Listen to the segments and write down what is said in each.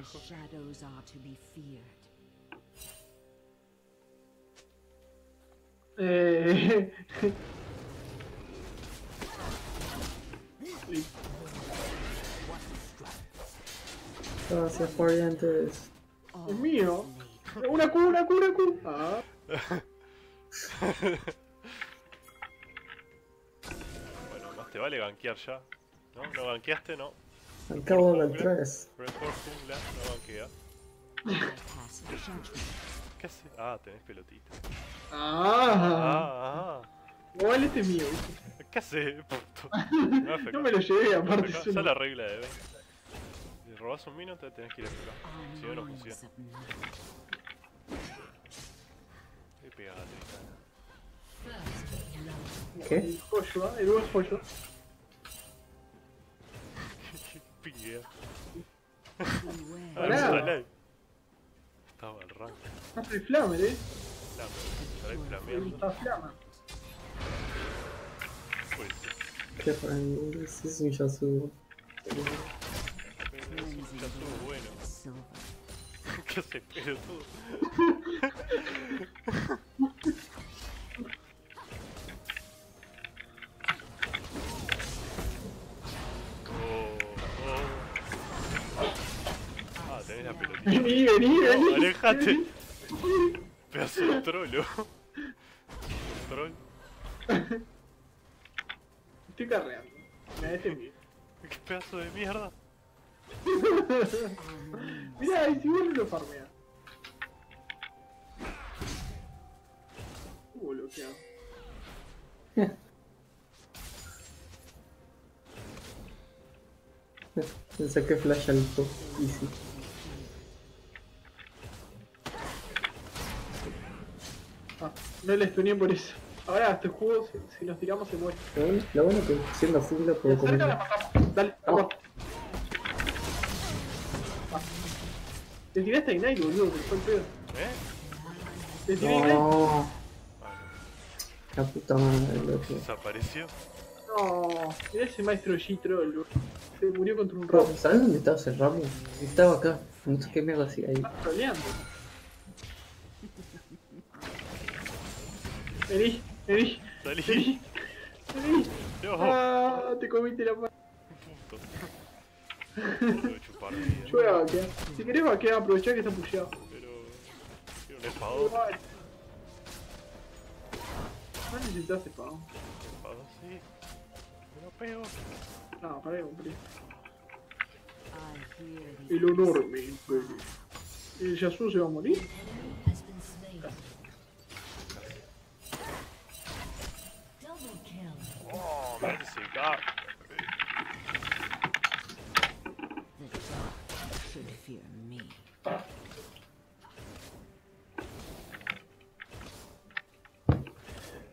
carajo. Gracias, parientes. Es mío. Una Q, una Q, una Q. Ah. Bueno, más te vale gankear ya. ¿No? ¿No gankeaste? No. Acabo de entrar. Red Force jungla, no ganquea. ¿Qué haces? Ah, tenés pelotita. Ah. Igual este es mío. ¿Qué haces, puto? No me lo llevé, aparte. Ya la regla de 20. Si robas un mino, te tenés que ir a acá. Si no, no funciona. Qué pegate, cara. ¿Qué? El pollo, el buen pollo. Qué pinguea. Pará. Estaba al rango. Está el flamer, Estará flameando. Está flama. Puede ser. Qué rango, ese es un Yasuo. Pero ya estuvo bueno. ¿Qué hace pelotudo? Ah, tenés la pelotita. Vení. No, alejate. Pedazo de trolo. Troll. Estoy carreando. Mira, este es mío. Qué pedazo de mierda. Mirá, y si vos no lo farmeas. Bloqueado. Pensé que flash al top. Easy. Ah, no le estuneé por eso. Ahora este juego, si nos tiramos, se muere. Lo bueno que siendo jungla puedo Cerca la comer. matamos. Dale, vamos. Ah. Te tiraste a Ignite, boludo, que fue el pedo. Te tiré a Ignite. No, Ah, la puta madre, no. loco. Desapareció. No, mirá ese maestro G-Troll, boludo. Se murió contra un robo. ¿Sabes dónde estaba ese ramo? Estaba acá. No sé qué mierda hacía ahí. Estás troleando. Vení. Salí. No. Ah, te comiste la mano. Puto. Puedo chupar vida. Yo voy a vaquear. Si querés vaquear, aprovechá que está pusheado. Pero... quiero un espadón. No necesitas espadón. Espadón, sí. Me lo pego. No, pará de cumplir. El enorme imperio. ¿El Yasuo se va a morir? Oh, me hace secar.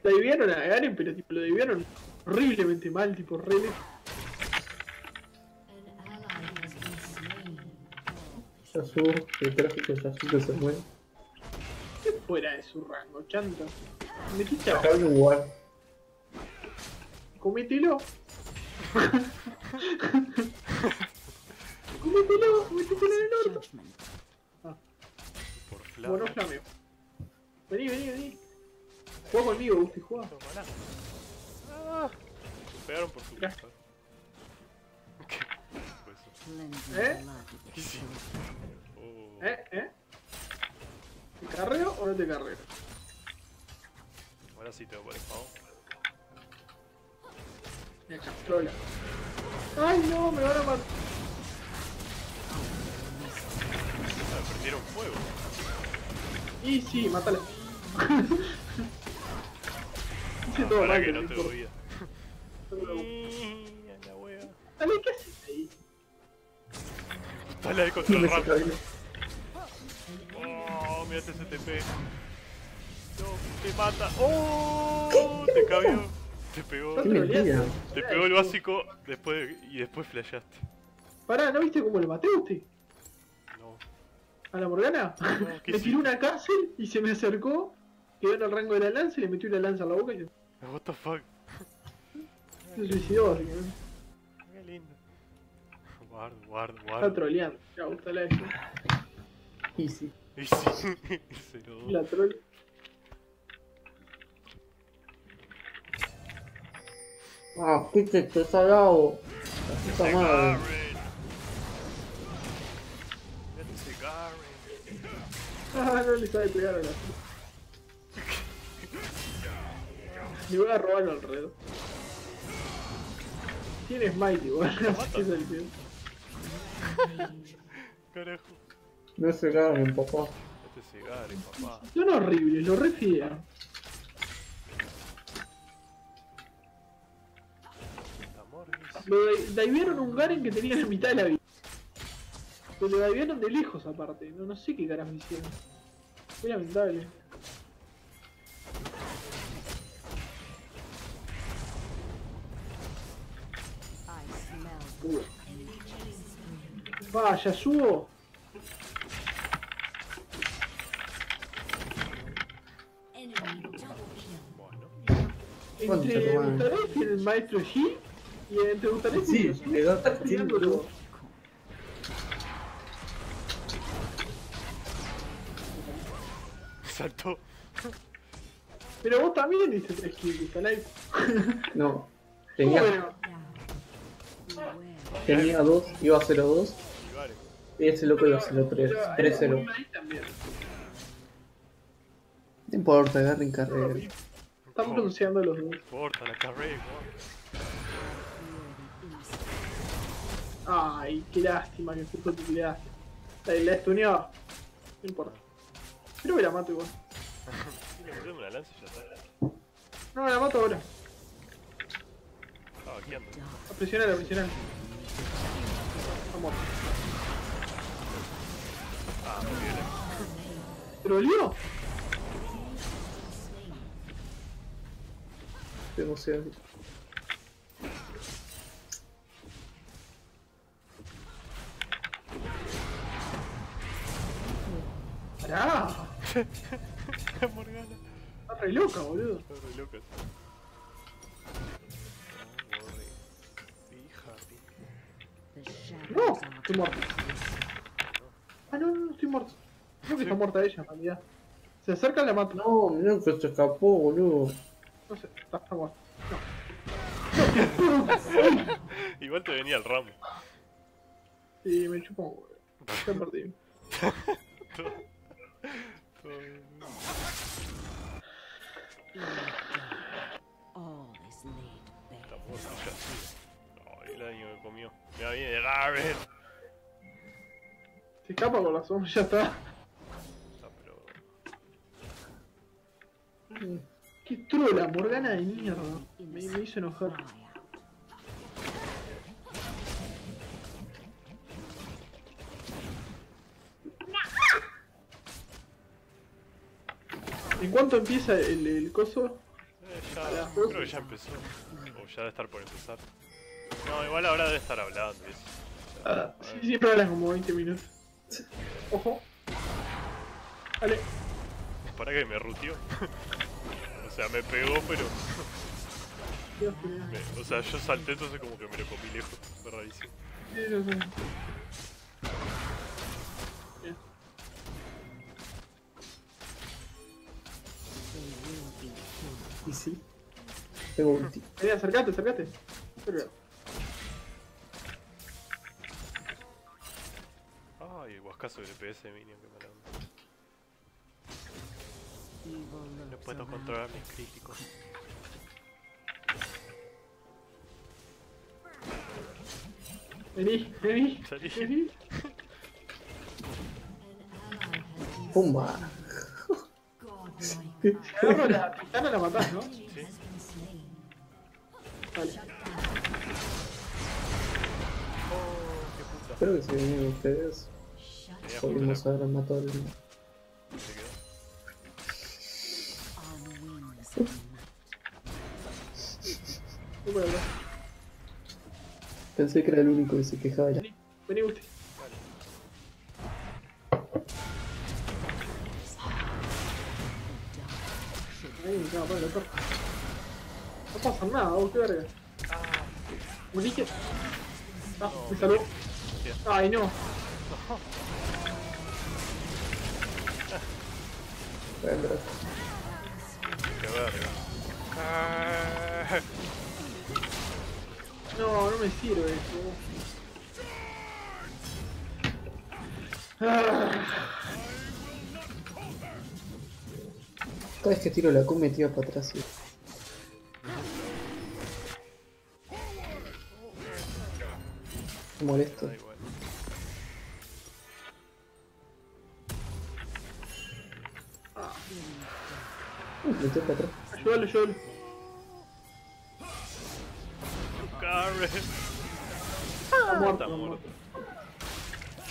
La desviaron a Garen, pero tipo lo desviaron horriblemente mal, tipo re lejos. Yasuo, el tráfico de Yasuo que se muere. ¿Qué fuera de su rango, chanta? Metiste Acá a... hay un lugar. Comételo. Comételo en el orto. Ah, Por flaco. bueno, flameo. Vení. Juega conmigo, Gusti, juega. Tomala. Ah, me pegaron por su culpa. ¿Qué fue eso? ¿Eh? ¿Qué hiciste? Oh. ¿Te carreo o no te carreo? Ahora sí tengo por espadón. Me castrola. ¡Ay no! Me van a matar. Ah, me prendieron fuego. Y sí, mátala. Hice todo Para mal, que pero no te importa. oía. La wea. Dale, ¿qué haces ahí? Dale ahí contra el Me rato. saca bien. Oh, mirate ese TP. No, te mata. Oh, te cabió. Te pegó. Qué mentira. Te pegó el básico y después flasheaste. Pará, ¿no viste cómo le maté a usted? No. ¿A la Morgana? ¿qué Me hiciste? tiró una cárcel y se me acercó, quedó en el rango de la lanza y le metió una lanza en la boca y What the fuck. se suicidó, básicamente. Qué lindo. Está troleando. Me gusta la eso. Easy. Y sí, 0-2. La troll. Ah, qué te salado. La puta Ese madre. Garen. Ese Garen. Ah, no le sabe pegar a la. Le voy a robar al alrededor. Tiene smite igual. ¿Qué es el tío? Carajo. No se Garen, papá. Este es Garen, papá. Son horribles, lo refieran. Lo divearon un Garen que tenía la mitad de la vida. Pero lo divearon de lejos aparte. No sé qué caras me hicieron. Fue lamentable. Vaya, subo. Bueno. Entre Butaref y el maestro G. Y entre Butaref y Sí, los le da está peleando todo. Saltó. Pero vos también diste 3 kills, Butaref. No. Tenía, tenía 2, iba a 0-2. Y Garen. Y ese loco iba a 0-3. 3-0. No importa, Garen carrera. Están pronunciando los dos. No importa, la carrera, Ay, qué lástima que justo te tiraste. La estuneó. No importa. Creo que la mato igual. Si le metemos una lanza y ya está. No, la mato ahora. Estaba aquí ando. Presionala. Vamos. Ah, muy bien. ¿Troleó? Estoy emocionado. ¡Pará! Morgana. Está re loca, boludo. Está re loca. Fíjate. No, estoy muerto. Ah, no, estoy muerto. Creo que está muerta ella en realidad. Se acerca y la mato. No, mirá que se escapó, boludo. No sé, está muerta. Igual te venía el ramo. Sí, me chupa un huevo. Ya perdí. Todo bien. Está muerto ya, sí. Ay, el daño que comió. Mira, viene de Garen. Se escapa con la sombra, ya está. Ah, pero... Qué trola, Morgana de mierda. Me hizo enojar. ¿En cuánto empieza el coso? ya, creo que ya empezó. O ya debe estar por empezar. No, igual ahora debe estar hablando. Ah, sí, siempre hablan como 20 minutos. Ojo. Vale. Para que me ruteó. O sea, me pegó, pero... Dios mío. o sea, yo salté, entonces como que me lo comí lejos. Fue rarísimo. Sí, lo sé. Bien. Y sí. Tengo ulti. Vení, acercate. Cerca. Ay, el guascazo de DPS de minion, que mala onda. No puedo controlar mis críticos. Vení. Salí. Pumba. Agarro la titana, la matás, ¿no? Sí. Vale. Oh, qué puta. Creo que si vienen ustedes, Tenía podemos justo haber matado al se quedó. Voy por acá. Pensé que era el único que se quejaba de la... Vení, Gusti. Ahí, no, vale, no pasa nada, vos, qué verga. Unique. Ah, me salvó. Bien. Ay, no. Bueno, Qué verga. No, no me sirve eso. Ah, cada vez que tiro la Q me tira para atrás. Y... me molesto. Da igual. Me tiro para atrás. ayúdalo, ayúdalo. Garen. Está muerto, Está está muerto. muerto.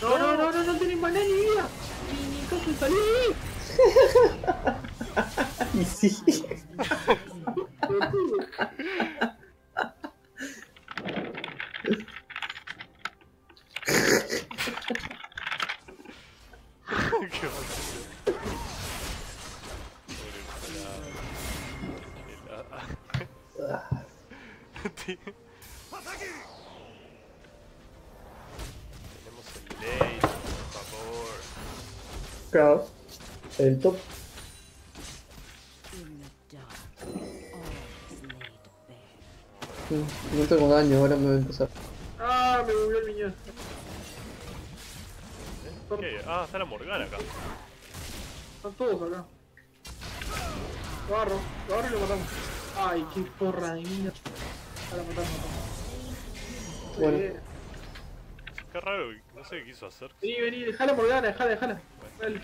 No, no, no, no, no tiene maná ni vida. Ni cosa salí. Y sí. Qué boludo. Pobre pelado. Tío. Tenemos el late, por favor. Claro. El top. No tengo daño, ahora me voy a empezar. Ah, me movió el miñón. ¿Qué hay? Ah, está la Morgana acá. Están todos acá. Lo agarro y lo matamos. Ay, qué porra de mina. Ahora matamos. Bueno. Qué raro, no sé qué quiso hacer. Vení, vení, dejala Morgana, dejala. Dale.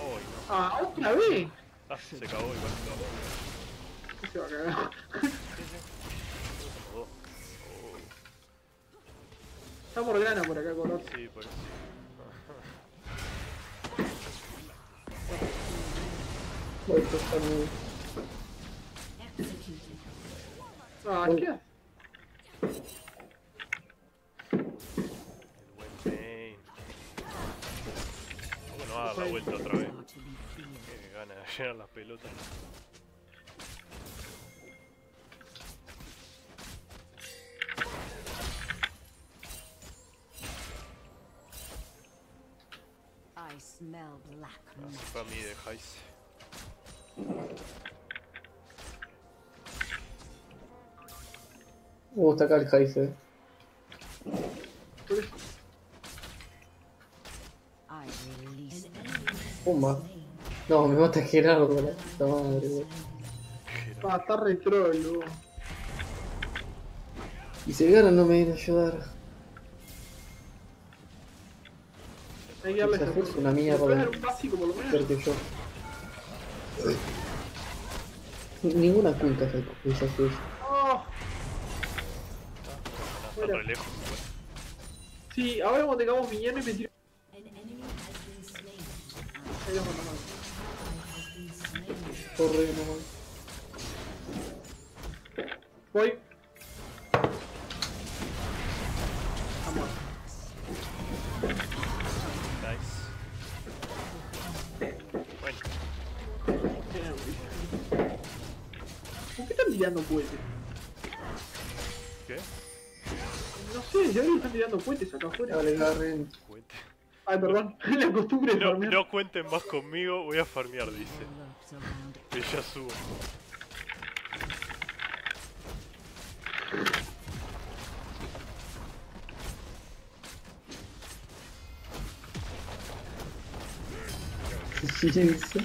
Oh, no. Ah, otra vez. Ah, se cagó igual. ¿Qué se va a cagar? Oh, Está Morgana por acá, color. sí, por eso. Voy a empezar muy... Ah, ¿qué hace? El buen Pain. ¿Cómo no va a dar la vuelta otra vez? Qué gana de llenar las pelotas. I smell black Así para mí dejáis. Está acá el Heise. I release Pumba. No, me mata Gerardo, la puta madre, güey. Ah, está re troll, boludo. Y si Garen no me viene a ayudar. Hay que darle Esa ese es una mierda. ¿Le puedes dar un básico por lo menos? Peor que yo. Ninguna culpa esa fue. Oh, Está re lejos. Bueno. sí, ahora cuando tengamos villanos me tiro. Ahí los matamos. Corre, no. Voy. Vamos. Nice. Bueno, ¿Por qué están tirando puentes? ¿qué? No sé, ya están tirando puentes acá afuera. Dale, Garen. Cuente. Ay, perdón, la costumbre de No, farmear. no cuenten más conmigo, voy a farmear, dice. lurks around. Que ya subo. Sí, sí.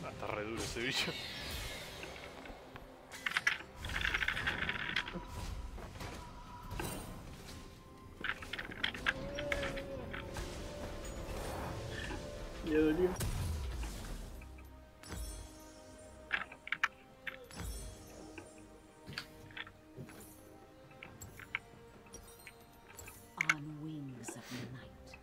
Ah, está re duro ese bicho. Me dolió. On wings of night.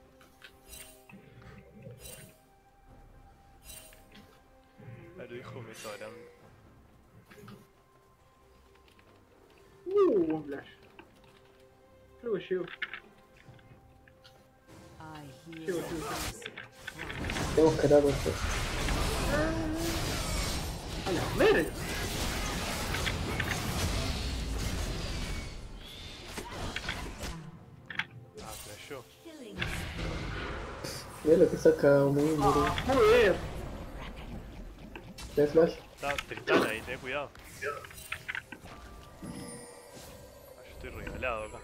Ah, lo dijo Meto Aranda. Buen flash. Creo que llego. I hear Llego. Tenemos que dar esto. la verga. Ah, flashó. Mira lo que saca muy boludo. Joder. ¿Tienes flash? Está Tristana ahí, ten cuidado. Ah, yo estoy regalado acá.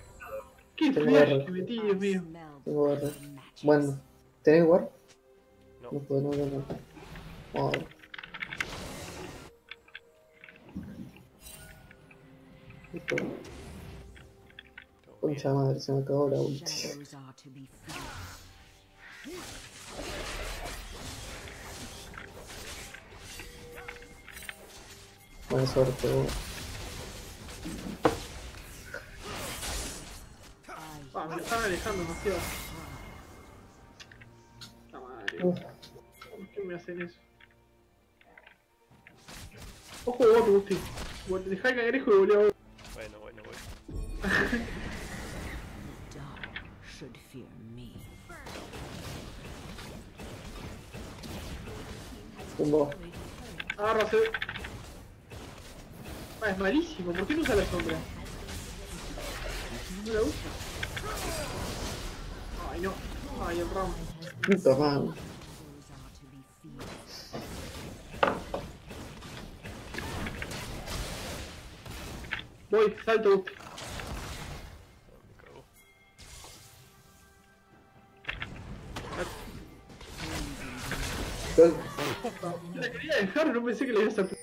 Qué Tengo flash barra. que metí, Dios mío. Tengo barra. Bueno, ¿tenés war? No. No puedo, no. Vamos a ver. Listo. Tengo Concha miedo. madre, se me acabó la ulti. Shadows are to be feared. Buena suerte, bueno. Ah, me lo están alejando demasiado. La madre. Uf, ¿Por qué me hacen eso? Ojo de bote, Gusti. Dejá el cangrejo y volví a ver. Bueno. The dark should fear me. tumbo. Agárrase. Ah, es malísimo. ¿Por qué no usa la sombra? No la usa. Ay, no. Ay, el round. Puta madre. Shadows are to be feared. Voy, salto, Gusti. Me cagó. Yo la quería dejar, no pensé que le iba a saltar.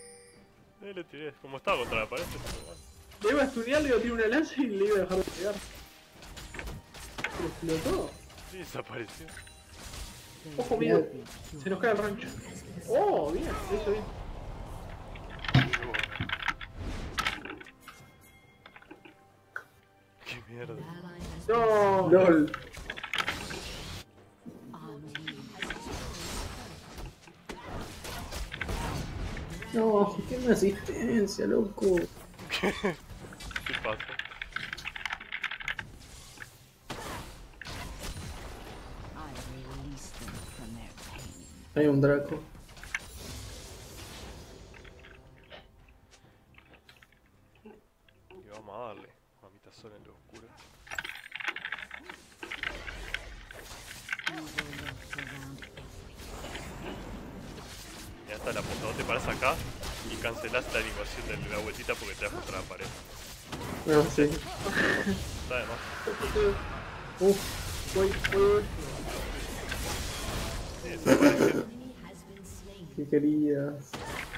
Le tiré. Como estaba contra la pared, pero bueno. Le iba a estudiar, le iba a tirar una lanza y le iba a dejar de pegar. Pero explotó. Sí, desapareció. Ojo mío. Se nos cae el rancho. Oh, bien, lo hizo bien. Qué mierda. No. LOL. No, qué una asistencia, loco. ¿Qué pasa? I release them from their pain. Hay un Draco. Y vamos a darle. Mamita sola en lo oscuro. Evil lurks around everything. Ya está la puta. Vos te parás acá y cancelás la animación de la vueltita porque te das contra la pared. No, sí. Está de más. Voy. Desapareció. ¿Qué querías?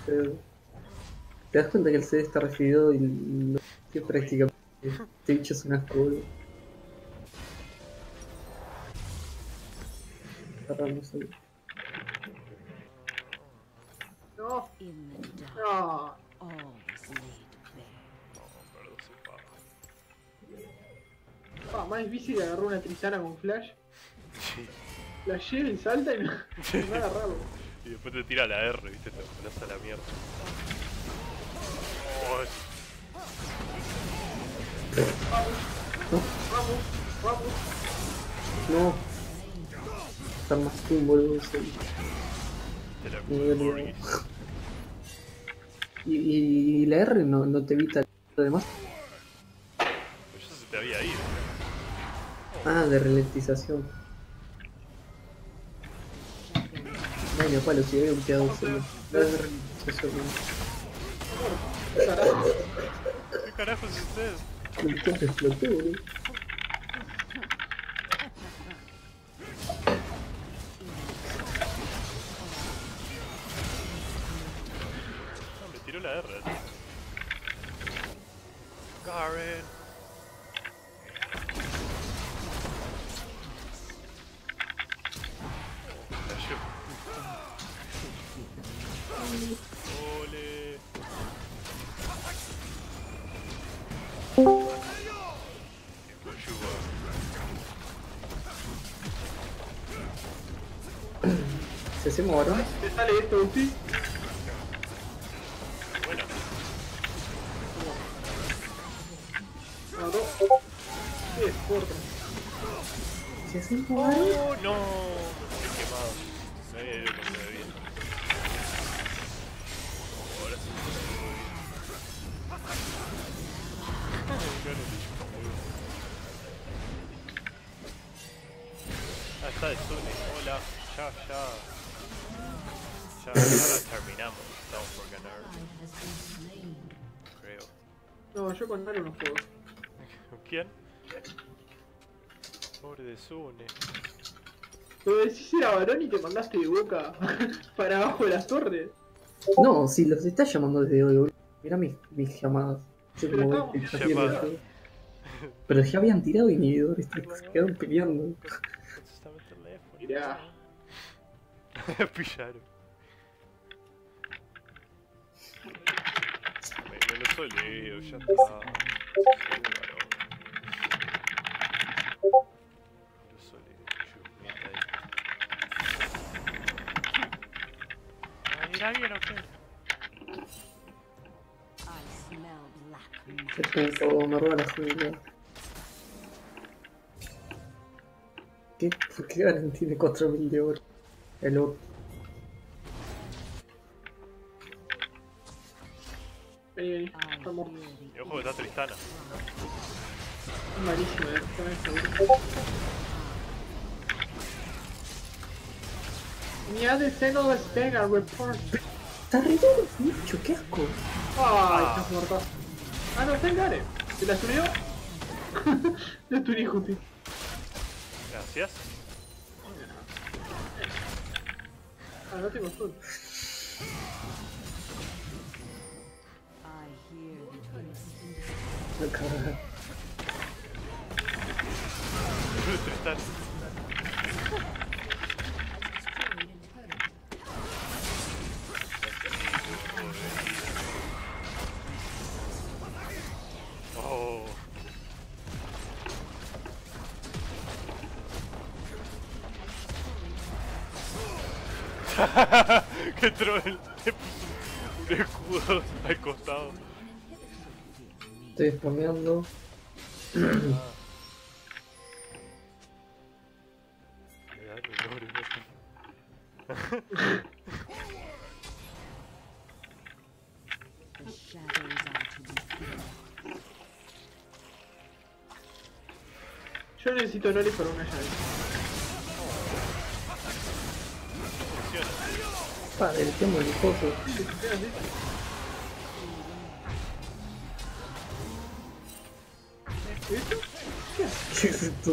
¿Te das cuenta que el CD está referido y lo que prácticamente este bicho es un asco, boludo? Agarramos ahí. No. In the dark, No. always laid bare. No, perdón, se paga. Ah, más difícil agarrar una Tristana con flash. Sí. La lleva y salta y no va a agarrarlo. Y después te tira la R, viste, te pones a la mierda. Oh, Vamos. No. Está más que un boludo ese. te la Muy bien. Borgis. Y la R no te evita lo demás. Pues ya se te había ido. Ah, de ralentización. Bueno, palo, si había ulteado solo. La de ralentización. Carajo. ¿Qué carajo es usted? Me exploté, boludo. No, me tiró la R. Garen. Cayó. Ole. Qué ayuda. Si hacemos varón, ¿Te sale esto, Gusti? Bueno, No. Sí, es corto. si hacemos varón. oh no, me quedé quemado. Me había ido con la bebida. Ahora sí. buscar el boludo. Ah, está de Sune. Hola. Ya terminamos. Estamos por ganar. Creo. No, yo con Naro no juego. ¿Con quién? Pobre de Sune. Lo decís era varón y te mandaste de boca para abajo de las torres. No, si los estás llamando desde hoy, boludo. Mirá mis llamadas. Sé Pero cómo estábamos- ves que está haciendo Llamada. yo. Pero ya habían tirado inhibidores, se quedaron peleando. Contestame el teléfono. Mirá. Pillaron. Me lo soleo, ya está. Lo soleo, chumeta ahí. ¿Va a ir alguien o qué? I smell black Se pensó, me roba la jungla. ¿Por qué Garen tiene 4000 de oro? El otro. Vení, I está muerto. hear Y the ojo que está Tristana. Es malísimo, también seguro. Mi ADC no despega, report. Está re duro, bicho, qué asco. Ay, estás muerta. Ah, no, está en Garen. ¿Se la subió? La estudié justi. Gracias. Ah, no tengo sol. I hear the innocent Me caga. Tristana. Oh. ¡Qué troll! Le puso un escudo al costado. Estoy spameando. Le da el olor, ¿no? The shadows are to be feared. Yo necesito Nori para una llave. Funciona. Padre, el tema del coso. ¿Esto? ¿Qué es esto?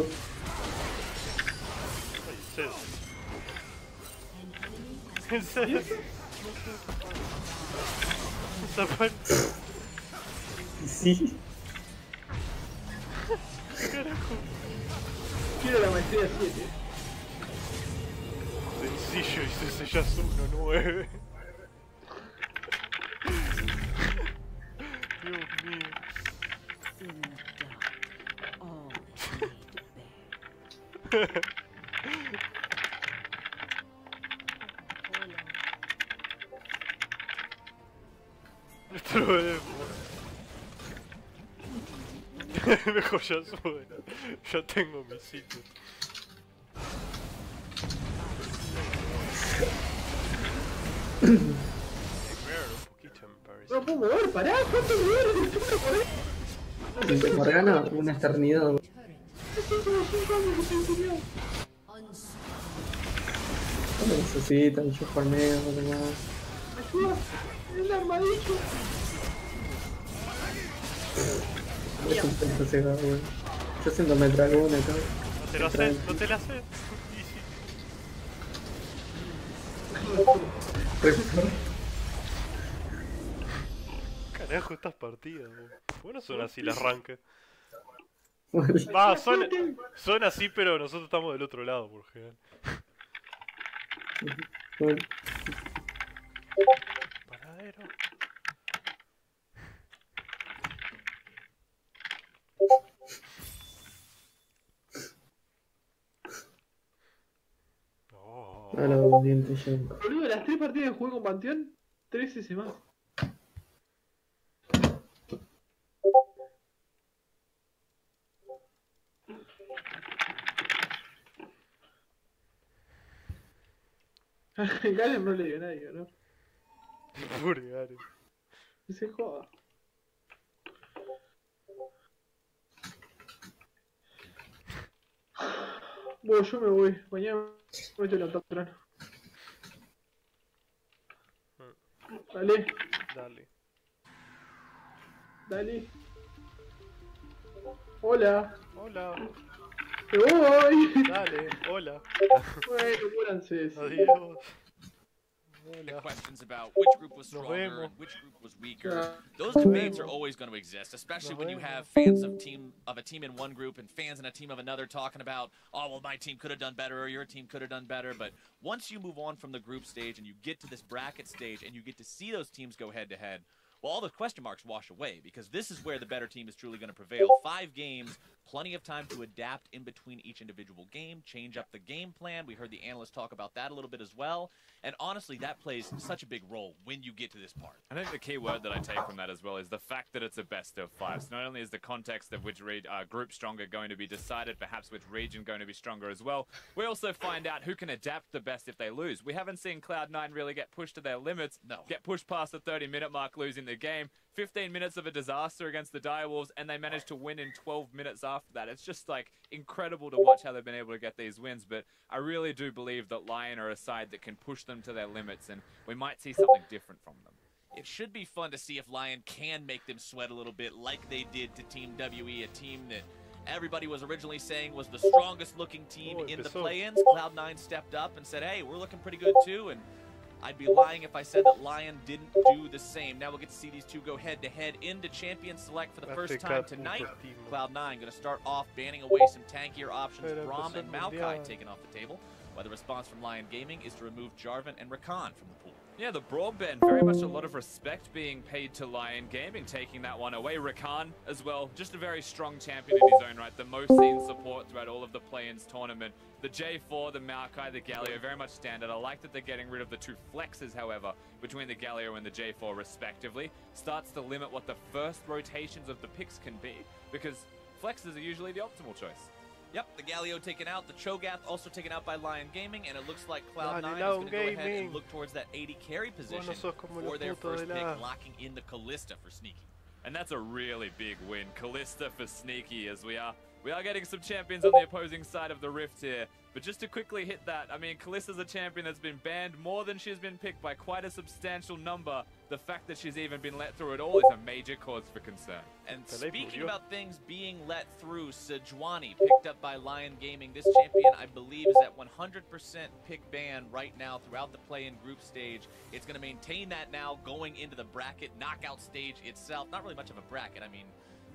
Ay, ¿en serio? ¿En serio? Zapal. Sí. Carajo. Quiero la maestría 7. Sencillo y se sellas 1-9. Dios mío. In the dark, all laid bare. Esto lo veremos. Mejor ya sube. Ya tengo mi sitio. Un poquito me parece. No puedo mover, pará, ¿cuánto me duele? ¿Cuánto por ahí? De Morgana, una eternidad. Hace como 5 años que estoy enseñado. No me necesitan, yo farmeo, además. Ayuda, el armadillo. Es un punto cegado, weón. Yo haciéndome dragón acá. No te lo haces, no te lo haces. Carajo, estas partidas, ¿por qué no son así las ranked? Va, son así, pero nosotros estamos del otro lado, por general. Bueno, Paradero. Oh. a los dientes ya. Boludo, las 3 partidas que jugué con Panteón, 13 se más. Galen no le dio a nadie, ¿no? Pobre Garen. Que se joda. Bueno, yo me voy. Mañana me voy a levantar temprano. Dale, Dale. dale. Hola. Hola. Me voy. Dale. Hola. Bueno, muéranse. Adiós. The Hola. questions about which group was Nos stronger vemos. and which group was weaker. Yeah. Those Nos debates are vemos. always going to exist, especially Nos when you vemos. have fans of a team in one group and fans in a team of another talking about, oh well, my team could have done better or your team could have done better. But once you move on from the group stage and you get to this bracket stage and you get to see those teams go head to head, well, all the question marks wash away because this is where the better team is truly going to prevail. 5 games, plenty of time to adapt in between each individual game, change up the game plan. We heard the analysts talk about that a little bit as well. And honestly, that plays such a big role when you get to this part. I think the key word that I take from that as well is the fact that it's a best of 5. So not only is the context of which group stronger going to be decided, perhaps which region going to be stronger as well, we also find out who can adapt the best if they lose. We haven't seen Cloud9 really get pushed to their limits, get pushed past the 30-minute mark, losing the game. 15 minutes of a disaster against the Direwolves, and they managed to win in 12 minutes after that. It's just, like, incredible to watch how they've been able to get these wins, but I really do believe that Lion are a side that can push them to their limits, and we might see something different from them. It should be fun to see if Lion can make them sweat a little bit like they did to Team WE, a team that everybody was originally saying was the strongest looking team in the play-ins. Cloud9 stepped up and said, hey, we're looking pretty good too, and I'd be lying if I said that Lion didn't do the same. Now we'll get to see these two go head-to-head into Champion Select for the first time tonight. Cloud9 going to start off banning away some tankier options. Braum and Maokai taken off the table, while the response from Lion Gaming is to remove Jarvan and Rakan from the pool. Yeah, the broadband, very much a lot of respect being paid to Lion Gaming, taking that one away. Rakan as well, just a very strong champion in his own right, the most seen support throughout all of the play-ins tournament. The J4, the Maokai, the Galio, very much standard. I like that they're getting rid of the 2 flexes, however, between the Galio and the J4 respectively. Starts to limit what the first rotations of the picks can be, because flexes are usually the optimal choice. Yep, the Galio taken out, the Cho'Gath also taken out by Lion Gaming, and it looks like Cloud9 is going to go ahead and look towards that 80 carry position for their first pick, locking in the Kalista for Sneaky. And that's a really big win. Kalista for Sneaky, as we are getting some champions on the opposing side of the rift here. But just to quickly hit that, I mean, Kalista's a champion that's been banned more than she's been picked by quite a substantial number. The fact that she's even been let through at all is a major cause for concern. And speaking about things being let through, Sejuani picked up by Lion Gaming. This champion, I believe, is at 100% pick ban right now throughout the play-in group stage. It's going to maintain that now going into the bracket knockout stage itself. Not really much of a bracket. I mean,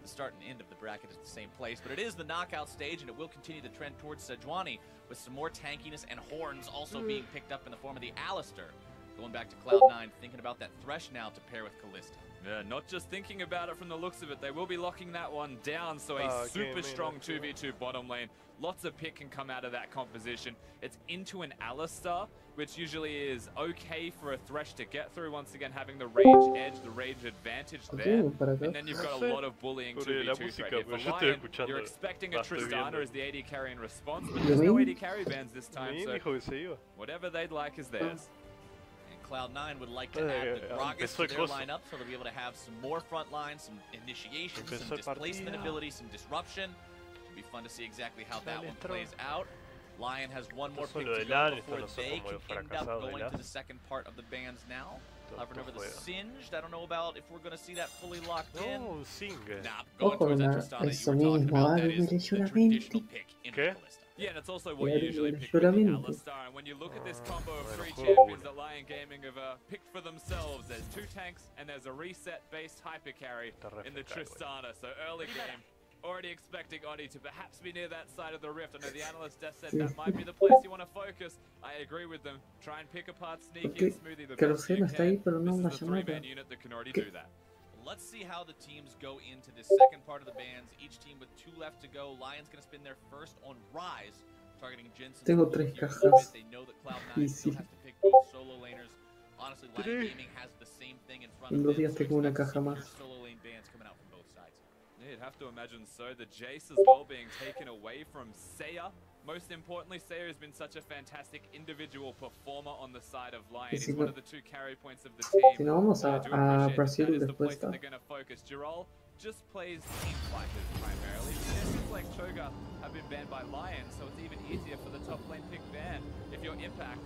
the start and end of the bracket is the same place, but it is the knockout stage, and it will continue to trend towards Sejuani with some more tankiness and horns also being picked up in the form of the Alistair. Going back to Cloud9, thinking about that Thresh now to pair with Kalista. Yeah, not just thinking about it from the looks of it, they will be locking that one down, so a super strong 2v2 bottom lane. Lots of pick can come out of that composition. It's into an Alistar, which usually is okay for a Thresh to get through, once again having the rage edge, the rage advantage there. And then you've got a lot of bullying 2v2 right here. For Lion, you're expecting a Tristana as the AD carry in response, but there's no AD carry bans this time, so whatever they'd like is theirs. Cloud9 would like to add the Gragas to their lineup so they'll be able to have some more front line, some initiation, some displacement ability, some disruption. Should be fun to see exactly how that one plays out. Lion has one more pick to go before they can end up going to the second part of the bans now. Hovering over the Singed, I don't know about if we're going to see that fully locked in. Nah, going towards that Tristana you were talking about, that is the traditional pick in the Kalista. Yeah, and it's also what you usually pick with the Alistar. And when you look at this combo of 3 champions that Lion Gaming have picked for themselves, there's 2 tanks and there's a reset-based hyper carry in the Tristana. So early game, already expecting Odi to perhaps be near that side of the rift. I know the analyst just said that might be the place you want to focus. I agree with them. Try and pick apart Sneaky and Smoothie the best you can. This is a 3-man unit that can already do that. Let's see how the teams go into this second part of the bans. Each team with 2 left to go. Lion's going to spin their first on Rise, targeting Jensen. Tengo 3 cajas. They know that Cloud9 still has to pick both solo laners. Honestly, Lion Gaming has the same thing in front of them. Tengo una caja más. Solo lane bans coming out from both sides. Yeah, you'd have to imagine so. The Jace as well being taken away from Seiya. Most importantly, Seiya has been such a fantastic individual performer on the side of Lion. He's one of the 2 carry points of the team. Si no, vamos a Brasil that is the place después. that they're going to focus. Girol just plays team fighters primarily. Champions like Cho'Gath have been banned by Lion, so it's even easier for the top lane pick ban. If you're Impact,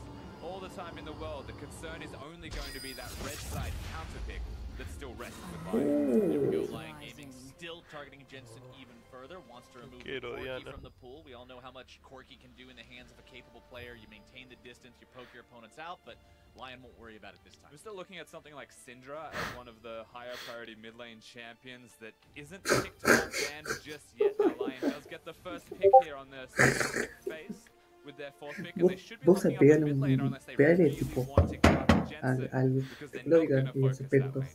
all the time in the world, the concern is only going to be that red side counter pick that still rests with Lion. There we go, Lion Gaming still targeting Jensen even further, wants to remove Corki from the pool. We all know how much Corki can do in the hands of a capable player. You maintain the distance, you poke your opponents out, but Lion won't worry about it this time. We're still looking at something like Syndra as one of the higher priority mid lane champions that isn't picked or banned just yet. Now Lion does get the first pick here on their phase with their fourth pick, and they should be looking up the mid lane unless they really want to get out Jensen, because they're not going to focus that way.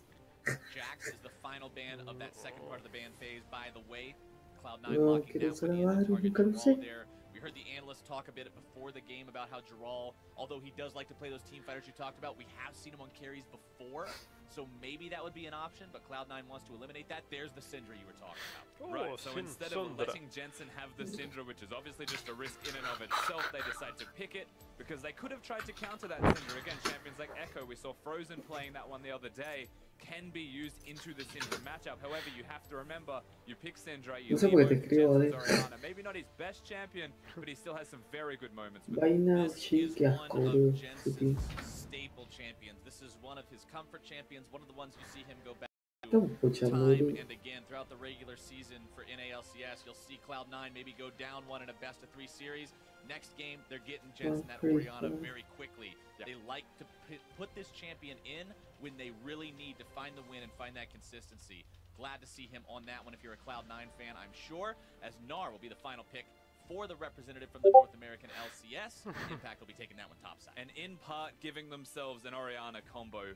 Jax is the final ban of that second part of the ban phase. By the way, Cloud9 locking down for the end target Geralt there. We heard the analysts talk a bit before the game about how Geralt, although he does like to play those team fighters you talked about, we have seen him on carries before, so maybe that would be an option, but Cloud9 wants to eliminate that. There's the Syndra you were talking about. Right, so instead of letting Jensen have the Syndra, which is obviously just a risk in and of itself, they decide to pick it, because they could have tried to counter that Syndra. Again, champions like Echo, we saw Frozen playing that one the other day, can be used into the Syndra matchup. However, you have to remember, you pick Syndra, you leave Oriana. Maybe not his best champion, but he still has some very good moments with him. This is one of Jensen's staple champions. This is one of his comfort champions, one of the ones you see him go back to time and again throughout the regular season for NALCS. You'll see Cloud9 maybe go down one in a best-of-3 series. Next game, they're getting Jensen that Oriana very quickly. They like to put this champion in when they really need to find the win and find that consistency. Glad to see him on that one if you're a Cloud9 fan, I'm sure, as Gnar will be the final pick for the representative from the North American LCS. Impact will be taking that one topside. And in part, giving themselves an Oriana combo.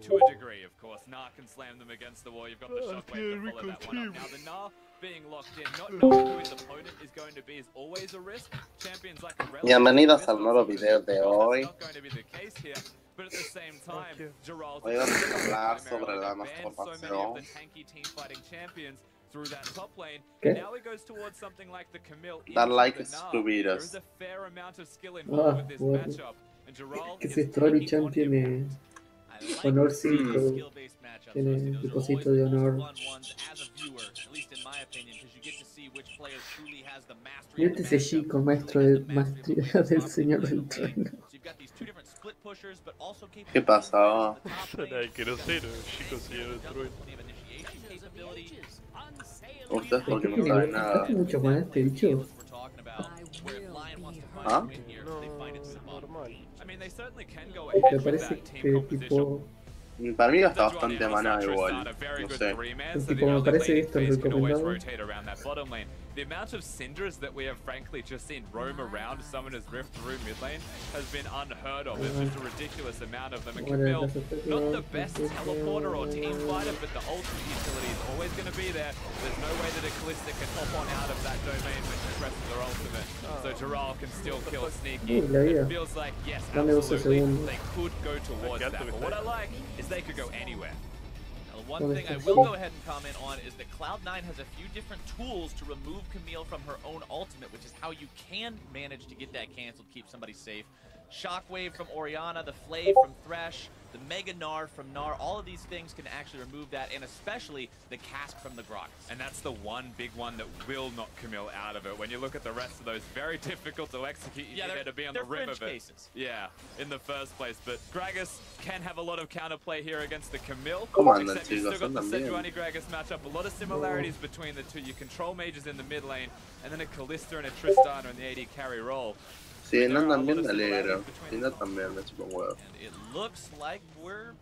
To a degree, of course. Gnar can slam them against the wall. You've got the shockwave to follow that one up. Now, the Gnar being locked in, not knowing who his opponent is going to be is always a risk. Champions like Bienvenidos al nuevo video de hoy. Not going to be the case here, but at the same time, Geralt Hoy vamos a hablar sobre la so many of masturbación. the tanky team fighting champions through that top lane. Now it goes towards something like the Camille. Dar like y There suscribiros. is a fair amount of skill involved with this matchup, and Geralt Que is ese Story taking Champ on him. tiene honor 5, tiene el cosito de honor. Mírate ese chico, maestro de maestría del señor del trueno. ¿Qué pasaba? Suena de grosero, chico señor del trueno. Ustedes porque no saben nada. ¿Hace mucho más este bicho? ¿Ah? Me parece que tipo... Para mí gasta bastante maná igual. No sé. Tipo, me parece esto el recomendado. The amount of Syndras that we have frankly just seen roam around Summoner's Rift through mid lane has been unheard of. It's just a ridiculous amount of them. And Camille, not the best teleporter or team fighter, but the ultimate utility is always going to be there. There's no way that a Callista can hop on out of that domain when she presses her ultimate. So Geralt can still kill Sneaky. It feels like, yes, absolutely, they could go towards that. But what I like is they could go anywhere. One thing I will go ahead and comment on is that Cloud9 has a few different tools to remove Camille from her own ultimate, which is how you can manage to get that canceled, keep somebody safe. Shockwave from Oriana, the Flay from Thresh, the Mega Gnar from Gnar, all of these things can actually remove that, and especially the Cask from the Gragas. And that's the one big one that will knock Camille out of it. When you look at the rest of those, very difficult to execute. You need to be on the rim of it. Cases. Yeah, in the first place. But Gragas can have a lot of counterplay here against the Camille. Except you still got the Sejuani Gragas matchup. A lot of similarities between the two. You control mages in the mid lane, and then a Callista and a Tristana in the AD carry role. Si no andan bien, me alegro. Si no, también me chupo un huevo. It looks like we're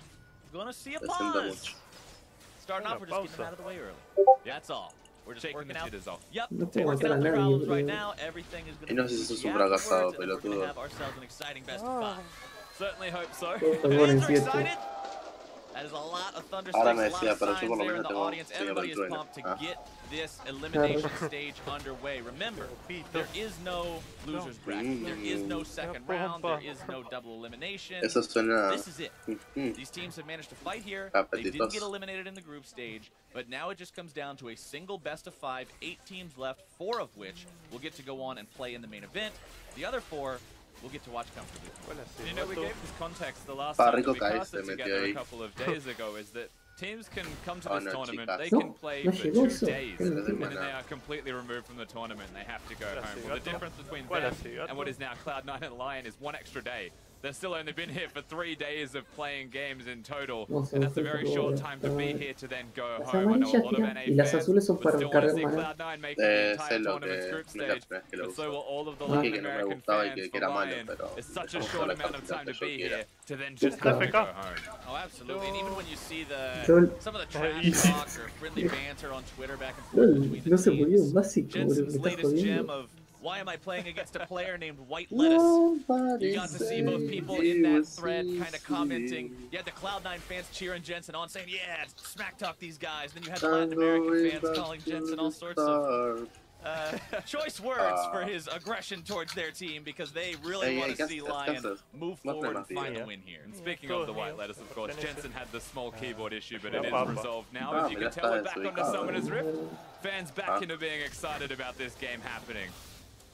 gonna see a pause. Starting off, we're just getting them out of the way early. That's all. We're just working out. Yep, working out the problems right now. Everything is gonna be afterwards, and we're gonna have ourselves an exciting best of 5. Certainly hope so. Fans are excited. That is a lot of thunder strikes, a lot of signs there in the audience. Everybody is pumped to get this elimination stage underway. Remember, there is no loser's bracket. There is no second round. There is no double elimination. This is it. These teams have managed to fight here. They didn't get eliminated in the group stage, but now it just comes down to a single best of 5, 8 teams left, 4 of which will get to go on and play in the main event. The other 4 we'll get to watch comfortably. You know, we gave this context the last time we cast it together a couple of days ago, is that teams can come to this no, tournament, chicas. they No, can play no for llegó 2 eso. days, Qué and mentira. then they are completely removed from the tournament. They have to go Hola, home. Well, the Cigato. difference between Hola, them Cigato. and what is now Cloud9 and Lion is 1 extra day. They've still only been here for 3 days of playing games in total, and that's a very short time to be here to then go Las home. I know a amarillas, lot of mira, NA y las fans azules son would para still want to cargar see mana. Cloud9 making the sé entire lo tournament's que group no es la stage, primera vez que lo but so uso. will all of the Dije Latin que no me American gustaba y fans que for era malo, Lion. pero It's such a vamos a short la amount of cantidad time to que yo be quiera. here to then just Está. have to go home. Oh, absolutely. And even when you see Lol. some of the trash Easy. talk or friendly banter on Twitter back and forth Lol, between the no se murió un teams, básico, boludo. Me Jensen's estás latest gem jodiendo. of why am I playing against a player named White Lettuce? You Nobody got to see both people in that thread kind of commenting. You had the Cloud9 fans cheering Jensen on, saying, yeah, smack talk these guys. Then you had the Latin American fans calling Jensen all sorts of choice words for his aggression towards their team because they really want to see Lion move forward and find the win here. And speaking of the white lettuce, of course, Jensen had the small keyboard issue, but it is resolved now. As you can tell, we're back on the Summoner's Rift. Fans back into being excited about this game happening.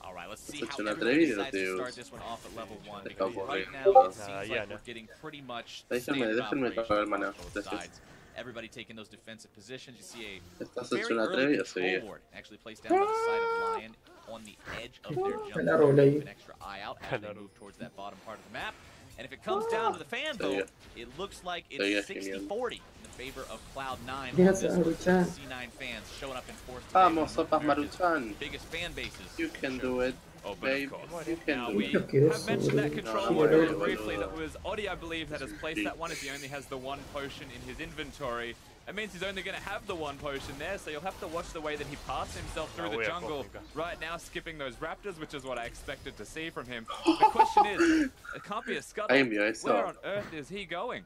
All right, let's see It's how an everybody atrevido, decides to tío. start this one off at level 1 Está because aburrido. right now it seems yeah, like no. we're getting pretty much Déjenme standard tocar operation el mana. on both Gracias. sides. Everybody taking those defensive positions. You see Estás a hecho very un early atrevido, control sí. board actually placed down by the side of Lion on the edge of their El jungle. árbol ahí. Keep an extra eye out as they move towards that bottom part of the map. And if it comes down to the fan vote, it looks like it's 60-40 in the favor of Cloud9. Yes, This Maruchan. C9 fans showing up in force today. Vamos, One of Sopas America's Maruchan. biggest fan bases. You can do it. Oh, but Babe, of course. you can Now do we it. have mentioned that control No, board no, very no, briefly. no. That was Odi, I believe, that has placed that one as he only has the 1 potion in his inventory. It means he's only going to have the 1 potion there, so you'll have to watch the way that he passes himself through the jungle. Right now, skipping those raptors, which is what I expected to see from him. The question is, it can't be a scuttle. Where on earth is he going?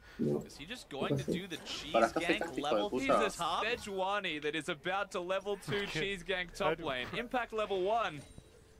Is he just going to do the cheese Para acá, gank hijo de level puta. He's to a the top? Sejuani that is about to level 2 cheese gang top lane. Impact level 1.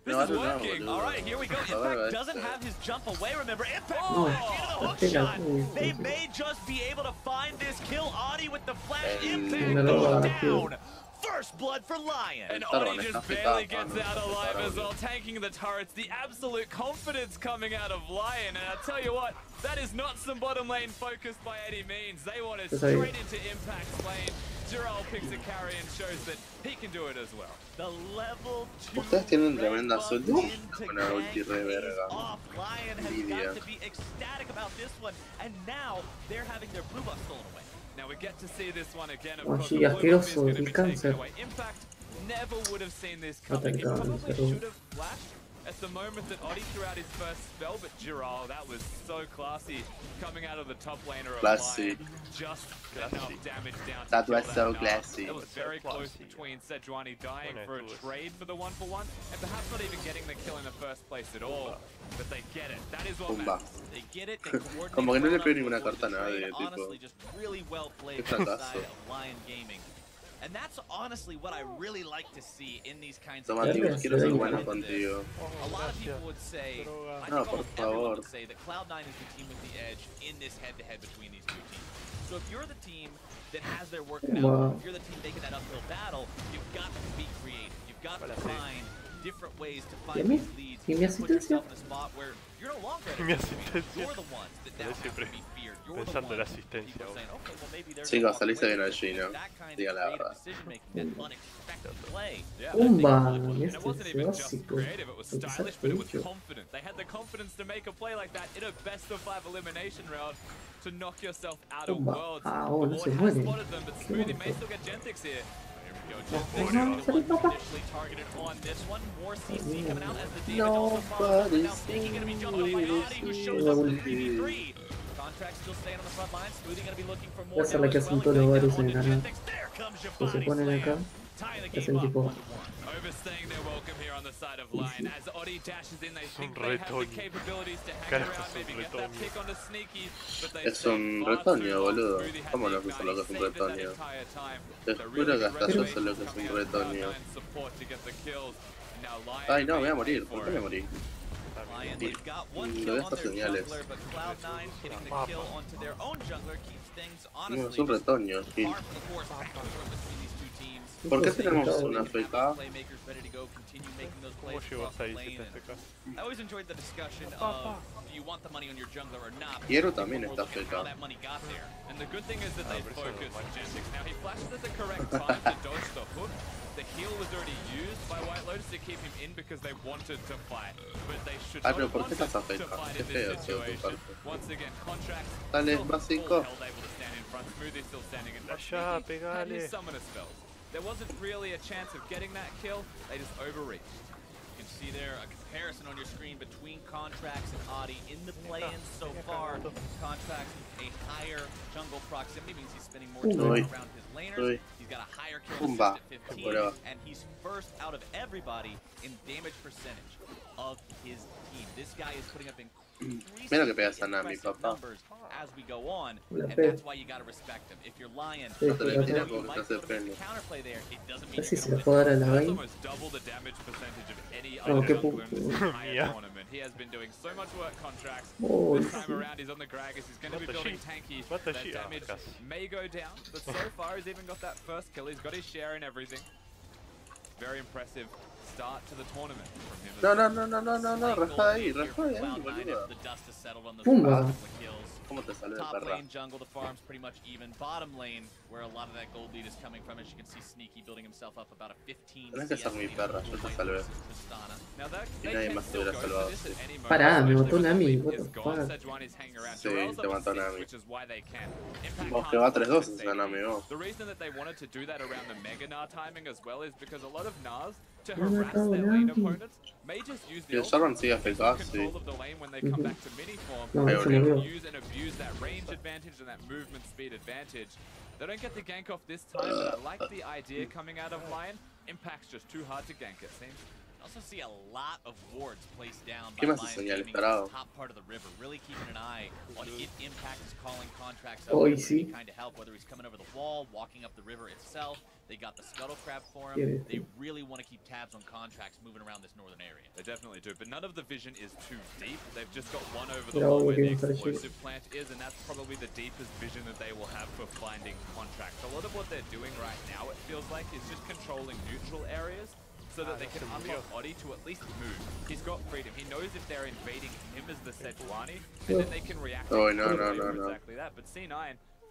This No, is I don't working. know, All right, here we go. Impact doesn't have his jump away. Remember, Impact No, back into the hook pega shot. muy They difícil. may just be able to find this kill. Adi with the flash. No Impact lo goes va a down. First blood for Lion. And Claro, Odi está just barely afectado, gets out alive claro. as well, tanking the turrets. The absolute confidence coming out of Lion. And I'll tell you what, that is not some bottom lane focus by any means. They want it Pues ahí. straight into Impact's lane. Giral picks a carry and shows that he can do it as well. The level 2 Ustedes tienen red tremendas buff ultis. into Con una ulti gank re pays verga. off. Lion has Envidia. got to be ecstatic about this one. And now they're having their blue buff stolen away. Now we get to see this one again. Of Oh, course, sí, the blue buff is asqueroso, going to el be taken cáncer. away. Impact never would have seen this coming. He Atacado, probably pero- should have flashed at the moment that Odi threw out his first spell, but Giral, that was so classy coming out of the top laner of Classy. Lion. Just enough damage down to That kill was so Gnar. classy. It was very So close classy. between Sejuani dying Bueno, for a tú ves. trade for the 1-for-1, and perhaps not even getting the kill in the first place at all. But they get it. That is what Pumba. matters. They get it, they coordinate Como que no le well pego enough ninguna to avoid carta a the nadie, trade. tipo. Honestly, just really well played Qué by the fracaso. side of Lion Gaming. And that's honestly what I really like to see in these kinds Toma, of tío, games. quiero ser Venga. bueno contigo. A lot of people would say, I No, think por almost everyone favor. would say that Cloud9 is the team with the edge in this head-to-head between these two teams. So if you're the team that has their work cut out, Wow. if you're the team making that uphill battle, you've got to be creative. You've got to find different ways to ¿Y a find mí? these leads. ¿Y mi Put yourself asistencia? in a spot where you're no longer Mi the asistencia. You're the ones that now Pero have siempre to be feared. You're the pensando en la ones asistencia, people vos. saying, okay, well, maybe they're Chicos, gonna walk saliste away bien al from it. Gino. That kind Diga of la creative verdad. decision-making, that unexpected play. Yeah, Pumba, and it wasn't este even just básico. creative, it was Lo que se ha stylish, but it was hecho. confident. They had the confidence to make a play like that in a best-of-5 elimination round to knock yourself out of Pumba. Worlds. Ah, oh, no Ward se has muere. spotted them, but Qué Smoothie may bonito. still get Gentix here. Here we go, No, Gentix. no, The salí, one papá. initially targeted on this one. More CC coming out as the damage No, also follows. but Now Sneaky going to be jumped by Adi, who shows up in the 3v3. Contract still staying on the front line. Smoothie going to be looking for more. Esa es la que damage hacen as todos well. los He's bares en down el onto canal. Gentix. There comes your Que se body ponen slam. acá, Tying the hacen game up tipo 1-1. Overstaying their welcome here on the side of Lion. As Odi dashes in, they think un they have the retoño. capabilities to hang Carajo, around, es un maybe get that retoño. pick onto Sneaky, but they Es stay un far retoño, too long. boludo. Smoothie had ¿Cómo the no sé lo que es un ignite, saved it that retoño? entire time. Te So juro really que good hasta yo restoration sé lo que es coming un out of retoño. Cloud9 support to get the kills. Now Lion Ay, no, me voy a remain morir. for ¿Por qué me it. morí? Lion, they've got one Lo kill de on estas their señales. jungler, but Cloud9 getting the kill onto their own jungler keeps things No, honestly es un just retoño, Gil. par for the course back and forth between these two ¿Por qué tenemos una FK? ¿Cómo llegó hasta ahí si está FK? I always enjoyed the discussion of do you want the money on your jungler or not? Quiero también People esta were looking at how FK. that money got there. And the good thing is that they pero eso no focused es Gentic. Now he flashes at the correct time to dodge the hook. The heal was already used by White Lotus to keep him in because they wanted to fight. But they should not Pero have ¿por qué wanted estás to afecta? fight Qué in this feo eso de tu situation. parte. Once again, contracts Dale, still básico. held able to stand in front. Smoothie still standing in front. Allá, Sneaky had pegale. his summoner spells. There wasn't really a chance of getting that kill. They just overreached. You can see there a comparison on your screen between Contracts and Audi in the play-in so far. Contracts a higher jungle proximity means he's spending more time around his laners. He's got a higher kill assist at 15, and he's first out of everybody in damage percentage of his team. This guy is putting up Mira que pegas a Nami, impressive papá. numbers as we go on, La and pe- that's why you gotta respect him. If you're Lion, Sí, No te le pero metas acá- porque estás de freno. counterplay there, it doesn't mean Casi you're se le gonna puedo dar a la That's Vayne. almost double the damage percentage of any No, other qué jungler in this entire Yeah. tournament. He has been doing so much work contracts. Oh, This time sí. around he's on the Gragas. He's going to be What the building shit? tankies. What the That shit? damage Oh, casi. may go down, but so far he's even got that first kill. He's got his share and everything. Very impressive start to the tournament from him. No, no, no, no, no, no, no, raja de ahí, boludo. The dust has settled on the Pumba. kills. ¿Cómo te sale de Top perra? lane jungle, the farm's pretty much even. Bottom lane, where a lot of that gold lead is coming from, as you can see Sneaky building himself up about a 15 Tenés que ser mi CS perra, lead yo te over salvé. White Lotus Tristana. Now that Y they nadie can más te still hubiera go for salvado, this sí. at any moment, Pará, me especially botó when the Nami, lead what is the gone. fuck? Sejuani is hanging around. Sí, Jarell's te up mató at 6, Nami. which is why they can. Impact Vos can't que va force 3-2 the esa Nami, vos. The reason that they wanted to do that around the Mega Gnar timing as well is because a lot of Gnars, to No, harass no, their no, lane no. opponents, may just use Y the el ult Jarvan sigue to take AFK, control sí. of the lane when they come back to mini form. No, Ahí eso They no volvió. veo. can use and abuse that range advantage and that movement speed advantage. They don't get the gank off this time, but I like the idea coming out of Lion. Impact's just too hard to gank, it seems. You also see a lot of wards placed down ¿Qué by más Lion señales, Gaming tarado? in the top part of the river, really keeping an eye on if Impact is calling Contracts up Oh, with y sí. any kind of help, whether he's coming over the wall, walking up the river itself. They got the Scuttle Crab for Yeah, him. they They really want to keep tabs on Contracts moving around this northern area. They definitely do, but none of the vision is too deep. They've just got one over the Yeah, wall we where the can try to explosive plant is, and that's probably the deepest vision that they will have for finding Contracts. A lot of what they're doing right now, it feels like, is just controlling neutral areas so that they can unlock Odi to at least move. He's got freedom. He knows if they're invading him as the Sejuani, and then they can react Oh, no, to no, no, no. exactly that. But C9,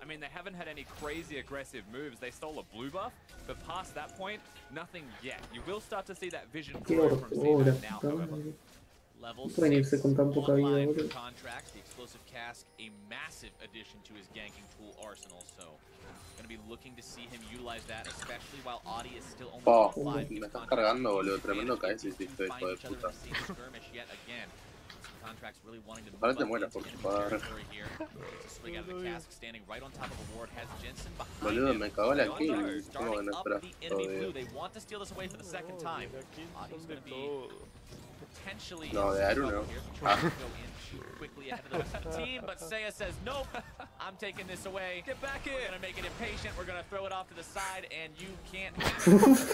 I mean, they haven't had any crazy aggressive moves. They stole a blue buff, but past that point, nothing yet. You will start to see that vision Qué grow from horror, C9 now, however. madre. Level Pueden irse 6 con tan poca vida, online for boludo. Contracts. The explosive cask, a massive addition to his ganking tool arsenal. So, going to be looking to see him utilize that, especially while Audi is still only Oh, on 5. me estás cargando, boludo. Tremendo KS hiciste, hijo de puta. Contracts really wanting to Ojalá te move mueras up por into tu padre. territory here. It's a swing out of the cask, standing right on top of a ward, has Jensen behind Boludo, him. me cagó la They kill. are ¿Cómo que starting no up esperas the enemy blue. todavía? They want to steal this away for the second time. Adi's going to be potentially No, I don't know. Trying to go in quickly ahead of the rest of the team, but Seiya says, nope, I'm taking this away. Get back in. We're going to make it impatient. We're going to throw it off to the side, and you can't have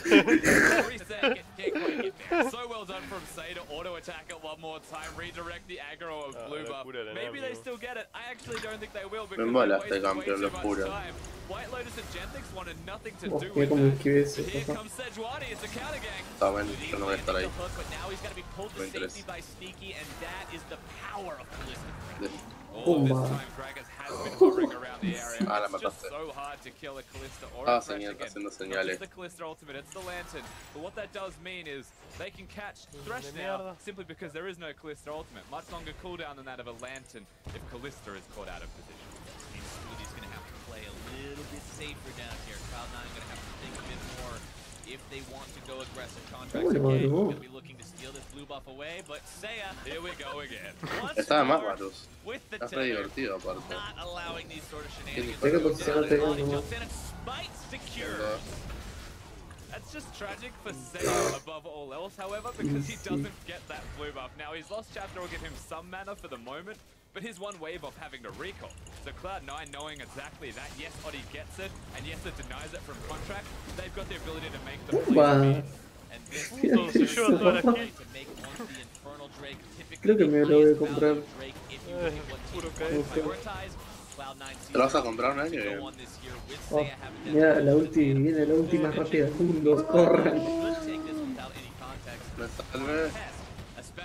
it. Reset, can't quite get there. So well done from Say to auto attack it one more time, redirect the aggro of blue buff. locura de Maybe Nami, they ¿no? still get it. I actually don't think they will because Me they mola wasted este campeón, way too much locura. time. White Lotus and Genthix wanted nothing to Oh, do mira with cómo that. esquivé eso, But here papá. comes Sejuani, it's a counter gang. Tomen, yo no voy a estar ahí. Hook, but now he's got to be pulled to Me safety interesa. by Sneaky, and that is the power of Ballistic. Oh, this Pumba. time Gragas has been hovering around the area. Ah, la It's just mataste. so hard to kill a Callista or Ah, a Thresh again. haciendo Not just señales. the Callista ultimate, it's the Lantern. But what that does mean is they can catch Thresh now simply because there is no Callista ultimate. Much longer cooldown than that of a Lantern if Callista is caught out of position. He's going to have to play a little bit safer down here. Cloud9 is going to have to think a bit more if they want to go aggressive. Contracts Bueno, again. bueno. Going to be looking to steal this blue buff away, but Seiya, Here we go again. once Estaba más more raros. with the Está re tether, divertido aparte. not allowing these sort of shenanigans. Tengo to go posicionado down. ahí, Audi ¿no? jumps in and Smite secures. That's just tragic for Seiya above all else, however, because he doesn't get that blue buff. Now, his Lost Chapter will give him some mana for the moment, but he's one wave off having to recall. So Cloud9 knowing exactly that, yes, Odi gets it, and yes, it denies it from Contract, they've got the ability to make the play. Pumba. And this Mira se eso, lleva toda la papá. kill. to make once the Infernal Drake, typically Creo que the me lo voy a highest comprar. value Drake if you look at what puro teams KS. prioritize. ¿Te lo vas a comprar un año? Oh, mira, la ulti, viene la ulti más rápida del mundo, corran. Me salvé.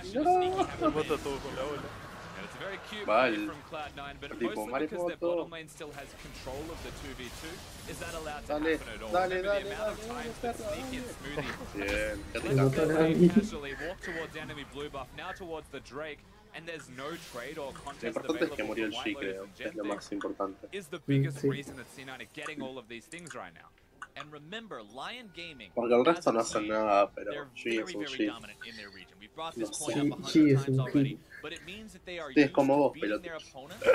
Me mata todo con la ola. Very cute Vale. play from Cloud9, but Tipo mostly because their mariposo. bottom lane still has control of the 2v2. Is that allowed to Dale, happen at all? dale, Remember dale, the amount of dale, times dale, that Sneaky and Smoothie Bien, qué left rica. their Dale. lane casually, walk towards the enemy blue buff, now towards the Drake, and there's no trade or Lo contest importante es que available murió for el White G, creo. Lotus and Es lo Genting, más importante. is the biggest sí. reason that C9 are getting all of these things right now. And remember, Lion Gaming, Porque el as resto a no hacen team, nada, pero they're G es very, un very G. dominant in their region. We've brought this No point sé. up 100 Sí, es times un already, hit. but it means that they are Sí, es used como to vos, beating their pelotudo. opponents.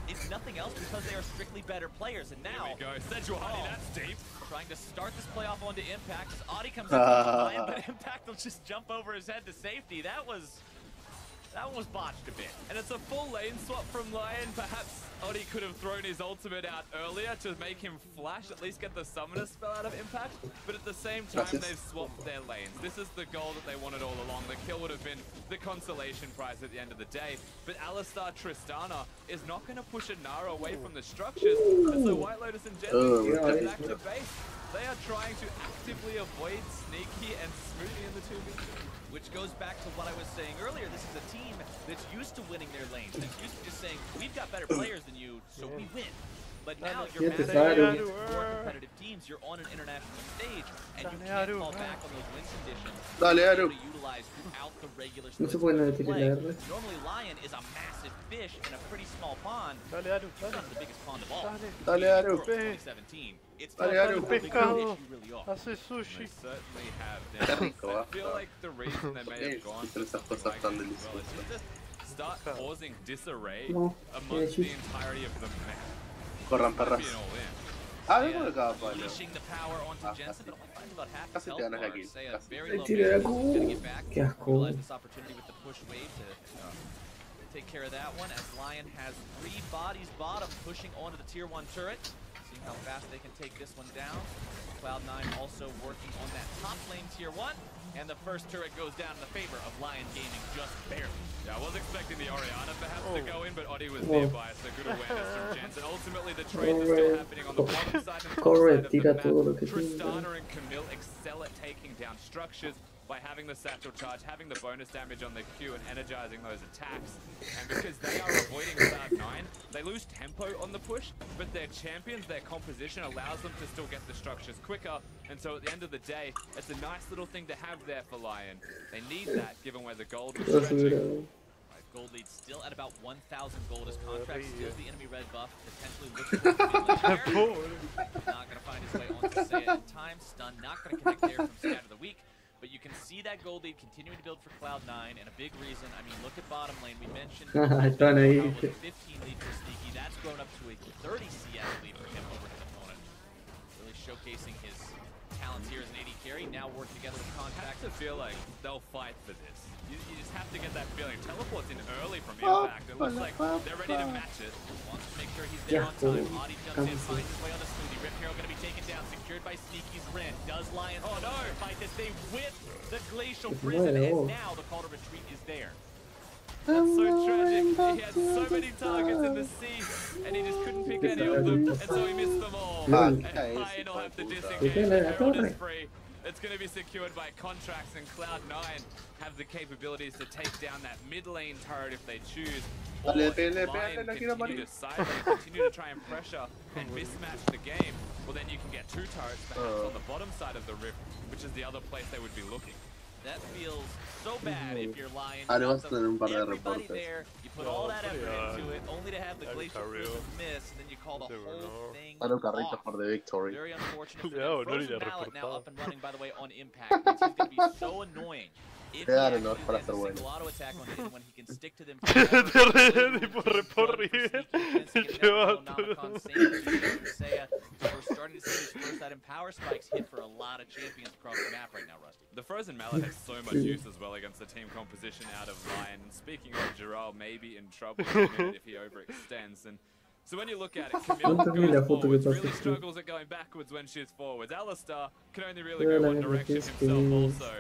If nothing else, because they are strictly better players. And Here now, we go, Sejuani, that's deep. trying to start this playoff onto Impact as Audi comes in from behind, but Impact will just jump over his head to safety. That one was botched a bit. And it's a full lane swap from Lion. Perhaps Odi could have thrown his ultimate out earlier to make him flash, at least get the summoner spell out of Impact. But at the same time, Gracias. they've swapped their lanes. This is the goal that they wanted all along. The kill would have been the consolation prize at the end of the day. But Alistar Tristana is not going to push a Nara away from the structures. And so White Lotus and Genting yeah, are yeah. back to base. They are trying to actively avoid Sneaky and Smoothie in the 2v2. Which goes back to what I was saying earlier. This is a team that's used to winning their lanes. That's used to just saying, we've got better players than you, so we win. But now you're Siete matching Saru. against more competitive teams. You're on an international stage, and you can't fall back on those win conditions. Dale, You're Aru. able to utilize throughout the regular No se splits puede of no play. tirar la R. Normally, Lion is a massive fish in a pretty small pond. Dale, Aru, It's dale. not the biggest pond of all. Dale, Aru. 2017. It's Dale, not Aru. how big a Pescado. fish you really are. Hace sushi. They certainly have. Qué Now, rico, I ¿ah? feel like the reason they may Sí, have gone sí, for esas something cosas like tan this as well is deliciosas. just to start causing disarray No, amongst sí. the entirety of the map. Corran, perras. Being all in. Ah, vengo de cada palo. Unleashing the power onto Ah, Jensen, casi. but only finds about half his Casi health te ganas bar. aquí, Say a casi. very Le low tiré la base. Gonna Q. get back. Qué asco. Utilize this opportunity with the push wave to take care of that one, as Lion has 3 bodies bottom pushing onto the tier 1 turret. Seeing how fast they can take this one down. Cloud9 also working on that top lane tier 1. And the first turret goes down in the favor of Lion Gaming, just barely. Yeah, I was expecting the Orianna perhaps to go in, but Odi was Oh. nearby, so good awareness from Jensen. Ultimately, the trade is still happening on the bottom side and the top Corre, side of tira the todo lo map. que tiene. Tristana and Camille excel at taking down structures by having the satchel charge, having the bonus damage on the Q and energizing those attacks. And because they are avoiding Cloud9, they lose tempo on the push, but their champions, their composition allows them to still get the structures quicker. And so at the end of the day, it's a nice little thing to have there for Lion. They need that given where the gold is stretching. Gold lead still at about 1,000 gold as contract steals the enemy red buff, potentially looking for the mid lane there. Not going to find his way onto Saya in time. Stun not going to connect there from Stat of the Week. But you can see that gold lead continuing to build for Cloud9, and a big reason, I mean, look at bottom lane. We mentioned Están ahí. how it was a 15 lead for Sneaky. That's grown up to a 30 CS lead for him over his opponent. Really showcasing his talents here as an AD carry, now working together with I Contact. have to feel like they'll fight for this. You just have to get that feeling. Teleport's in early from Impact. It looks like they're ready to match it. Wants to make sure he's there Yeah, on time. cool. Audi jumps in, finds his way on the Smoothie. Rip Hero going to be taken down, secured by Sneaky's Rin. Does Lion fight this thing with the Glacial Prison, and now the call to retreat is there. That's so tragic. He had so many targets in the sea, and he just couldn't pick any of them, and so he missed them all. Ah, And nice. Lion will have to Puta. disengage. Déjale la Herald torre. is free. It's going to be secured by contracts, and Cloud9 have the capabilities to take down that mid lane turret if they choose. Or Dale, pele, Lion pele, la quiero continue morir. to side lane, continue to try and pressure and mismatch the game. Well, then you can get 2 turrets perhaps on the bottom side of the rift, which is the other place they would be looking. That feels so bad if you're Lion. Ah, le Lots vas a tener un par de everybody reportes. there, you put all that effort Yeah. into it, only to have the El Glacial carreo. Prison miss, and then you call the Sí, whole bueno. thing Dale un carrito off. for the victory. Very unfortunate for Le them. hago honor y Frozen la Mallet now reportada. up and running, by the way, on Impact. Means he's going to be so annoying. If he Quedaron, actually ¿no? Para lands ser a bueno. single auto attack on anyone, he can stick to them Te forever. re tipo report River y te va todo. We're starting to see these first item power spikes hit for a lot of champions across the map right now, Rusty. The Frozen Mallet has so much use as well against the team composition out of Lion. And speaking of Gerald, maybe in trouble in a minute if he overextends. And so when you look at it, Camille ¿Cuánto vi la goes foto que forwards, really pasaste? struggles at going backwards when she's forwards. Alistar can only really Veo go la one misma direction que himself este. also.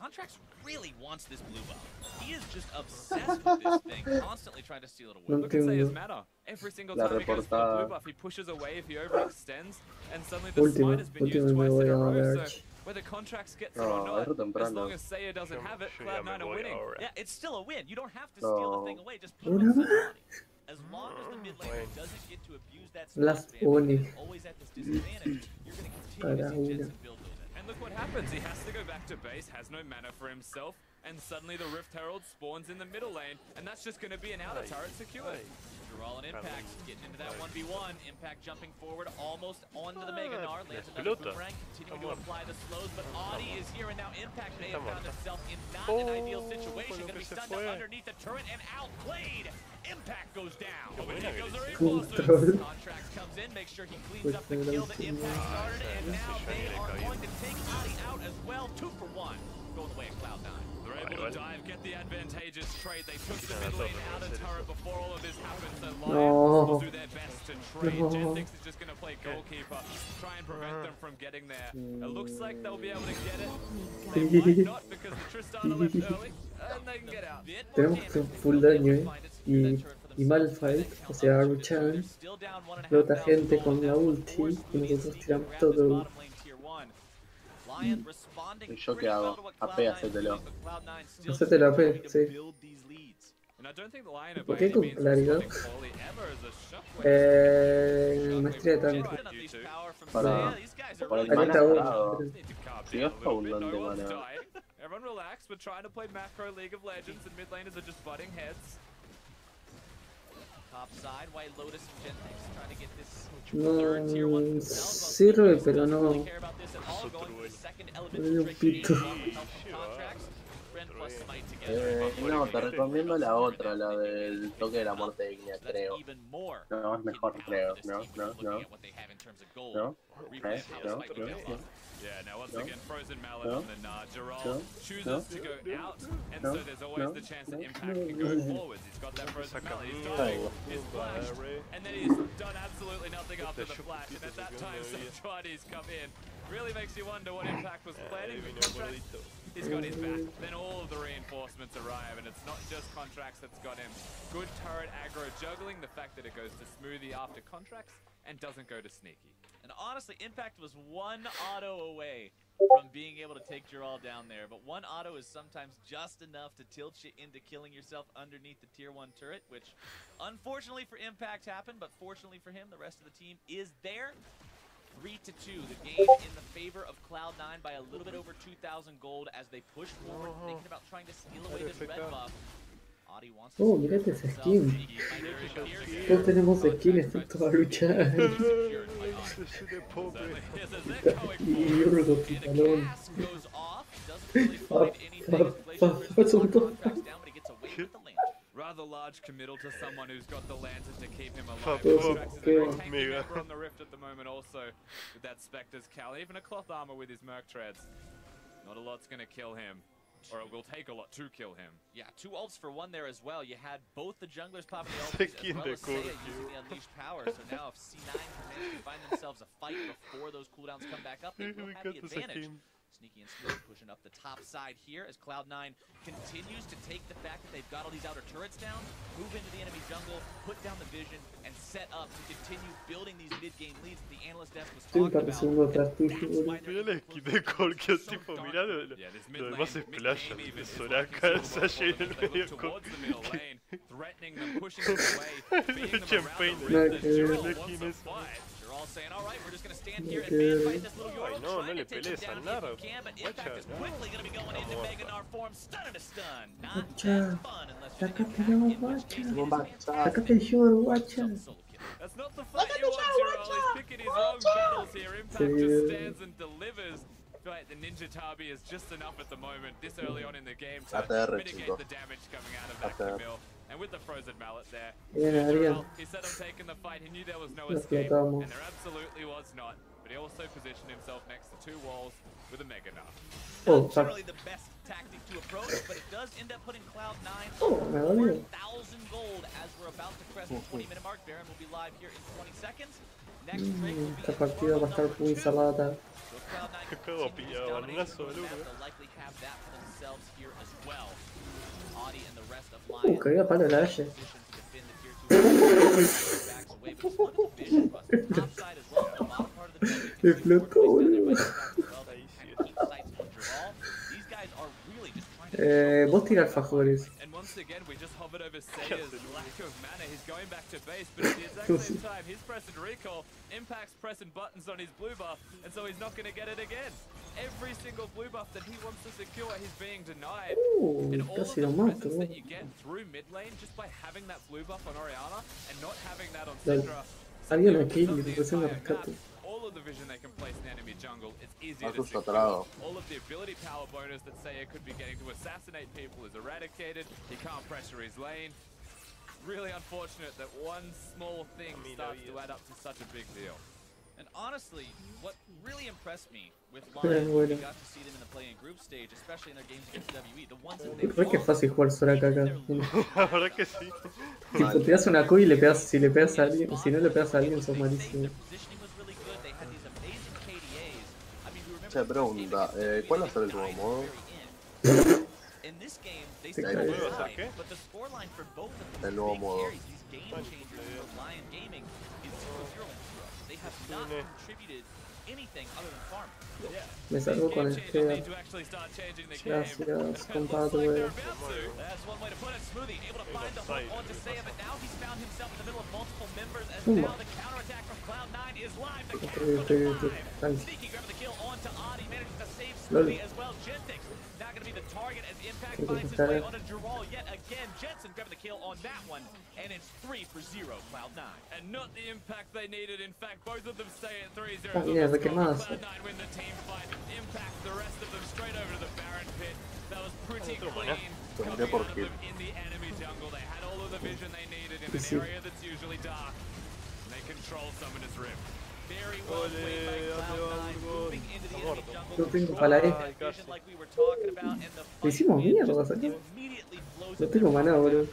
Contracts really wants this blue buff. He is just obsessed with this thing, constantly trying to steal it away. Look at Sayer's mana. Every single time he goes for the blue buff, he pushes away if he overextends, and suddenly the smite has been used twice in a row. So whether Contracts gets it or not, as long as Sayer doesn't have it, Cloud9 are winning. Yeah, it's still a win. You don't have to steal the thing away. Just put it on somebody. As long as the mid laner doesn't get to abuse that always at this disadvantage, you're going to continue to see Jensen build those. And look what happens. He has to go back to base, has no mana for himself, and suddenly the Rift Herald spawns in the middle lane, and that's just going to be an outer turret secured. Dural and Impact getting into that 1v1. Impact jumping forward, almost onto the Mega Gnar. Lands another boomerang, continuing to apply the slows, but Audi is here, and now Impact may have found himself in not an ideal situation. Going to be stunned up underneath the turret and outplayed. Impact goes down. Over here goes the reinforcements. Contracts comes in, makes sure he cleans up the kill that Impact started, and now they are going to take Audi out as well. 2 for 1, going the way of Cloud9. They're able to dive, get the advantageous trade. They took the mid lane out of turret before all of this happened, so Lions will do their best to trade. Gentix is just going to play goalkeeper, try and prevent them from getting there. It looks like they'll be able to get it. They might not because the Tristana left early, and they can get out. Tenemos full daño, y Malphite, o sea, Ruchan, explota gente con la ulti y nosotros tiramos todo. ¿Y yo qué hago? AP, hacételo. Hacételo AP, sí. ¿Por qué con claridad? Maestría de tanque. Para el mana parado. Sigo spawnando mana. Everyone relax, we're trying to play macro League of Legends and mid laners are just butting heads. Top side, White Lotus and Gentix trying to get this No sirve, pero no. Un pito. No, te recomiendo la otra, la del toque de la muerte digna, creo. No, es mejor, creo. No. Yeah, now once again, Frozen Mallet on the Gnar. Dural chooses to go out, and so there's always the chance that Impact can go forwards. He's got that Frozen Mallet, he's dying, he's flashed, and then he's done absolutely nothing after the flash, and at that time, Centrality's come in. Really makes you wonder what Impact was planning. The Contract, he's got his back. Then all of the reinforcements arrive, and it's not just Contracts that's got him. Good turret aggro juggling, the fact that it goes to Smoothie after Contracts, and doesn't go to Sneaky. And honestly, Impact was one auto away from being able to take Dural down there. But one auto is sometimes just enough to tilt you into killing yourself underneath the tier 1 turret, which unfortunately for Impact happened, but fortunately for him, the rest of the team is there. 3-2, the game in the favor of Cloud9 by a little bit over 2,000 gold as they push forward, thinking about trying to steal away this red buff. Oh, mirate esa skin. Todos tenemos skin excepto a luchar. Y Urgo, pantalón. Rather large committal to someone who's got the lantern to keep him alive. Member on the Rift at the moment also with that Spectre's Cal. Even a cloth armor with his Merc treads. Not a lot's gonna kill him. Or it will take a lot to kill him. Yeah, 2 ults for 1 there as well. You had both the junglers popping the ults as well as Seiya using the unleashed power. So now if C9 can manage to find themselves a fight before those cooldowns come back up, they will have the advantage. Sneaky and Smooth pushing up the top side here as Cloud9 continues to take the fact that they've got all these outer turrets down, move into the enemy jungle, put down the vision, and set up to continue building these mid-game leads that the analyst desk was talking about. Mira la skin de cualquier tipo, mira lo demás es playa, de Soraka, Sasha en el medio con... Champagne, la skin es... All saying, all right, we're just going to stand here and man fight this little York. No le pelees al nada. But Impact is quickly going to be going into Mega Gnar form, stun to stun. Not as fun unless that's not the fight you want, Dural. He's picking his wrong battles here. Impact just stands and delivers. But the Ninja Tabi is just enough at the moment, this early on in the game, to mitigate the damage coming out of that Camille. And with the Frozen Mallet there, Dural, he said I'm taking the fight, he knew there was no escape, and there absolutely was not. But he also positioned himself next to 2 walls with a Mega Gnar. Not generally the best tactic to approach, but it does end up putting Cloud9 over 1,000 gold as we're about about to crest the 20-minute mark. Baron will be live here in 20 seconds. Next Drake will be Esta partida va a estar muy salada. Qué pedo pillado, banazo, boludo. They'll likely have that for themselves here as well. Audi and the rest of Lion Caía palo la Ashe. Me flotó, boludo. Vos tira alfajores. And once again, we just hovered over Saya's lack of mana. He's going back to base, but at the exact same time, he's pressing recall. Impact's pressing buttons on his blue buff, and so he's not going to get it again. Every single blue buff that he wants to secure, he's being denied. And all of the presence that you get through mid lane just by having that blue buff on Orianna and not having that on Syndra. Alguien aquí le pusieron rescate. All of the vision they can place in enemy jungle, it's easier Más to secure. frustrado. All of the ability power bonus that Saya could be getting to assassinate people is eradicated. He can't pressure his lane. Really unfortunate that one small thing starts to add up to such a big deal. And honestly, what really impressed me with Lion, we got to see them in the play-in group stage, especially in their games against WE, the ones that they Creo que es fácil jugar Soraka acá. La verdad que sí. Tipo, te das una Q y le pegas, si le pegas a alguien, si no le pegas a alguien sos malísimo. Che, pregunta, ¿cuál va a ser el nuevo modo? Se cae. El nuevo modo. Me salgo con el Garen. Gracias, compadre. LOL. Not going to be the target as Impact finds his way onto Giral yet again. Jensen grabbing the kill on that one, and it's 3-0 Cloud9. And not the impact they needed. In fact, both of them stay at 3-0. Mira, ¿qué más? Cloud9 win the team fight. Impact the rest of them straight over to the Baron pit. That was pretty clean. Coming out of them in the enemy jungle. They had all of the vision they needed in an area that's usually dark. And they control Summoner's Rift. Very well played by Cloud9, moving into the enemy jungle. Yo tengo para la E. Vision like we were talking about, and the Lo hicimos mierda, ¿sabes? immediately flows No tengo maná, boludo.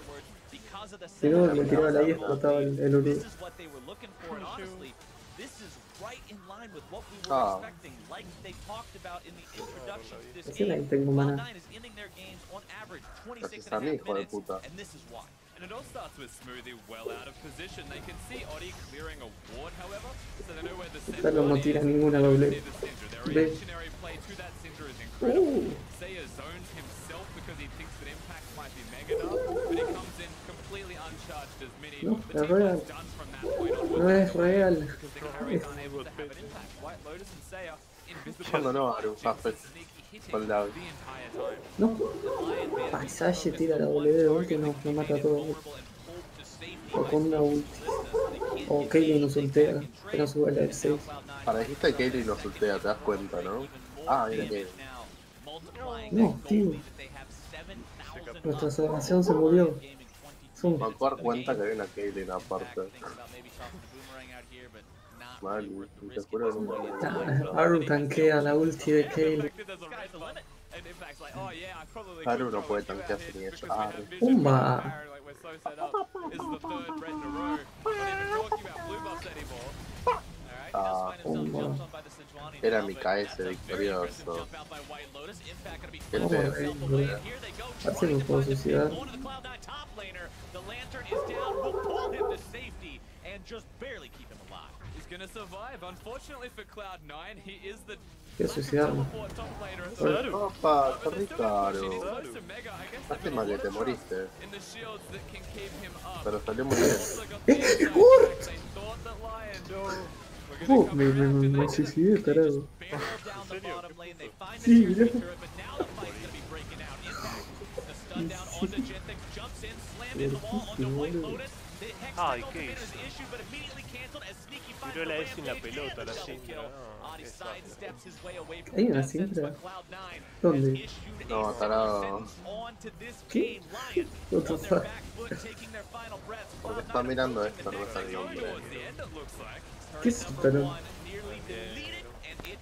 because of the Si no, me tiraba la I y explotaba el Uru. This is what they were looking for, and honestly, this is right in line with what we were expecting, like they talked about in the introduction to this Recién ahí game. tengo maná. Cloud9 is ending their games on average 26 Gracias and a a mí, half hijo de minutes, puta. and this is why. And it all starts with Smoothie well out of position. They can see Odi clearing a ward, however, so they know where the Esta no tira ninguna doble. Their Ve. reactionary play to that Syndra is incredible. Saya zones himself because he thinks that Impact might be mega up, but he comes in completely uncharged as mini. No, The es team real. is done from that point onwards. No es real. Because the carries aren't able to have an impact. White Lotus and Saya invisible. Cuando no, Aru, Zafet. Con la... The entire time. No. Paisaje tira la W de ulti, no mata a todo. O con una ulti. O Kayle nos ultea, que no sube la F6. Para dijiste que Kayle nos ultea, te das cuenta, ¿no? Ah, mira Kayle. No, tío. Nuestra salvación se murió. Me acabo de dar cuenta que hay una Kayle aparte. Mal, te juro que no. Aru tanquea la ulti de Kayle. Aru no puede tanquear sin ella. Aru. ¡Pumba! Ah, era mi KS victorioso. Qué Vamos a ver, boludo. A ver si me puedo suicidar. He's gonna survive. Unfortunately for Cloud9, he is the Quiero suicidarme. Opa, qué rico, Aru. Lástima que te moriste. Pero salió muy bien. Me suicidé, carajo. Sí, mirá. Ay, ¿qué hizo? Tiró la S en la pelota, la Syndra. ¿Hay una Syndra? ¿Dónde? No, tarado. ¿Qué? What the fuck? Porque está mirando esto, no me sale el nombre. ¿Qué es esto, no?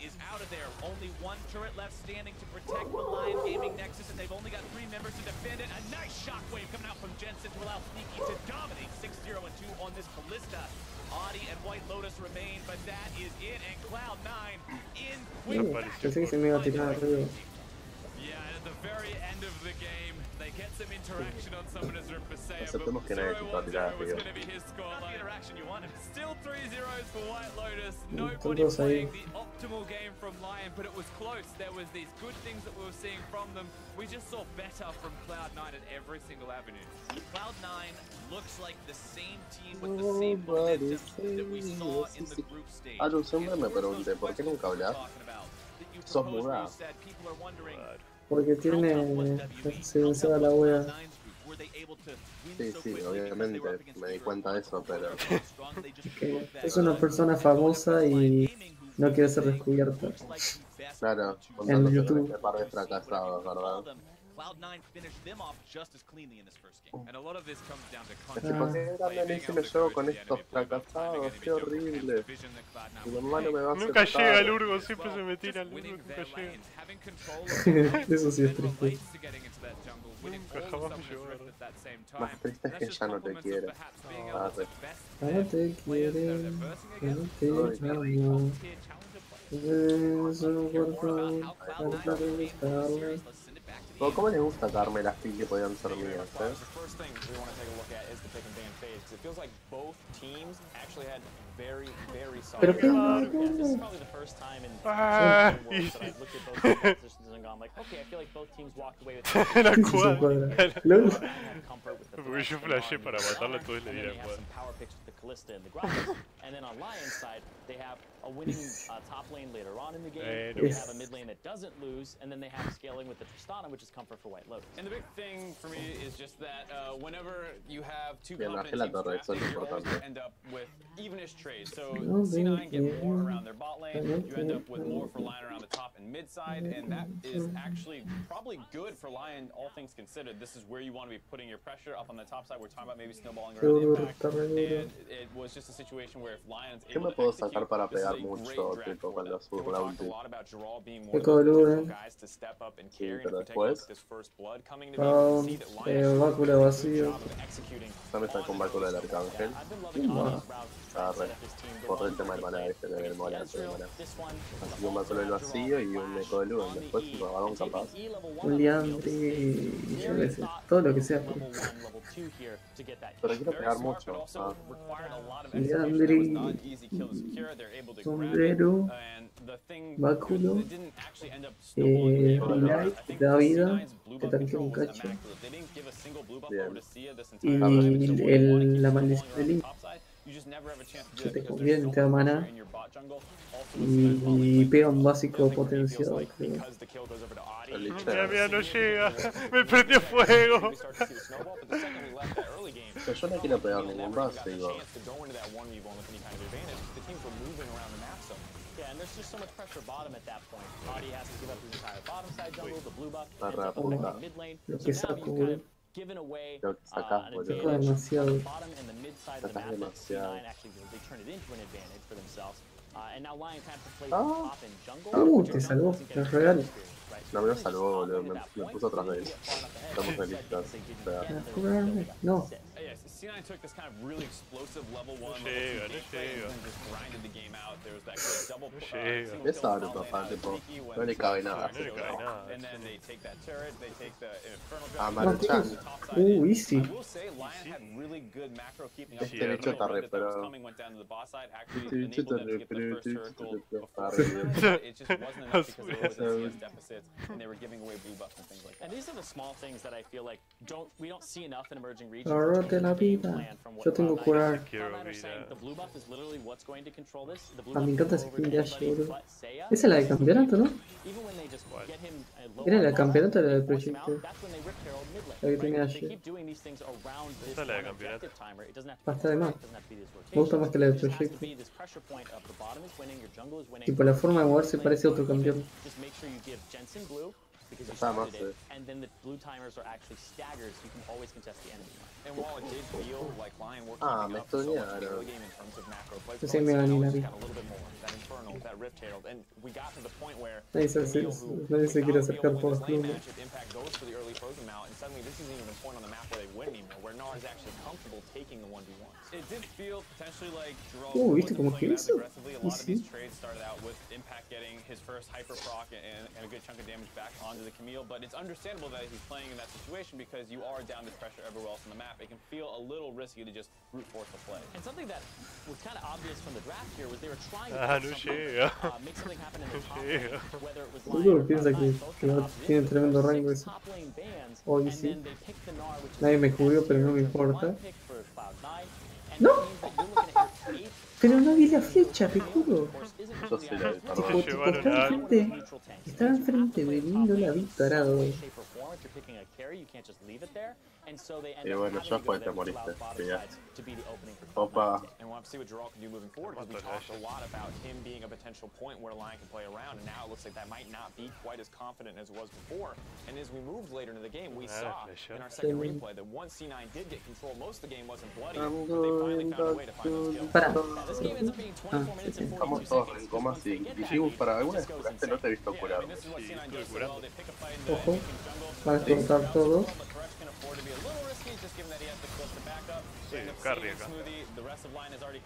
is out of there. Only one turret left standing to protect the Lion Gaming Nexus, and they've only got 3 members to defend it. A nice shockwave coming out from Jensen to allow Sneaky to dominate 6-0 and 2 on this Ballista. Audi and White Lotus remain, but that is it, and Cloud9 in with Pensé que se me iba a tirar arriba. Yeah, at the very end of the game, they get some interaction on Summoners Room for Saya, but Aceptemos que nadie se va a 0-1-0 tirar was arriba. going to be his scoreline. interaction you wanted. Still 3-0s for White Lotus. Nobody todos ahí. playing the optimal game from Lion, but it was close. There was these good things that we were seeing from them. We just saw better from Cloud9 at every single avenue. Cloud9 looks like the same team with the same momentum that we saw in the group stage. Ah, yo siempre me pregunté, ¿por qué nunca hablas? Sos muda. Porque tiene... se va la wea. Sí, sí, obviamente me di cuenta de eso, pero... Que es una persona famosa y no quiere ser descubierta. Claro, En contándote YouTube. un par de fracasados, ¿verdad? Cloud9 finished them off just as cleanly in this first game. And a lot of this comes down to Es que context. ¿por qué también si me llevo con estos fracasados? ¡Qué horrible! Mi mamá no me va a Nunca aceptar. llega el Urgo, siempre se me tira el Urgo, nunca llega. Eso sí es triste. Nunca jamás me llegó, ¿verdad? Más triste es que ya no te quiere. Arre. No te quiere, no te amo. Eso, por favor, para buscarla. ¿Cómo les gusta darme las kills que podían ser mías, The first thing we want to take a look at is the pick and ban phase, because it feels like both teams actually had very, very solid. Pero qué This is probably the first time in Ah, world that easy. I've looked at both compositions and gone like, okay, I feel like both teams walked away with La Sí, se cuadra. cuadra. LOL. comfort with the Porque yo flashé para matarla, todos le and then dieron they have cuadra. some power picks with the Callista and the Gragas. And then on Lion's side, they have a winning top lane later on in the game. They have a mid lane that doesn't lose, and then they have scaling with the Tristana, which is comfort for White Lotus. And the big thing for me is just that whenever you have two Bien, competent bajé la teams torre, eso es drafted, you're always importante. going to end up with evenish trades. So C9 get more around their bot lane, you end up with more for Lion around the top and mid side, and that is actually probably good for Lion, all things considered. This is where you want to be putting your pressure up on the top side. We're talking about maybe snowballing around impact, and it was just a situation where if Lion's ¿Qué able me to puedo execute, sacar para this is pegar a great mucho, draft tipo, for cuando them. subo We're la talking ulti? a lot about Jarrell being Qué one of the color, potential guys to step up and carry, and if pero we take a look después- at this first blood coming to be, we can see that Lion báculo did a good vacío. job of executing Ya me sacó un báculo del arcángel. I've been loving Audie's route to try and Arre. set up his team. Por el tema del maná, viste, del mola, del Ezreal, maná. this one, Así que un báculo del vacío y un eco de luz. Después un balón capaz. Un liandre, yo qué sé, todo lo que sea. Pero quiero pegar mucho. Ah. Liandre, sombrero, báculo, light, que da vida, que tanquea un cacho. Bien. Y la maldición del Link, que te conviene, te da mana. Y pega un básico potenciado, creo. El Mira, lichero. mira, no llega. Me prendió fuego. Pero yo no quiero pegar ningún básico. Yeah, and there's just so much pressure bottom at that point. Audi has to give up his entire bottom side jungle, the blue buff, Está ends up rápido. winning mid lane. Lo So que now saco, you've kind boludo. of given away Lo que sacás, an boludo. Saco advantage demasiado. on the bottom and the mid side of the Sacás map. That demasiado. C9 actually they turn it into an advantage for themselves. And now Lion kind of plays Ah. top and jungle. Te Your salvó, jungle doesn't get los as regalos. much experience, right? So No me lo really salvó, just boludo. at Me that point, puso otra you vez. get far enough ahead Estamos that realistas. they didn't O sea, get Ah, the curarme. ability to No. sit. Yes, C9 took this kind of really explosive level 1, No level 2 llega, no gameplay llega. and then just grinded the game out. There was that great double No llega. single Es kill ahora, on papá, lane, tipo, Sneaky when no le cabe Sneaky nada. No le cabe nada, and then they take that turret, they take the Infernal Ah, Dragon, Maruchan. top side in. Easy. I will say Lion had really good macro keeping up. Este with bicho the está re, that was pero- coming, went down to the boss side, actually Este bicho enabled está them to re, get pero the first este turret bicho goal está before re. but it just wasn't enough because they were Azul. within CS deficits and they were giving away blue buffs and things like that. And these are the small things that I feel like we don't see enough in emerging regions. Ahorrate la vida. Yo tengo curar. Quiero The vida. blue buff is literally what's going to control this. The blue Ah, me buff encanta can ese go skin over de to Ashe, anybody boludo. but Saya. Esa es la del campeonato, ¿no? Even when they just get him low Era on la del bottom, campeonato o la del they force him proyecto. out, that's when they rip Herald mid lane, La que right? tiene They Ashe. keep doing these things around this Esa es la del one campeonato. objective timer. It doesn't have to Basta be de this más. fight, it doesn't have to be this Me gusta rotation. más que la del It just has to proyecto. be this pressure point of the bottom is winning, your jungle is winning. Tipo, la forma de moverse parece otro campeón. Just make sure you give Jensen blue, because you started it, and then the blue timers are actually staggered, so you can always contest the enemy line. And while it did feel like Lion were keeping up so much in the early game in terms of macro plays, Yo sé me gané la vida. a little bit more. That Infernal, that Rift Herald, and we got to the point where nadie se quiere acercar por los clubes. Impact goes for the early frozen mount, and suddenly this isn't even a point on the map where they win anymore, where Gnar is actually comfortable taking the 1v1s. It did feel potentially like Jerome ¿viste cómo que hizo? aggressively. A lot of these trades started out with Impact getting his first hyper proc and a good chunk of damage back onto the Camille, but it's understandable that he's playing in that situation because you are down this pressure everywhere else on the map. It can feel a little risky to just brute force the play. And something that was kind of obvious from the draft here was they were trying to make something happen in the top lane, whether it was Lion piensa que tiene tremendo rango eso. Hoy sí. Nadie me cubrió, pero no me importa. ¡No! Pero no vi la flecha, te juro. Estaba enfrente de mí, no la vi parado. Y bueno, ya fue, te moriste. Opa. And we'll have to see what Geralt can do moving forward because we talked a lot about him being a potential point where Lion can play around, and now it looks like that might not be quite as confident as it was before. And as we moved later into the game, we saw in our second replay that once C9 did get control, most of the game wasn't bloody, but they finally found a way to find those kills. This game ends up being 24 minutes and 42 Estamos todos en coma, sí. Dijimos para alguna vez curaste, no te he visto curar. Ojo, van a explotar todos.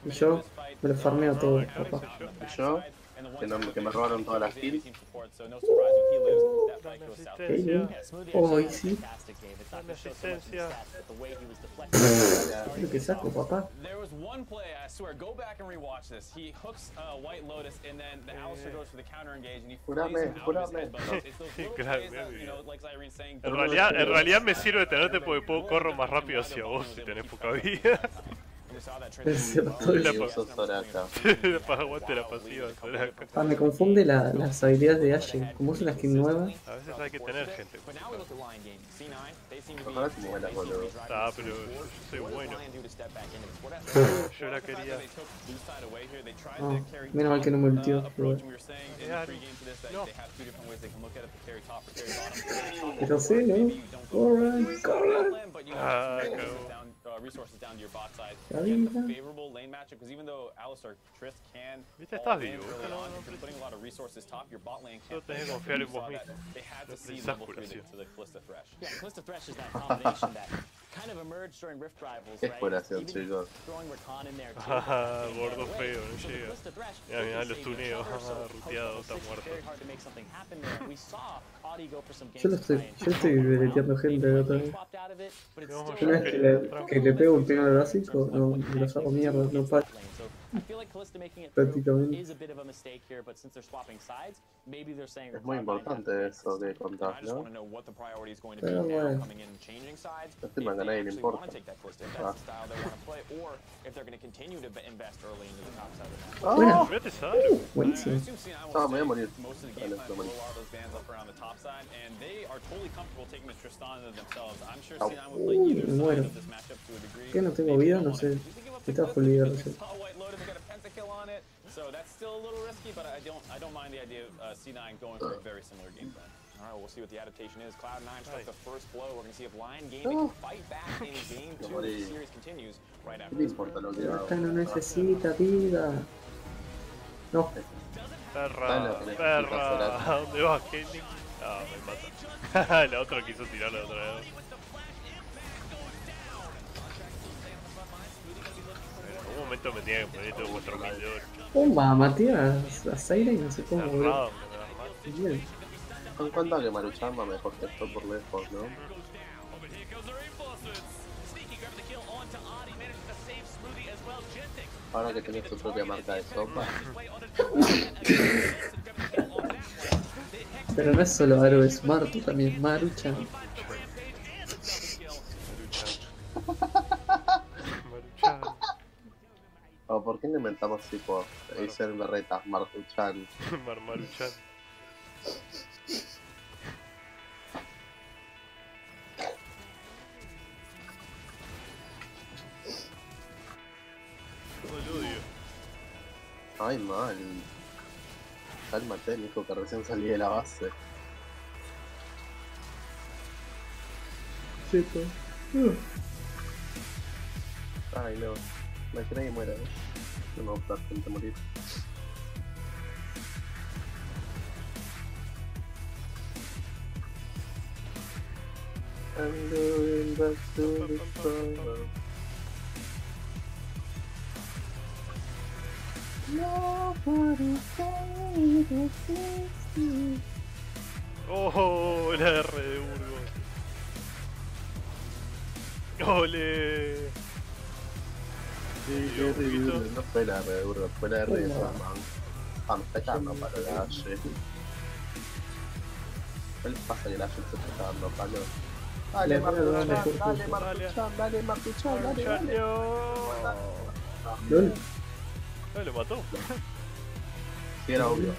Y yo me lo farmeo todo, papá. Y yo, que me robaron todas las kills. Oh, easy. Lo que saco, papá. There was one play, I swear, go back and rewatch this. He hooks White Lotus and then the Alistar goes for the counter engage and he plays him out of his head. But it's those little plays that, you know, like Irene saying... En realidad me sirve tenerte porque corro más rápido hacia vos si tenés poca vida. Aguante la pasiva, Soraka. Ah, me confunde las habilidades de Ashe. ¿Cómo son las que nuevas? A veces hay que tener gente. Ojalá te mueras, boludo. Ah, pero yo soy bueno. Yo la quería. Oh, menos mal que no me ultió. No. Pero sí, ¿no? Corran, corran. Ah, cagó. Resources down to your bot side. Again, the favorable lane matchup, because even though Alistar Triss can putting a lot of resources top, your bot lane can't. They had to see level 3 to the Callista Thresh. Yeah, Callista Thresh is that combination that kind of emerged during Rift Rivals, right? Even throwing Rakan in there too. Gordo feo, no llega. Ya, mira, lo tuneo, ruteado, está muerto. Yo estoy deleteando gente de otra vez. Una vez que le pego un primer básico, no los hago mierda, no pasa. Prácticamente. Es muy importante eso que contás, ¿no? Pero bueno, este manga a nadie le importa. Buena. Buenísimo. No, me voy a morir. Uy, me muero. ¿Qué no tengo vida? No sé. Estaba full vida recién. So that's still a little risky, but I don't mind the idea of C9 going for a very similar game plan. All right, we'll see what the adaptation is. Cloud9 struck the first blow. We're going to see if Lion Gaming can fight back in game 2 as the series continues right after this. Esta no necesita vida. No. Perra, perra. ¿Dónde vas, Kenny? Ah, me mata. La otra quiso tirarla otra vez. En un momento me tenía que poner todo 4000 de oro. Pumba, Matías, a Zaira y no sé cómo, boludo. Bien. En cuanto a que Maruchan va mejor que esto por lejos, ¿no? Ahora que tenés tu propia marca de sopa. Pero no es solo Aro, es Martu también, Maruchan. ¿O por qué no inventamos tipo Acer Berreta, Martuchan? Marmaruchan. Todo el odio. Ay, mal. Cálmate, mijo, que recién salí de la base. cheto. Ay, no. Imagina que muera. No me gusta gente morir. I'm going back to the summer. Oh, la R de Burgos. ¡Ole! No fue la R de Burgos, fue la R de Salamanca. Ah, me está cagando palo la H. ¿Qué les pasa que la H se está dando palo? Dale, Martuchan, dale, Martuchan, dale, dale. ¿Lol? Ah, lo mató. Sí, era obvio.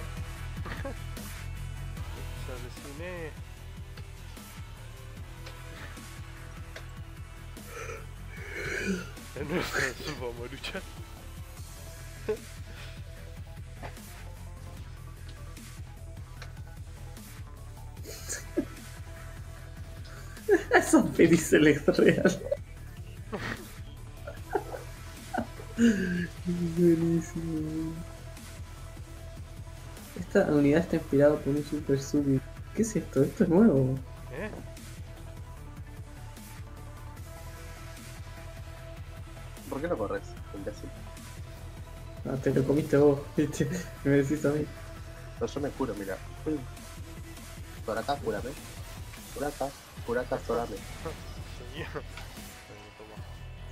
Se asesiné. En nuestra vamos a luchar. Son felices real. Buenísimo. Esta unidad está inspirada por un super súbito. ¿Qué es esto? Esto es nuevo. ¿Eh? ¿Por qué no corres? Imbécil. Ah, te lo comiste vos, ¿viste? Me decís a mí. Pero yo me curo, mira. Por acá, cúrame. Por acá, sorame. Señor. Toma.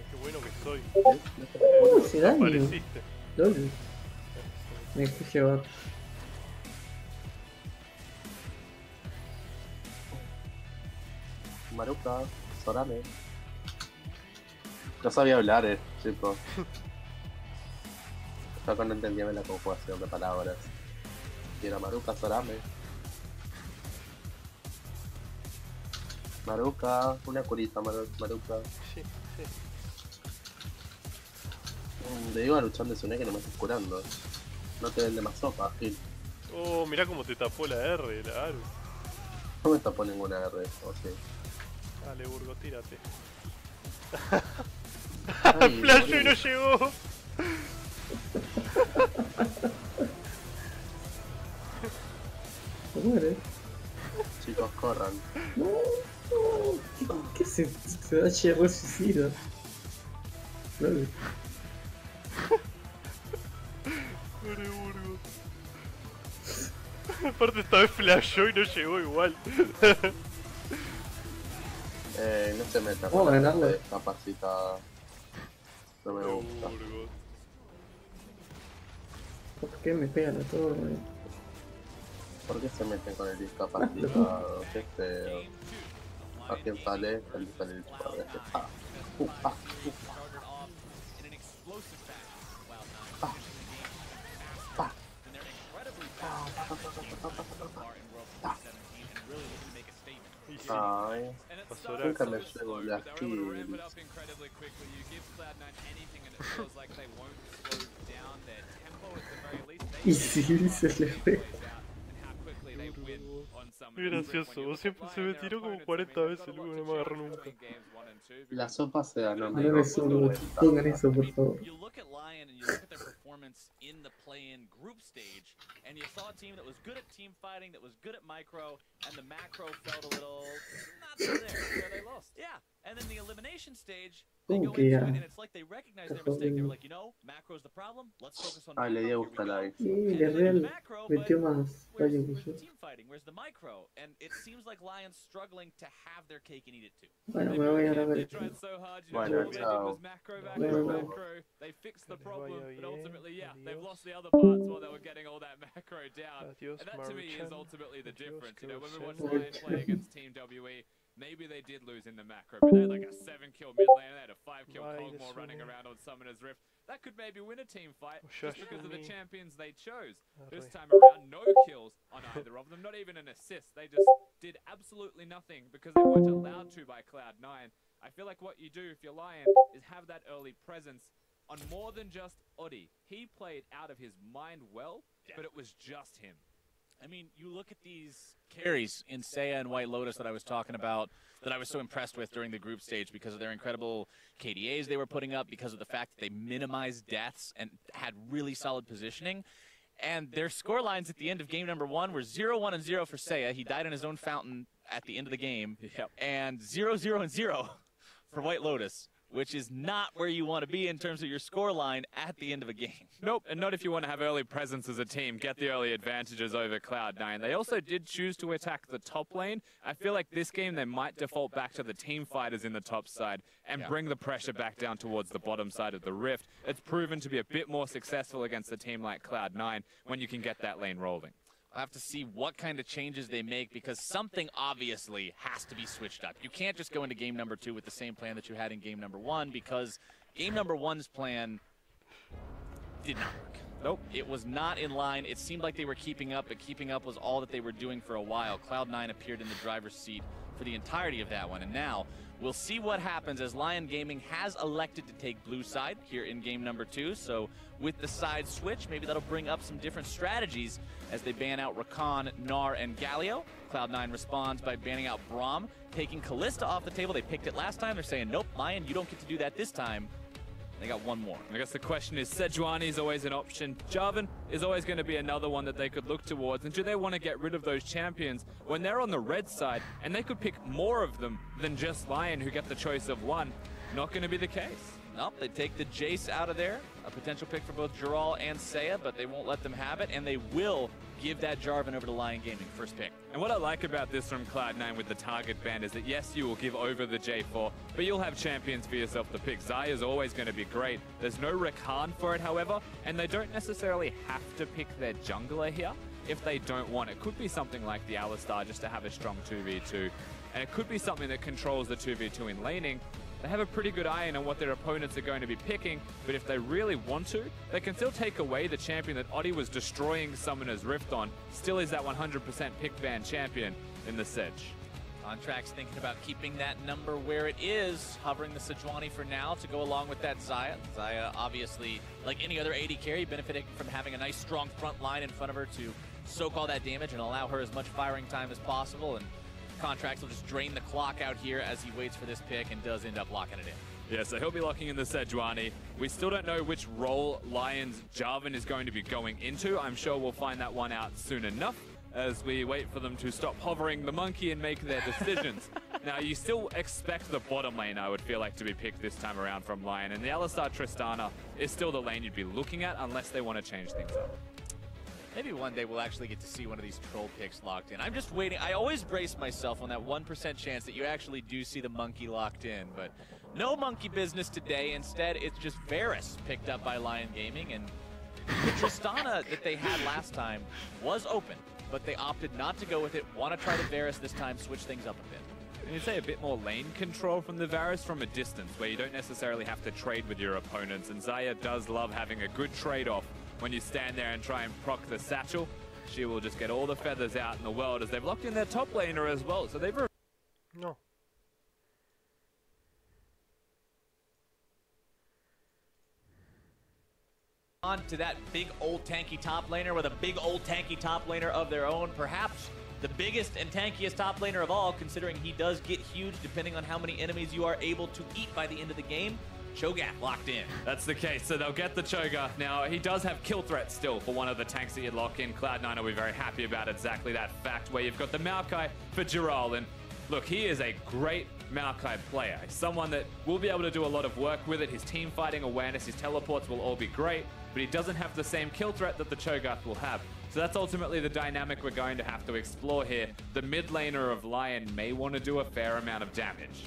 Qué bueno que soy. ¿Cómo se daño? Apareciste. LOL. Me dejé llevar. Maruca, sorame. No sabía hablar, chicos. Yo no entendía bien la conjugación de palabras. Y era Maruca, sorame. Maruca, una curita, Maruca. Sí, sí. Le digo a Luchan de Sune que no me estés curando. No te vende más sopa, Gil. Oh, mirá cómo te tapó la R, la Aru. No me tapó ninguna R, o sí. Dale, Burgo, tírate. Ay, ¡Flash y no llegó! Se muere. Chicos, corran. No. ¿Qué se da hierro suicida? LOL. Pobre Burgo. Aparte esta vez flashó y no llegó igual. No se meta Vamos con a la ganarlo. gente capacitada. No me gusta. Burgo. ¿Por qué me pegan a todos? ¿Por qué se meten con el discapacitado? Qué feo. ¿A quién sale? El discapacitado. Ay, nunca me llevo las kills. Y sí, se le fue. Qué gracioso, siempre se me tiró como 40 veces, luego no me agarró nunca. La sopa se ganó. No me subo. Pongan eso, por favor. You look at Lion and you look at their performance in the play-in group stage, and you saw a team that was good at team fighting, that was good at micro, and the macro felt a little not so there, so they lost. Yeah, and then the elimination stage, they go into it, and it's like they recognize their mistake. They were like, you know, macro's the problem. Let's focus on Ay, le di a macro. buscar la X. Y de real metió más daño que Where's yo. the team fighting? Where's the micro? And it seems like Lion's struggling to have their cake and eat it too. Bueno, me voy a la They verga. tried so hard, you know, Bueno, all they did was chao. macro, No, macro, no. macro. They fixed the problem, but ultimately, yeah, they've Adiós. lost the other parts while they were getting all that macro down. Adiós, And that to me is Maruchan. ultimately the Adiós, difference. You know, when we watch Grosen. Lion play against Team WE, maybe they did lose in the macro, but they had like a 7-kill mid lane, they had a 5-kill Cogmore running around on Summoner's Rift. That could maybe win a team fight just because of the champions they chose. This time around, no kills on either of them, not even an assist. They just did absolutely nothing because they weren't allowed to by Cloud9. I feel like what you do if you're Lion is have that early presence on more than just Oddie. He played out of his mind well, but it was just him. I mean, you look at these carries in Seiya and White Lotus that I was talking about, that I was so impressed with during the group stage because of their incredible KDAs they were putting up, because of the fact that they minimized deaths and had really solid positioning. And their score lines at the end of game number 1 were 0-1 and 0 for Seiya. He died in his own fountain at the end of the game. Yep. And 0-0 and 0 for White Lotus, which is not where you want to be in terms of your score line at the end of a game. Nope, and not if you want to have early presence as a team, get the early advantages over Cloud9. They also did choose to attack the top lane. I feel like this game they might default back to the team fighters in the top side and bring the pressure back down towards the bottom side of the Rift. It's proven to be a bit more successful against a team like Cloud9 when you can get that lane rolling. I'll have to see what kind of changes they make, because something obviously has to be switched up. You can't just go into game number 2 with the same plan that you had in game number 1, because game number 1's plan did not work. Nope, it was not in line. It seemed like they were keeping up, but keeping up was all that they were doing for a while. Cloud9 appeared in the driver's seat for the entirety of that one, and now we'll see what happens as Lion Gaming has elected to take blue side here in game number 2. So with the side switch, maybe that'll bring up some different strategies as they ban out Rakan, Gnar, and Galio. Cloud9 responds by banning out Braum, taking Kalista off the table. They picked it last time. They're saying, nope, Lion, you don't get to do that this time. They got one more. I guess the question is, Sejuani is always an option. Jarvan is always going to be another one that they could look towards. And do they want to get rid of those champions when they're on the red side and they could pick more of them than just Lion, who get the choice of one? Not going to be the case. Nope, they take the Jace out of there. A potential pick for both Jural and Seiya, but they won't let them have it, and they will give that Jarvan over to Lion Gaming, first pick. And what I like about this from Cloud9 with the target ban is that, yes, you will give over the J4, but you'll have champions for yourself to pick. Xayah is always going to be great. There's no Rakan for it, however, and they don't necessarily have to pick their jungler here if they don't want. It could be something like the Alistar just to have a strong 2v2, and it could be something that controls the 2v2 in laning. They have a pretty good eye on what their opponents are going to be picking, but if they really want to, they can still take away the champion that Oddie was destroying Summoner's Rift on. Still is that 100% pick ban champion in the Sedge. Contract's thinking about keeping that number where it is, hovering the Sejuani for now to go along with that Xayah. Xayah, obviously, like any other AD carry, benefiting from having a nice, strong front line in front of her to soak all that damage and allow her as much firing time as possible. And Contracts will just drain the clock out here as he waits for this pick and does end up locking it in. Yeah, so he'll be locking in the Sejuani. We still don't know which role Lion's Jarvan is going to be going into. I'm sure we'll find that one out soon enough as we wait for them to stop hovering the monkey and make their decisions. Now, you still expect the bottom lane, I would feel like, to be picked this time around from Lion. And the Alistar Tristana is still the lane you'd be looking at unless they want to change things up. Maybe one day we'll actually get to see one of these troll picks locked in. I'm just waiting. I always brace myself on that 1% chance that you actually do see the monkey locked in, but no monkey business today. Instead, it's just Varus picked up by Lion Gaming, and the Tristana that they had last time was open, but they opted not to go with it. Want to try the Varus this time, switch things up a bit. And you'd say a bit more lane control from the Varus from a distance, where you don't necessarily have to trade with your opponents, and Xayah does love having a good trade-off. When you stand there and try and proc the satchel, she will just get all the feathers out in the world as they've locked in their top laner as well. So they've... No. On to that big old tanky top laner with a big old tanky top laner of their own. Perhaps the biggest and tankiest top laner of all, considering he does get huge depending on how many enemies you are able to eat by the end of the game. Cho'Gath locked in. That's the case, so they'll get the Cho'Gath. Now, he does have kill threat still for one of the tanks that you'd lock in. Cloud9 will be very happy about exactly that fact, where you've got the Maokai for Jural. And look, he is a great Maokai player. He's someone that will be able to do a lot of work with it. His team fighting awareness, his teleports will all be great, but he doesn't have the same kill threat that the Cho'Gath will have. So that's ultimately the dynamic we're going to have to explore here. The mid laner of Lion may want to do a fair amount of damage.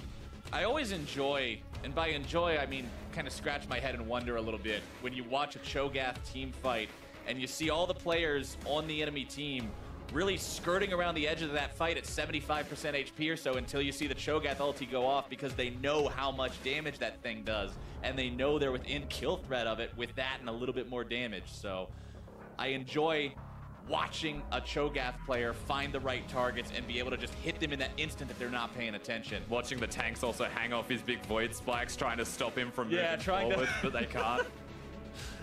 I always enjoy, and by enjoy I mean kind of scratch my head and wonder a little bit, when you watch a Cho'Gath team fight and you see all the players on the enemy team really skirting around the edge of that fight at 75% HP or so until you see the Cho'Gath ulti go off, because they know how much damage that thing does and they know they're within kill threat of it with that and a little bit more damage. So I enjoy watching a Cho'Gath player find the right targets and be able to just hit them in that instant if they're not paying attention. Watching the tanks also hang off his big void spikes, trying to stop him from moving forward, but they can't.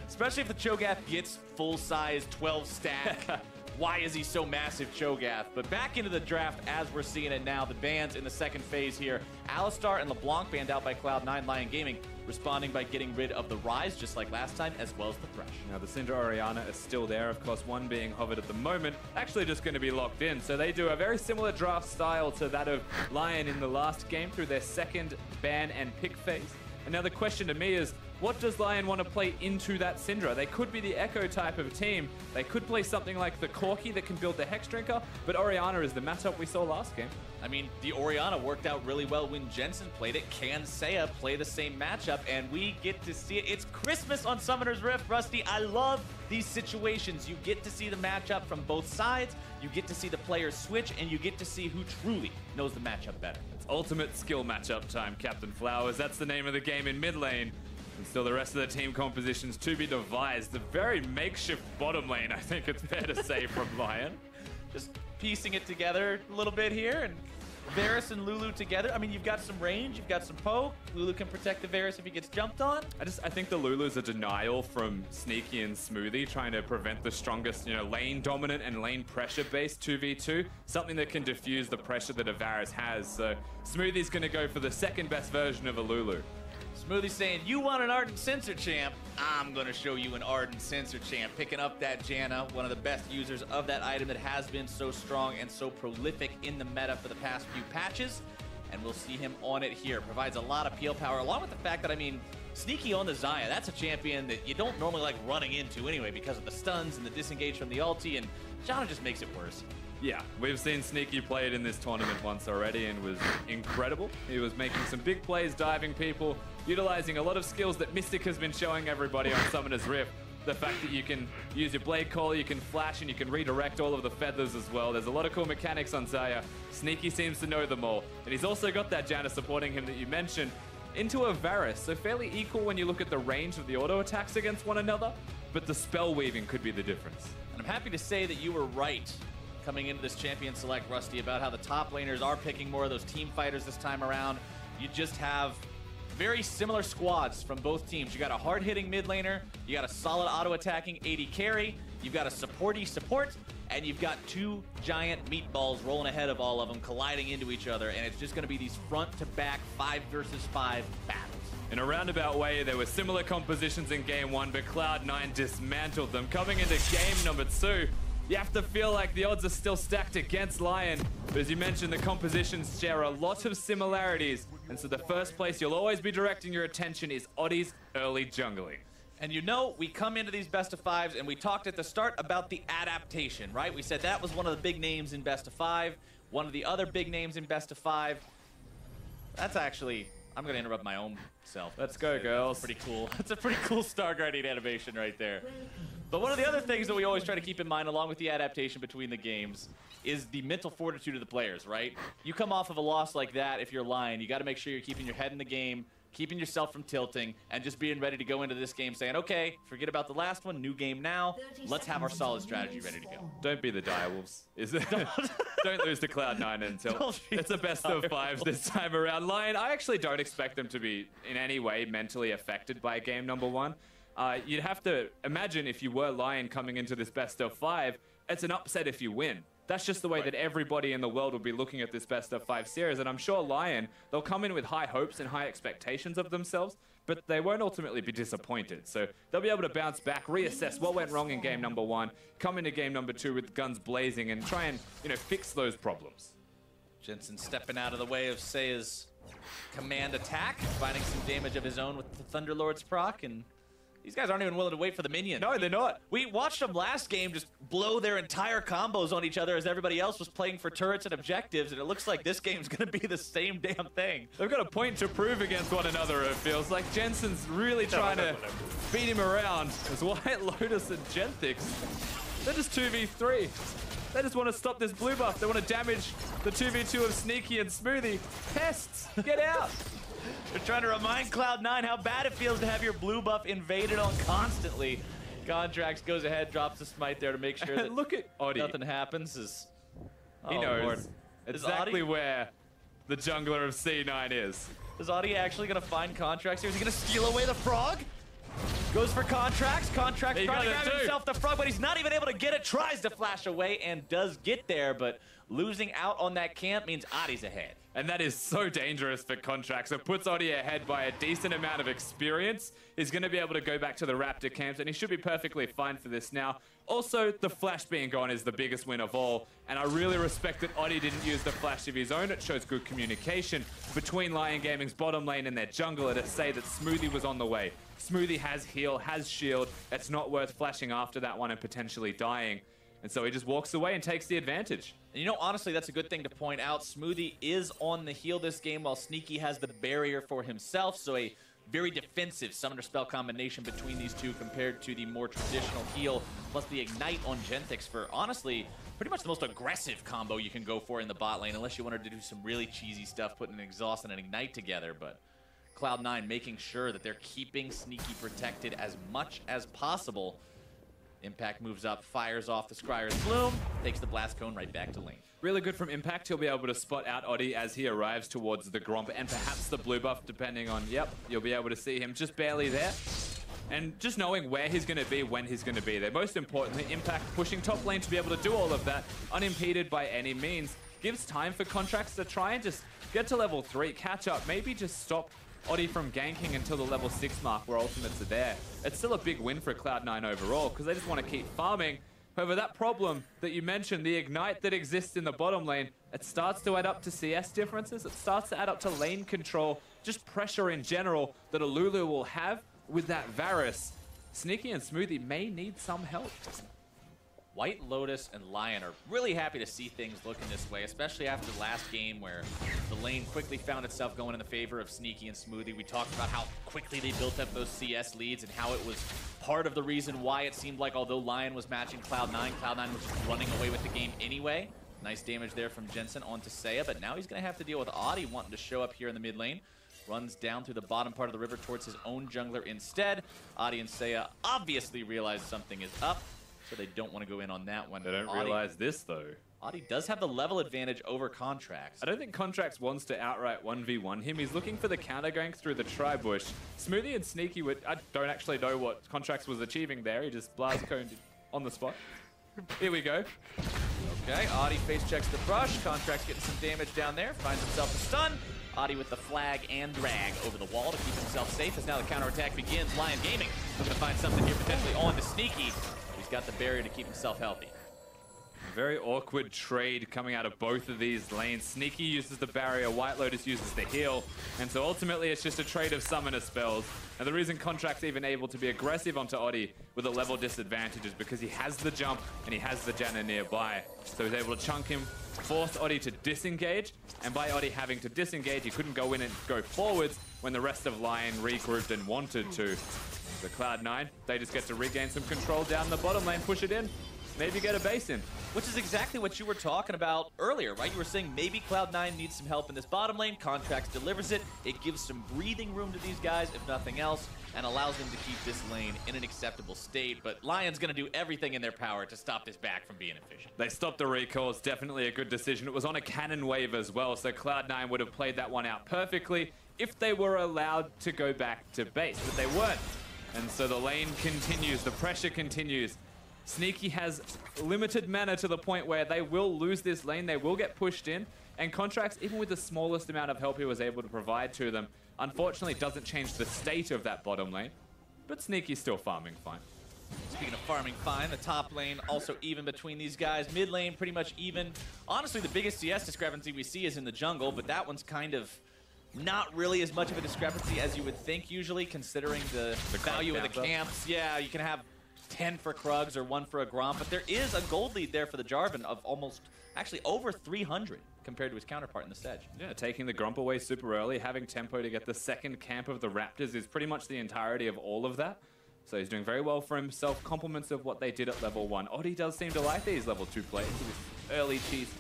Especially if the Cho'Gath gets full-size 12 stack why is he so massive, Cho'Gath? But back into the draft as we're seeing it now. The bans in the second phase here. Alistar and LeBlanc banned out by Cloud9. Lion Gaming responding by getting rid of the Rise, just like last time, as well as the Thresh. Now, the Syndra Orianna is still there. Of course, one being hovered at the moment, actually just going to be locked in. So they do a very similar draft style to that of Lion in the last game through their second ban and pick phase. And now the question to me is, what does Lion want to play into that Syndra? They could be the Echo type of team. They could play something like the Corki that can build the Hex Drinker, but Orianna is the matchup we saw last game. I mean, the Orianna worked out really well when Jensen played it. Can Seiya play the same matchup? And we get to see it. It's Christmas on Summoner's Rift, Rusty. I love these situations. You get to see the matchup from both sides. You get to see the players switch, and you get to see who truly knows the matchup better. It's ultimate skill matchup time, Captain Flowers. That's the name of the game in mid lane. And still the rest of the team compositions to be devised. The very makeshift bottom lane, I think it's fair to say, from Lion. Just piecing it together a little bit here, and Varus and Lulu together. I mean, you've got some range, you've got some poke. Lulu can protect the Varus if he gets jumped on. I think the Lulu's a denial from Sneaky and Smoothie, trying to prevent the strongest, lane dominant and lane pressure based 2v2, something that can diffuse the pressure that a Varus has. So Smoothie's going to go for the second best version of a Lulu. Smoothie saying, you want an Ardent Sensor champ? I'm going to show you an Ardent Sensor champ. Picking up that Janna, one of the best users of that item that has been so strong and so prolific in the meta for the past few patches. And we'll see him on it here. Provides a lot of peel power, along with the fact that, Sneaky on the Xayah, that's a champion that you don't normally like running into anyway because of the stuns and the disengage from the ulti, and Janna just makes it worse. Yeah, we've seen Sneaky play it in this tournament once already and was incredible. He was making some big plays, diving people, utilizing a lot of skills that Mystic has been showing everybody on Summoner's Rift. The fact that you can use your Blade Caller, you can flash, and you can redirect all of the feathers as well. There's a lot of cool mechanics on Xayah. Sneaky seems to know them all. And he's also got that Janna supporting him that you mentioned into a Varus. So fairly equal when you look at the range of the auto attacks against one another, but the spell weaving could be the difference. And I'm happy to say that you were right coming into this champion select, Rusty, about how the top laners are picking more of those team fighters this time around. You just have very similar squads from both teams. You got a hard-hitting mid laner, you got a solid auto-attacking AD carry, you've got a supporty support, and you've got two giant meatballs rolling ahead of all of them, colliding into each other, and it's just going to be these front-to-back 5 versus 5 battles. In a roundabout way, there were similar compositions in game 1, but Cloud9 dismantled them. Coming into game number 2, you have to feel like the odds are still stacked against Lion. But as you mentioned, the compositions share a lot of similarities. And so the first place you'll always be directing your attention is Oddie's early jungling. And we come into these best of 5s, and we talked at the start about the adaptation, right? We said that was one of the big names in best of 5. One of the other big names in best of 5. That's actually, I'm going to interrupt my own self. Let's go, girls. Pretty cool. That's a pretty cool Star Guardian animation right there. But one of the other things that we always try to keep in mind, along with the adaptation between the games, is the mental fortitude of the players, right? You come off of a loss like that, if you're Lion, you got to make sure you're keeping your head in the game, keeping yourself from tilting, and just being ready to go into this game saying, okay, forget about the last one, new game now, let's have our solid strategy ready to go. Don't be the Direwolves. Don't lose to Cloud9 until it's the best of 5s this time around. Lion, I actually don't expect them to be in any way mentally affected by game number 1. You'd have to imagine if you were Lion coming into this best of 5, it's an upset if you win. That's just the way that everybody in the world will be looking at this best of 5 series. And I'm sure Lion, they'll come in with high hopes and high expectations of themselves, but they won't ultimately be disappointed. So they'll be able to bounce back, reassess what went wrong in game number 1, come into game number 2 with guns blazing and try and, fix those problems. Jensen stepping out of the way of Seiya's command attack, finding some damage of his own with the Thunderlord's proc, and these guys aren't even willing to wait for the minion. No, they're not. We watched them last game just blow their entire combos on each other as everybody else was playing for turrets and objectives, and it looks like this game's going to be the same damn thing. They've got a point to prove against one another, it feels like. Jensen's really trying to beat him around. As White Lotus and Genthix, they're just 2v3. They just want to stop this blue buff. They want to damage the 2v2 of Sneaky and Smoothie. Pests, get out. They're trying to remind Cloud9 how bad it feels to have your blue buff invaded on constantly. Contracts goes ahead, drops the smite there to make sure that look at Oddie. Nothing happens. He knows exactly where the jungler of C9 is. Is Oddie actually going to find Contracts here? Is he going to steal away the frog? Goes for Contracts. Contracts He trying to got it grab too. himself the frog, but he's not even able to get it. Tries to flash away and does get there, but losing out on that camp means Adi's ahead. And that is so dangerous for Contracts. It puts Adi ahead by a decent amount of experience. He's going to be able to go back to the Raptor camps, and he should be perfectly fine for this now. Also, the flash being gone is the biggest win of all, and I really respect that Adi didn't use the flash of his own. It shows good communication between Lion Gaming's bottom lane and their jungler to say that Smoothie was on the way. Smoothie has heal, has shield. It's not worth flashing after that one and potentially dying. And so he just walks away and takes the advantage. And you know, honestly, that's a good thing to point out. Smoothie is on the heal this game, while Sneaky has the barrier for himself. So a very defensive summoner spell combination between these two compared to the more traditional heal, plus the ignite on Genthix for, honestly, pretty much the most aggressive combo you can go for in the bot lane, unless you wanted to do some really cheesy stuff, putting an exhaust and an ignite together. But Cloud9 making sure that they're keeping Sneaky protected as much as possible. Impact moves up, fires off the Scryer's Bloom, takes the Blast Cone right back to lane. Really good from Impact. He'll be able to spot out Adi as he arrives towards the Gromp and perhaps the blue buff, depending on, yep, you'll be able to see him just barely there. And just knowing where he's going to be, when he's going to be there. Most importantly, Impact pushing top lane to be able to do all of that, unimpeded by any means. Gives time for Contracts to try and just get to level 3, catch up, maybe just stop Adi from ganking until the level 6 mark where ultimates are there. It's still a big win for Cloud9 overall because they just want to keep farming. However, that problem that you mentioned, the ignite that exists in the bottom lane, it starts to add up to CS differences. It starts to add up to lane control, just pressure in general that a Lulu will have with that Varus. Sneaky and Smoothie may need some help. White Lotus and Lion are really happy to see things looking this way, especially after the last game where the lane quickly found itself going in the favor of Sneaky and Smoothie. We talked about how quickly they built up those CS leads and how it was part of the reason why it seemed like although Lion was matching Cloud9, Cloud9 was just running away with the game anyway. Nice damage there from Jensen onto Seiya, but now he's going to have to deal with Adi wanting to show up here in the mid lane. Runs down through the bottom part of the river towards his own jungler instead. Adi and Seiya obviously realize something is up, so they don't want to go in on that one. They don't realize this, though. Adi does have the level advantage over Contracts. I don't think Contracts wants to outright 1v1 him. He's looking for the counter gank through the tri-bush. Smoothie and Sneaky would... I don't actually know what Contracts was achieving there. He just blast coned on the spot. Here we go. Okay, Adi face checks the brush. Contracts getting some damage down there. Finds himself a stun. Adi with the flag and drag over the wall to keep himself safe as now the counterattack begins. Lion Gaming looking to find something here potentially on to Sneaky. He's got the barrier to keep himself healthy. Very awkward trade coming out of both of these lanes. Sneaky uses the barrier, White Lotus uses the heal, and so ultimately it's just a trade of summoner spells. And the reason Contract's even able to be aggressive onto Adi with a level disadvantage is because he has the jump and he has the Janna nearby. So he's able to chunk him, force Adi to disengage, and by Adi having to disengage, he couldn't go in and go forwards when the rest of Lion regrouped and wanted to. The Cloud9, they just get to regain some control down the bottom lane, push it in, maybe get a base in. Which is exactly what you were talking about earlier, right? You were saying maybe Cloud9 needs some help in this bottom lane. Contracts delivers it. It gives some breathing room to these guys, if nothing else, and allows them to keep this lane in an acceptable state. But Lion's going to do everything in their power to stop this back from being efficient. They stopped the recall. It's definitely a good decision. It was on a cannon wave as well, so Cloud9 would have played that one out perfectly if they were allowed to go back to base, but they weren't. And so the lane continues, the pressure continues. Sneaky has limited mana to the point where they will lose this lane, they will get pushed in, and Contracts, even with the smallest amount of help he was able to provide to them, unfortunately doesn't change the state of that bottom lane, but Sneaky's still farming fine. Speaking of farming fine, the top lane also even between these guys. Mid lane pretty much even. Honestly, the biggest CS discrepancy we see is in the jungle, but that one's kind of not really as much of a discrepancy as you would think usually, considering the value of the camps. Yeah, you can have 10 for Krugs or 1 for a Gromp, but there is a gold lead there for the Jarvan of almost, actually over 300 compared to his counterpart in the Sedge. Yeah, taking the Gromp away super early, having tempo to get the second camp of the Raptors is pretty much the entirety of all of that. So he's doing very well for himself, compliments of what they did at level 1. Adi does seem to like these level 2 plays with early cheese.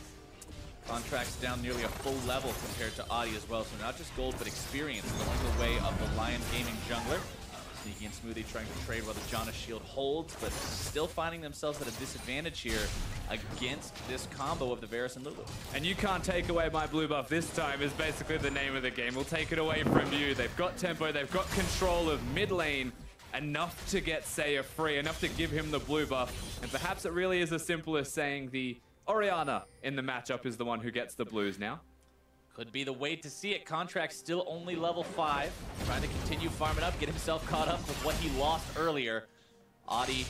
Contracts down nearly a full level compared to Adi as well, so not just gold, but experience going the way of the Lion Gaming jungler. Sneaky and Smoothie trying to trade while the Janna shield holds, but still finding themselves at a disadvantage here against this combo of the Varus and Lulu. And you can't take away my blue buff this time is basically the name of the game. We'll take it away from you. They've got tempo, they've got control of mid lane, enough to get Seiya free, enough to give him the blue buff. And perhaps it really is as simple as saying the Orianna in the matchup is the one who gets the blues now. Could be the way to see it. Contract still only level 5. Trying to continue farming up, get himself caught up with what he lost earlier. Audi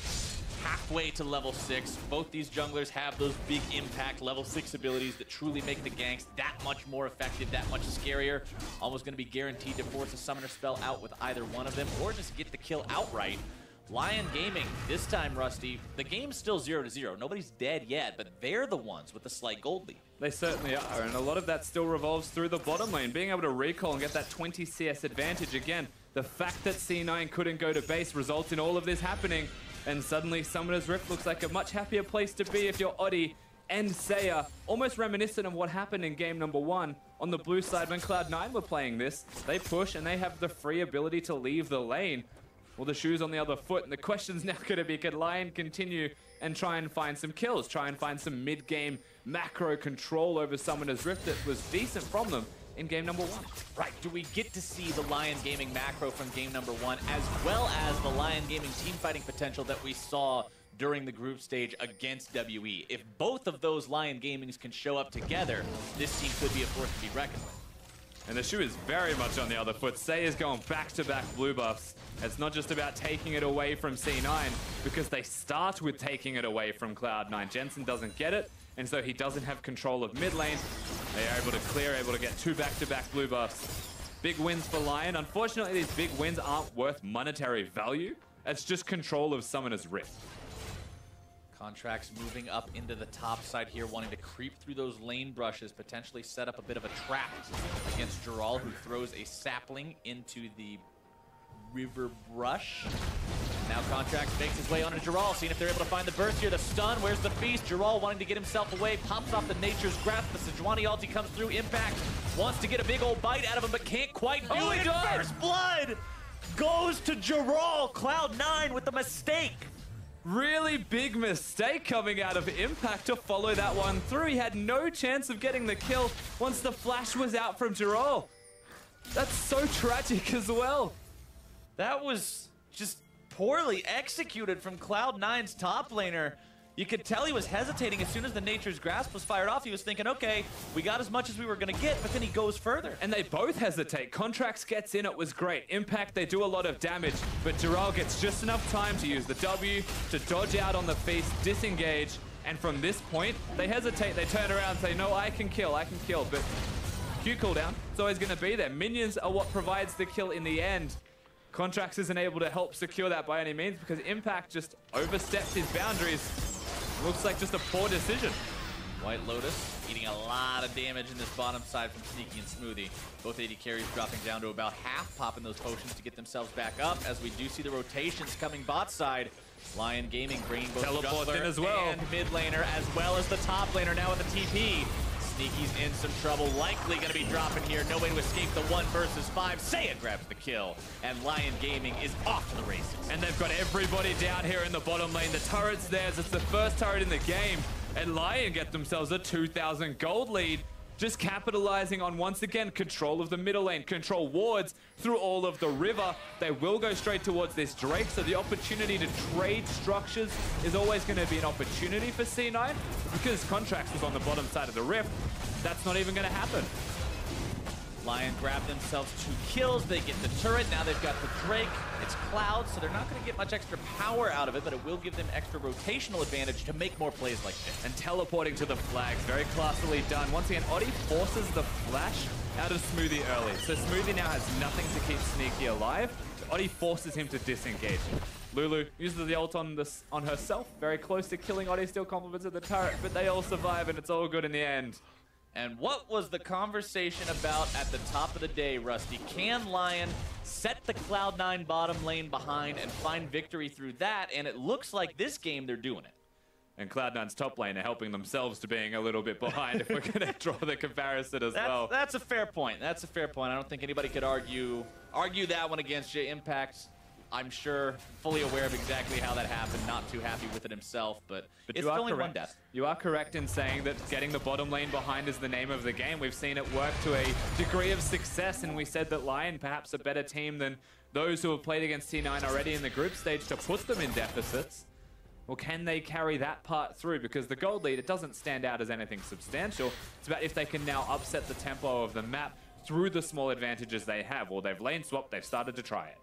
halfway to level 6. Both these junglers have those big impact level 6 abilities that truly make the ganks that much more effective, that much scarier. Almost going to be guaranteed to force a summoner spell out with either one of them or just get the kill outright. Lion Gaming, this time, Rusty, the game's still 0-0. Nobody's dead yet, but they're the ones with the slight gold lead. They certainly are, and a lot of that still revolves through the bottom lane. Being able to recall and get that 20 CS advantage again. The fact that C9 couldn't go to base results in all of this happening, and suddenly Summoner's Rift looks like a much happier place to be if you're Odi and Seiya. Almost reminiscent of what happened in game number 1 on the blue side when Cloud9 were playing this. They push and they have the free ability to leave the lane. Well, the shoe's on the other foot, and the question's now going to be, can Lion continue and try and find some kills, try and find some mid-game macro control over Summoner's Rift that was decent from them in game number 1. Right, do we get to see the Lion Gaming macro from game number 1, as well as the Lion Gaming team fighting potential that we saw during the group stage against WE? If both of those Lion Gamings can show up together, this team could be a force to be reckoned with. And the shoe is very much on the other foot. Seiya's going back-to-back blue buffs. It's not just about taking it away from C9, because they start with taking it away from Cloud9. Jensen doesn't get it, and so he doesn't have control of mid lane. They are able to clear, able to get 2 back-to-back blue buffs. Big wins for Lion. Unfortunately, these big wins aren't worth monetary value. It's just control of Summoner's Rift. Contracts moving up into the top side here, wanting to creep through those lane brushes, potentially set up a bit of a trap against Giral, who throws a sapling into the river brush. Now Contracts makes his way onto Giral, seeing if they're able to find the burst here. The stun, where's the feast? Giral wanting to get himself away, pops off the Nature's Grasp. The Sejuani ulti comes through. Impact wants to get a big old bite out of him, but can't quite do it. First blood goes to Giral. Cloud9 with the mistake. Really big mistake coming out of Impact to follow that one through. He had no chance of getting the kill once the flash was out from Giral. That's so tragic as well. That was just poorly executed from Cloud9's top laner. You could tell he was hesitating as soon as the Nature's Grasp was fired off. He was thinking, okay, we got as much as we were going to get, but then he goes further. And they both hesitate. Contracts gets in, it was great. Impact, they do a lot of damage, but Giral gets just enough time to use the W to dodge out on the feast, disengage, and from this point, they hesitate, they turn around and say, no, I can kill, but Q cooldown, it's always going to be there. Minions are what provides the kill in the end. Contracts isn't able to help secure that by any means because Impact just overstepped his boundaries. Looks like just a poor decision. White Lotus eating a lot of damage in this bottom side from Sneaky and Smoothie. Both AD carries dropping down to about half, popping those potions to get themselves back up as we do see the rotations coming bot side. Lion Gaming bringing both Teleport jungler in as well. and mid laner as well as the top laner now with the TP. Sneaky's in some trouble, likely going to be dropping here. No way to escape the 1 versus 5. Seiya grabs the kill, and Lion Gaming is off to the races. And they've got everybody down here in the bottom lane. The turret's theirs. It's the first turret in the game. And Lion get themselves a 2,000 gold lead. Just capitalizing on, once again, control of the middle lane, control wards through all of the river. They will go straight towards this Drake, so the opportunity to trade structures is always going to be an opportunity for C9. Because Contracts was on the bottom side of the rift, that's not even going to happen. Lion grab themselves 2 kills. They get the turret. Now they've got the Drake. It's Cloud, so they're not going to get much extra power out of it, but it will give them extra rotational advantage to make more plays like this. And teleporting to the flags, very classily done. Once again, Odi forces the flash out of Smoothie early. So Smoothie now has nothing to keep Sneaky alive. Odi forces him to disengage. Lulu uses the ult on herself, very close to killing Odi, still compliments of the turret, but they all survive and it's all good in the end. And what was the conversation about at the top of the day, Rusty? Can Lion set the Cloud9 bottom lane behind and find victory through that? And it looks like this game they're doing it. And Cloud9's top lane are helping themselves to being a little bit behind if we're going to draw the comparison as well. That's a fair point. That's a fair point. I don't think anybody could argue that one against you. Impact, I'm sure, fully aware of exactly how that happened. Not too happy with it himself, but it's only one death. You are correct in saying that getting the bottom lane behind is the name of the game. We've seen it work to a degree of success, and we said that Lion, perhaps a better team than those who have played against T9 already in the group stage to put them in deficits? Or can they carry that part through? Because the gold lead, it doesn't stand out as anything substantial. It's about if they can now upset the tempo of the map through the small advantages they have. Well, they've lane swapped, they've started to try it.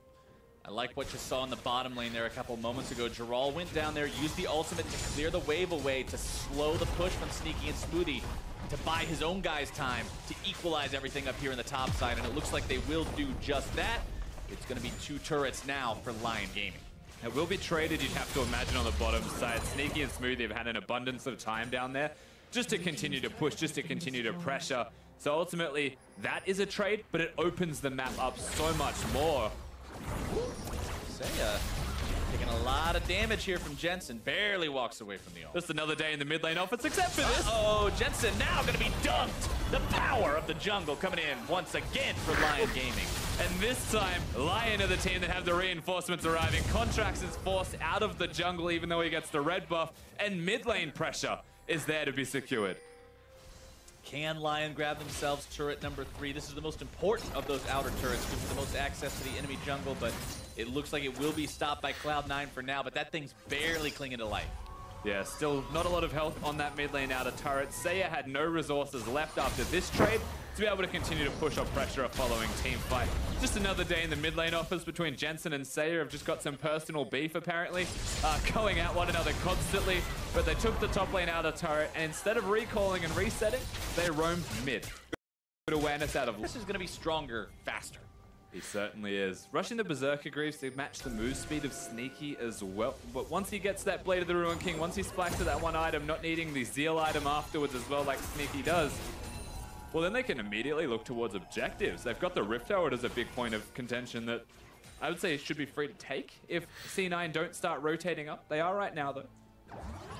I like what you saw in the bottom lane there a couple moments ago. Jaral went down there, used the ultimate to clear the wave away, to slow the push from Sneaky and Smoothie, to buy his own guys time, to equalize everything up here in the top side, and it looks like they will do just that. It's going to be 2 turrets now for Lion Gaming. It will be traded, you'd have to imagine, on the bottom side. Sneaky and Smoothie have had an abundance of time down there just to continue to push, just to continue to pressure. So ultimately, that is a trade, but it opens the map up so much more. Seiya taking a lot of damage here from Jensen. Barely walks away from the ult. Just another day in the mid lane offense, except for this. Oh, Jensen now going to be dunked. The power of the jungle coming in once again for Lion Gaming. And this time, Lion are the team that have the reinforcements arriving. Contracts is forced out of the jungle even though he gets the red buff. And mid lane pressure is there to be secured. Can Lion grab themselves turret number 3? This is the most important of those outer turrets, gives you the most access to the enemy jungle, but it looks like it will be stopped by Cloud9 for now, but that thing's barely clinging to life. Yeah, still not a lot of health on that mid lane outer turret. Seiya had no resources left after this trade to be able to continue to push or pressure a following team fight. Just another day in the mid lane offense between Jensen and Seiya have just got some personal beef apparently, going at one another constantly, but they took the top lane outer turret and instead of recalling and resetting, they roamed mid. Good awareness out of... This is going to be stronger, faster. He certainly is. Rushing the Berserker Greaves to match the move speed of Sneaky as well. But once he gets that Blade of the Ruin King, once he spikes to that one item, not needing the Zeal item afterwards as well like Sneaky does, well then they can immediately look towards objectives. They've got the Rift Tower as a big point of contention that I would say it should be free to take if C9 don't start rotating up. They are right now though.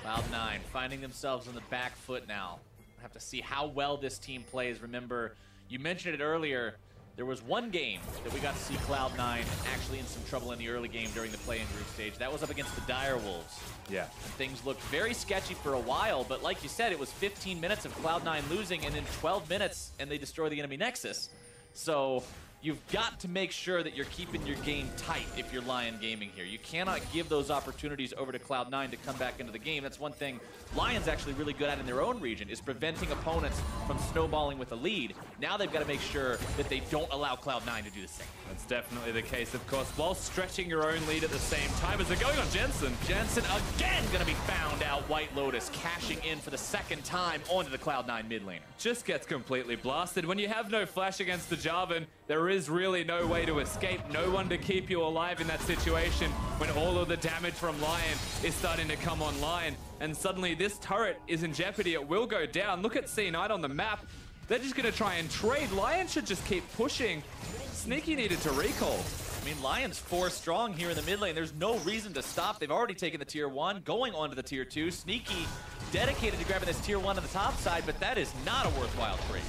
Cloud9 finding themselves on the back foot now. We'll have to see how well this team plays. Remember, you mentioned it earlier, there was one game that we got to see Cloud9 actually in some trouble in the early game during the play-in group stage. That was up against the Dire Wolves. Yeah. And things looked very sketchy for a while, but like you said, it was 15 minutes of Cloud9 losing and then 12 minutes and they destroy the enemy Nexus. So you've got to make sure that you're keeping your game tight if you're Lion Gaming here. You cannot give those opportunities over to Cloud9 to come back into the game. That's one thing Lion's actually really good at in their own region, is preventing opponents from snowballing with a lead. Now they've got to make sure that they don't allow Cloud9 to do the same. That's definitely the case, of course, while stretching your own lead at the same time as they're going on Jensen. Jensen again going to be found out. White Lotus cashing in for the second time onto the Cloud9 mid laner. Just gets completely blasted. When you have no flash against the Jarvan, there is really no way to escape, no one to keep you alive in that situation when all of the damage from Lion is starting to come online. And suddenly this turret is in jeopardy, it will go down. Look at C9 on the map. They're just going to try and trade. Lion should just keep pushing. Sneaky needed to recall. I mean, Lion's 4 strong here in the mid lane. There's no reason to stop. They've already taken the tier 1, going on to the tier 2. Sneaky dedicated to grabbing this tier 1 on the top side, but that is not a worthwhile trade.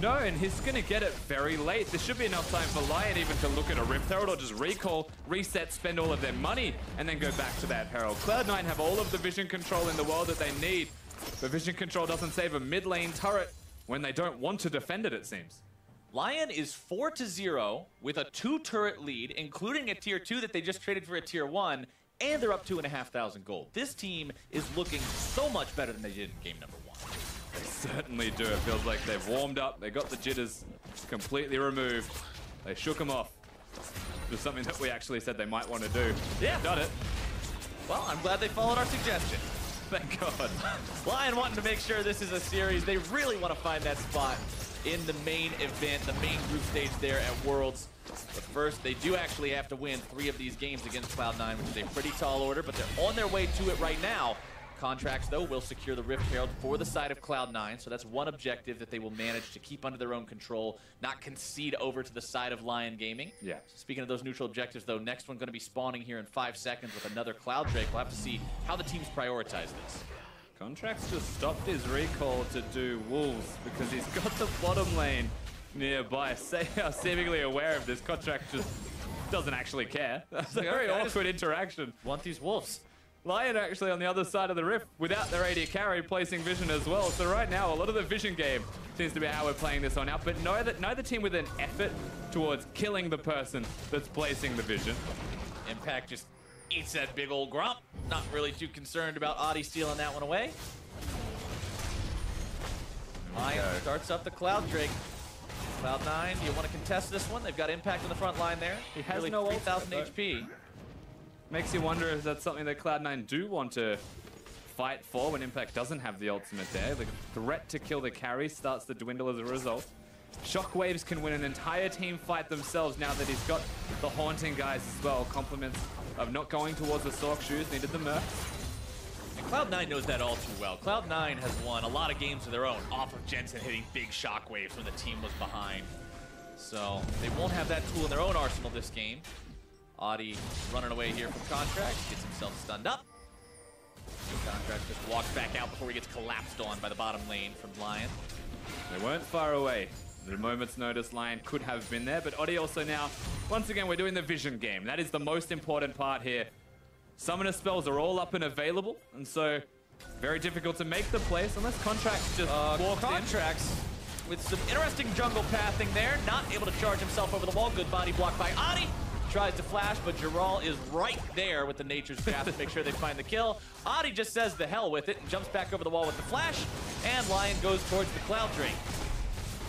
No, and he's going to get it very late. There should be enough time for Lion even to look at a Rift Herald or just recall, reset, spend all of their money, and then go back to that Herald. Cloud9 have all of the vision control in the world that they need, but vision control doesn't save a mid lane turret when they don't want to defend it, it seems. Lion is 4-0 with a 2-turret lead, including a tier 2 that they just traded for a tier 1, and they're up 2,500 gold. This team is looking so much better than they did in game number 1. They certainly do. It feels like they've warmed up. They got the jitters completely removed. They shook them off. It was something that we actually said they might want to do. Yeah. Got it. Well, I'm glad they followed our suggestion. Thank God. Lion wanting to make sure this is a series. They really want to find that spot in the main event, the main group stage there at Worlds. But first, they do actually have to win 3 of these games against Cloud9, which is a pretty tall order, but they're on their way to it right now. Contracts, though, will secure the Rift Herald for the side of Cloud9, so that's one objective that they will manage to keep under their own control, not concede over to the side of Lion Gaming. Yeah. Speaking of those neutral objectives, though, next one going to be spawning here in 5 seconds with another Cloud Drake. We'll have to see how the teams prioritize this. Contracts just stopped his recall to do Wolves because he's got the bottom lane nearby. Seemingly aware of this, Contract just doesn't actually care. That's a very awkward interaction. Want these Wolves. Lion actually on the other side of the rift without their AD carry placing vision as well. So right now, a lot of the vision game seems to be how we're playing this on out. But neither team with an effort towards killing the person that's placing the vision. Impact just eats that big old grump. Not really too concerned about Adi stealing that one away. Lion starts up the Cloud Drake. Cloud9, do you want to contest this one? They've got Impact on the front line there. He has really no 3,000 HP. Makes you wonder if that's something that Cloud9 do want to fight for when Impact doesn't have the ultimate there. The threat to kill the carry starts to dwindle as a result. Shockwaves can win an entire team fight themselves now that he's got the Haunting guys as well. Compliments of not going towards the Sork shoes, needed the Merc. And Cloud9 knows that all too well. Cloud9 has won a lot of games of their own off of Jensen hitting big shockwaves when the team was behind. So they won't have that tool in their own arsenal this game. Adi running away here from Contracts, gets himself stunned up. Contracts just walks back out before he gets collapsed on by the bottom lane from Lion. They weren't far away. At a moment's notice, Lion could have been there, but Adi also now, once again, we're doing the vision game. That is the most important part here. Summoner spells are all up and available, and so very difficult to make the place unless Contracts just walks Contracts with some interesting jungle pathing there, not able to charge himself over the wall. Good body block by Adi. Tries to flash, but Giral is right there with the Nature's Grasp to make sure they find the kill. Adi just says the hell with it and jumps back over the wall with the flash, and Lion goes towards the Cloud Drake.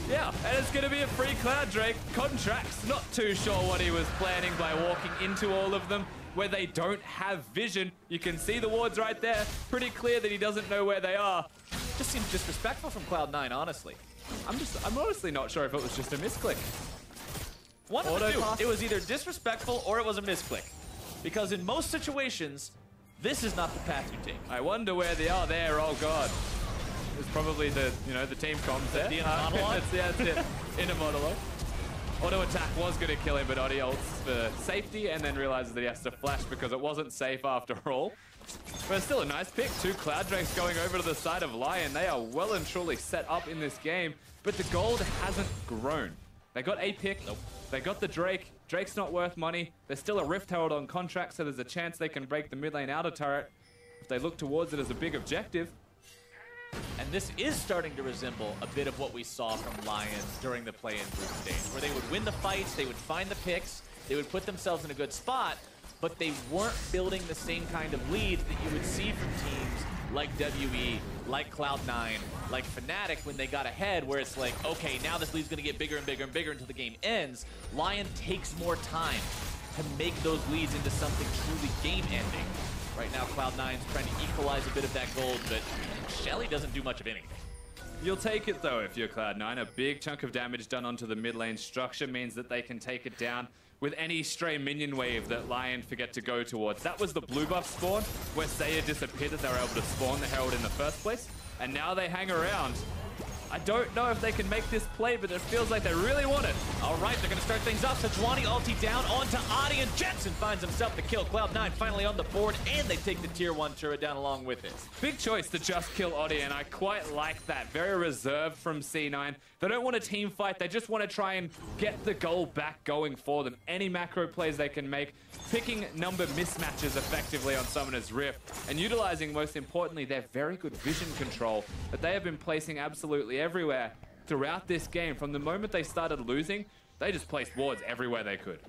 Yeah, and it's going to be a free Cloud Drake. Contracts, not too sure what he was planning by walking into all of them where they don't have vision. You can see the wards right there. Pretty clear that he doesn't know where they are. Just seems disrespectful from Cloud9, honestly. I'm honestly not sure if it was just a misclick. One of the two. It was either disrespectful or it was a misclick. Because in most situations, this is not the path you take. I wonder where they are there. Oh god. It's probably the team comms there. The inner monologue? That's it. Inner monologue. Auto attack was going to kill him, but Adi ults for safety and then realizes that he has to flash because it wasn't safe after all. But still a nice pick. 2 Cloud Drakes going over to the side of Lion. They are well and truly set up in this game, but the gold hasn't grown. They got a pick. Nope. They got the Drake. Drake's not worth money. There's still a Rift Herald on contract, so there's a chance they can break the mid lane outer turret if they look towards it as a big objective. And this is starting to resemble a bit of what we saw from Lion during the play-in group stage, where they would win the fights, they would find the picks, they would put themselves in a good spot, but they weren't building the same kind of leads that you would see from teams like WE, like Cloud9, like Fnatic when they got ahead, where it's like, okay, now this lead's going to get bigger and bigger and bigger until the game ends. Lion takes more time to make those leads into something truly game-ending. Right now, Cloud9's trying to equalize a bit of that gold, but Shelly doesn't do much of anything. You'll take it, though, if you're Cloud9. A big chunk of damage done onto the mid lane structure means that they can take it down with any stray minion wave that Lion forget to go towards. That was the blue buff spawn, where Saya disappeared that they were able to spawn the Herald in the first place, and now they hang around. I don't know if they can make this play, but it feels like they really want it. All right, they're going to start things off. Sejuani ulti down onto Adi, and Jensen finds himself the kill. Cloud9 finally on the board, and they take the tier 1 turret down along with it. Big choice to just kill Adi, and I quite like that. Very reserved from C9. They don't want a team fight. They just want to try and get the goal back going for them. Any macro plays they can make, picking number mismatches effectively on Summoner's Rift, and utilizing, most importantly, their very good vision control that they have been placing absolutely everywhere throughout this game. From the moment they started losing, they just placed wards everywhere they could.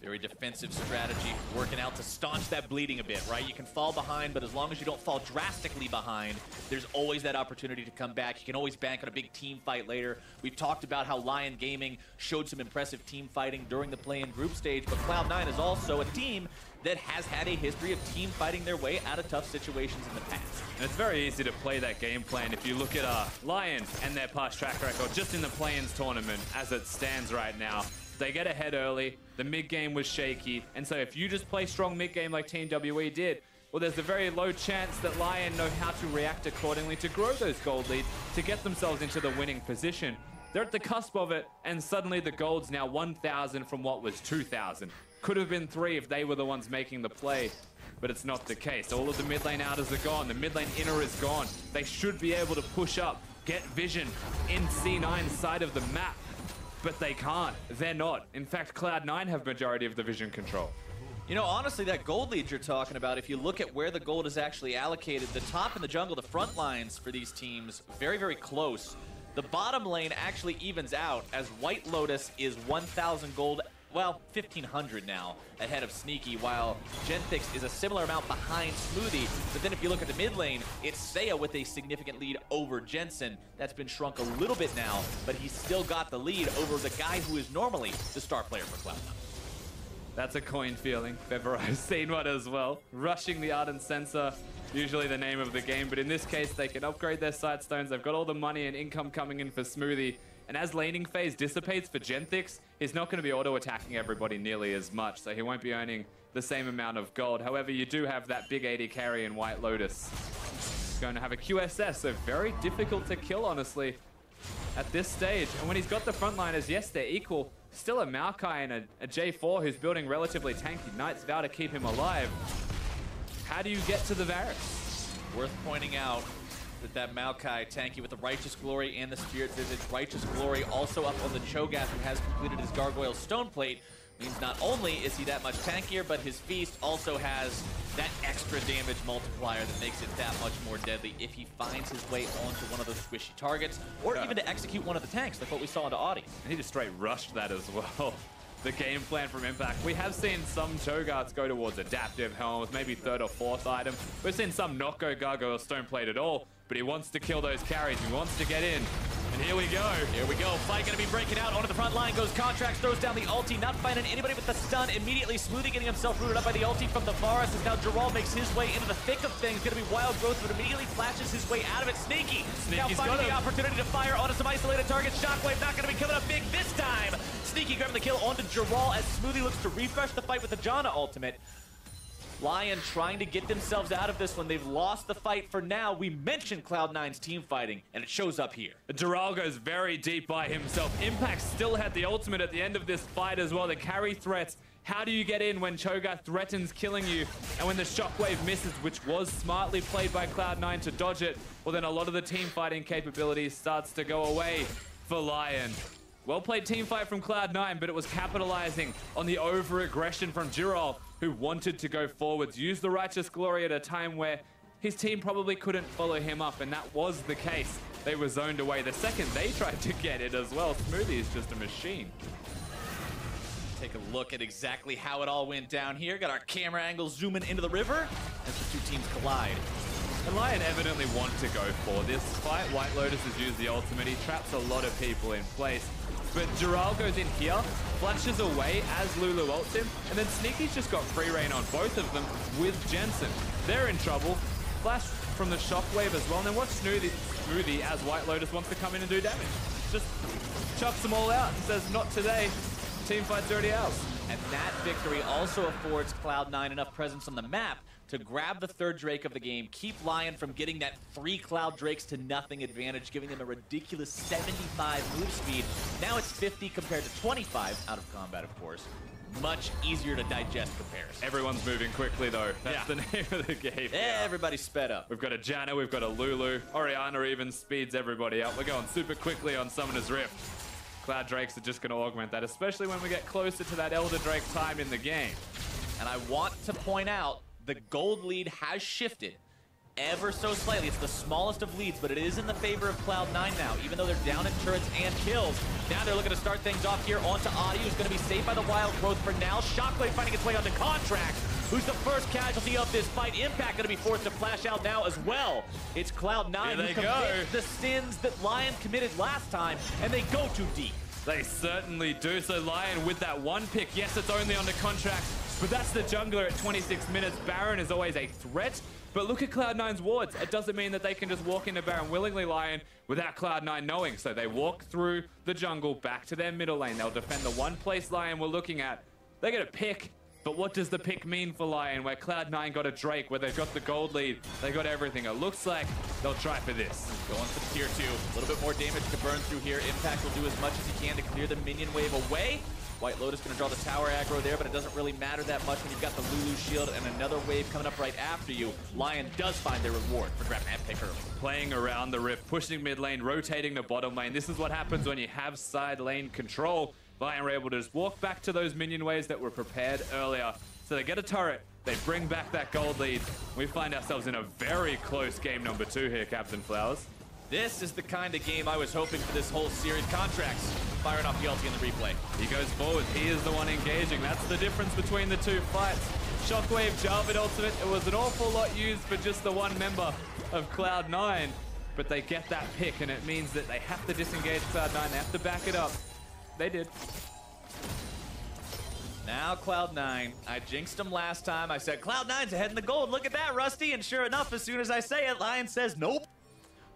Very defensive strategy, working out to staunch that bleeding a bit, right? You can fall behind, but as long as you don't fall drastically behind, there's always that opportunity to come back. You can always bank on a big team fight later. We've talked about how Lion Gaming showed some impressive team fighting during the play-in group stage, but Cloud9 is also a team that has had a history of team fighting their way out of tough situations in the past. And it's very easy to play that game plan if you look at Lion and their past track record just in the play-ins tournament as it stands right now. They get ahead early, the mid-game was shaky, and so if you just play strong mid-game like Team WE did, well, there's a very low chance that Lion know how to react accordingly to grow those gold leads, to get themselves into the winning position. They're at the cusp of it, and suddenly the gold's now 1,000 from what was 2,000. Could have been 3 if they were the ones making the play, but it's not the case. All of the mid lane outers are gone. The mid lane inner is gone. They should be able to push up, get vision in C9's side of the map, but they can't. They're not. In fact, Cloud9 have majority of the vision control. You know, honestly, that gold lead you're talking about, if you look at where the gold is actually allocated, the top and the jungle, the front lines for these teams, very, very close. The bottom lane actually evens out as White Lotus is 1,000 gold, well, 1,500 now ahead of Sneaky, while Genthix is a similar amount behind Smoothie. But then if you look at the mid lane, it's Seiya with a significant lead over Jensen. That's been shrunk a little bit now, but he's still got the lead over the guy who is normally the star player for Cloud9. That's a coin feeling. I've seen one as well. Rushing the Ardent Sensor, usually the name of the game, but in this case, they can upgrade their sight stones. They've got all the money and income coming in for Smoothie. And as laning phase dissipates for Genthix, he's not going to be auto-attacking everybody nearly as much, so he won't be earning the same amount of gold. However, you do have that big AD carry in White Lotus. He's going to have a QSS, so very difficult to kill, honestly, at this stage. And when he's got the frontliners, yes, they're equal. Still a Maokai and a J4 who's building relatively tanky. Knight's Vow to keep him alive. How do you get to the Varus? Worth pointing out that Maokai tanky with the Righteous Glory and the Spirit Visage. Righteous Glory also up on the Cho'Gath, who has completed his Gargoyle Stone Plate. Means not only is he that much tankier, but his Feast also has that extra damage multiplier that makes it that much more deadly if he finds his way onto one of those squishy targets, or even to execute one of the tanks, like what we saw into Audi. And he just straight rushed that as well. The game plan from Impact. We have seen some Cho'Gaths go towards Adaptive Helms, maybe 3rd or 4th item. We've seen some not go Gargoyle Stone Plate at all, but he wants to kill those carries. He wants to get in. And here we go. Here we go. Fight gonna be breaking out. Onto the front line goes Contracts, throws down the ulti, not finding anybody with the stun. Immediately Smoothie getting himself rooted up by the ulti from the Varus, as now Geralt makes his way into the thick of things. Gonna be Wild Growth, but immediately flashes his way out of it. Sneaky now finding the opportunity to fire onto some isolated targets. Shockwave not gonna be coming up big this time. Sneaky grabbing the kill onto Geralt as Smoothie looks to refresh the fight with the Janna ultimate. Lion trying to get themselves out of this one. They've lost the fight for now. We mentioned Cloud9's team fighting, and it shows up here. Dural goes very deep by himself. Impact still had the ultimate at the end of this fight as well. The carry threats. How do you get in when Cho'Gath threatens killing you? And when the Shockwave misses, which was smartly played by Cloud9 to dodge it, well then a lot of the team fighting capabilities starts to go away for Lion. Well played team fight from Cloud9, but it was capitalizing on the over-aggression from Dural, who wanted to go forwards, use the Righteous Glory at a time where his team probably couldn't follow him up, and that was the case. They were zoned away. The second they tried to get it as well, Smoothie is just a machine. Take a look at exactly how it all went down here. Got our camera angle zooming into the river as the two teams collide. And Lion evidently want to go for this fight. White Lotus has used the ultimate. He traps a lot of people in place. But Dural goes in here, flashes away as Lulu ults him, and then Sneaky's just got free reign on both of them with Jensen. They're in trouble. Flash from the Shockwave as well, and then watch Smoothie as White Lotus wants to come in and do damage. Just chucks them all out and says, not today. Team fight's already ours. And that victory also affords Cloud9 enough presence on the map to grab the 3rd Drake of the game, keep Lion from getting that 3 Cloud Drakes to nothing advantage, giving them a ridiculous 75 move speed. Now it's 50 compared to 25 out of combat, of course. Much easier to digest comparison. Everyone's moving quickly, though. That's the name of the game. Everybody's sped up. We've got a Janna, we've got a Lulu. Orianna even speeds everybody up. We're going super quickly on Summoner's Rift. Cloud Drakes are just going to augment that, especially when we get closer to that Elder Drake time in the game. And I want to point out, the gold lead has shifted ever so slightly. It's the smallest of leads, but it is in the favor of Cloud9 now, even though they're down in turrets and kills. Now they're looking to start things off here onto Adi, who's going to be saved by the Wild Growth for now. Shockwave finding its way onto Contract, who's the first casualty of this fight. Impact going to be forced to flash out now as well. It's Cloud9 who commit the sins that Lion committed last time, and they go too deep. They certainly do. So Lion with that one pick, yes, it's only on the Contract, but that's the jungler at 26 minutes. Baron is always a threat, but look at Cloud9's wards. It doesn't mean that they can just walk into Baron willingly, Lion, without Cloud9 knowing. So they walk through the jungle back to their middle lane. They'll defend the one place Lion we're looking at. They're going to pick, but what does the pick mean for Lion, where Cloud9 got a Drake, where they've got the gold lead, they got everything. It looks like they'll try for this. Going for tier 2. A little bit more damage to burn through here. Impact will do as much as he can to clear the minion wave away. White Lotus going to draw the tower aggro there, but it doesn't really matter that much when you've got the Lulu shield and another wave coming up right after you. Lion does find their reward for grabbing that pick early. Playing around the rift, pushing mid lane, rotating the bottom lane. This is what happens when you have side lane control. Lion were able to just walk back to those minion waves that were prepared earlier. So they get a turret. They bring back that gold lead. We find ourselves in a very close game number 2 here, Captain Flowers. This is the kind of game I was hoping for this whole series. Contracts firing off the ulti in the replay. He goes forward. He is the one engaging. That's the difference between the two fights. Shockwave, Jarvan ultimate. It was an awful lot used for just the one member of Cloud9. But they get that pick, and it means that they have to disengage Cloud9. They have to back it up. They did. Now Cloud9. I jinxed him last time. I said, Cloud9's ahead in the gold. Look at that, Rusty. And sure enough, as soon as I say it, Lion says, nope.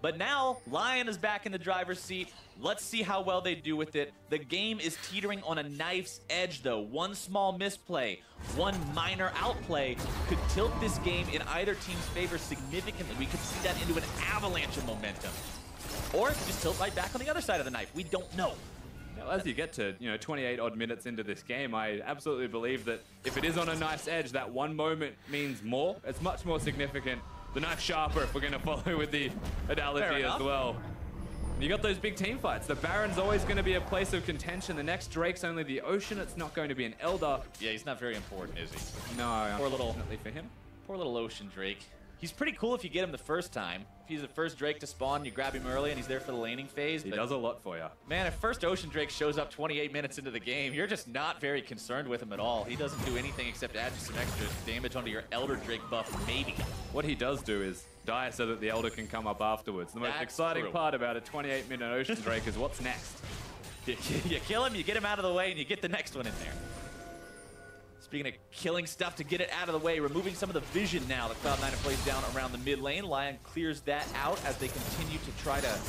But now, Lion is back in the driver's seat. Let's see how well they do with it. The game is teetering on a knife's edge, though. One small misplay, one minor outplay could tilt this game in either team's favor significantly. We could see that into an avalanche of momentum. Or it could just tilt right back on the other side of the knife. We don't know. Now, as you get to 28 odd minutes into this game, I absolutely believe that if it is on a knife's edge, that one moment means more. It's much more significant. The knife sharper, if we're going to follow with the analogy as well. You got those big team fights. The Baron's always going to be a place of contention. The next Drake's only the Ocean. It's not going to be an Elder. Yeah, he's not very important, is he? No, poor little, unfortunately for him. Poor little Ocean Drake. He's pretty cool if you get him the first time. If he's the first Drake to spawn, you grab him early and he's there for the laning phase. He does a lot for you. Man, if first Ocean Drake shows up 28 minutes into the game, you're just not very concerned with him at all. He doesn't do anything except add just some extra damage onto your Elder Drake buff, maybe. What he does do is die so that the Elder can come up afterwards. The most exciting part about a 28-minute Ocean Drake is what's next. You kill him, you get him out of the way, and you get the next one in there. Speaking of killing stuff to get it out of the way, removing some of the vision now that Cloud9 plays down around the mid lane. Lion clears that out as they continue to try to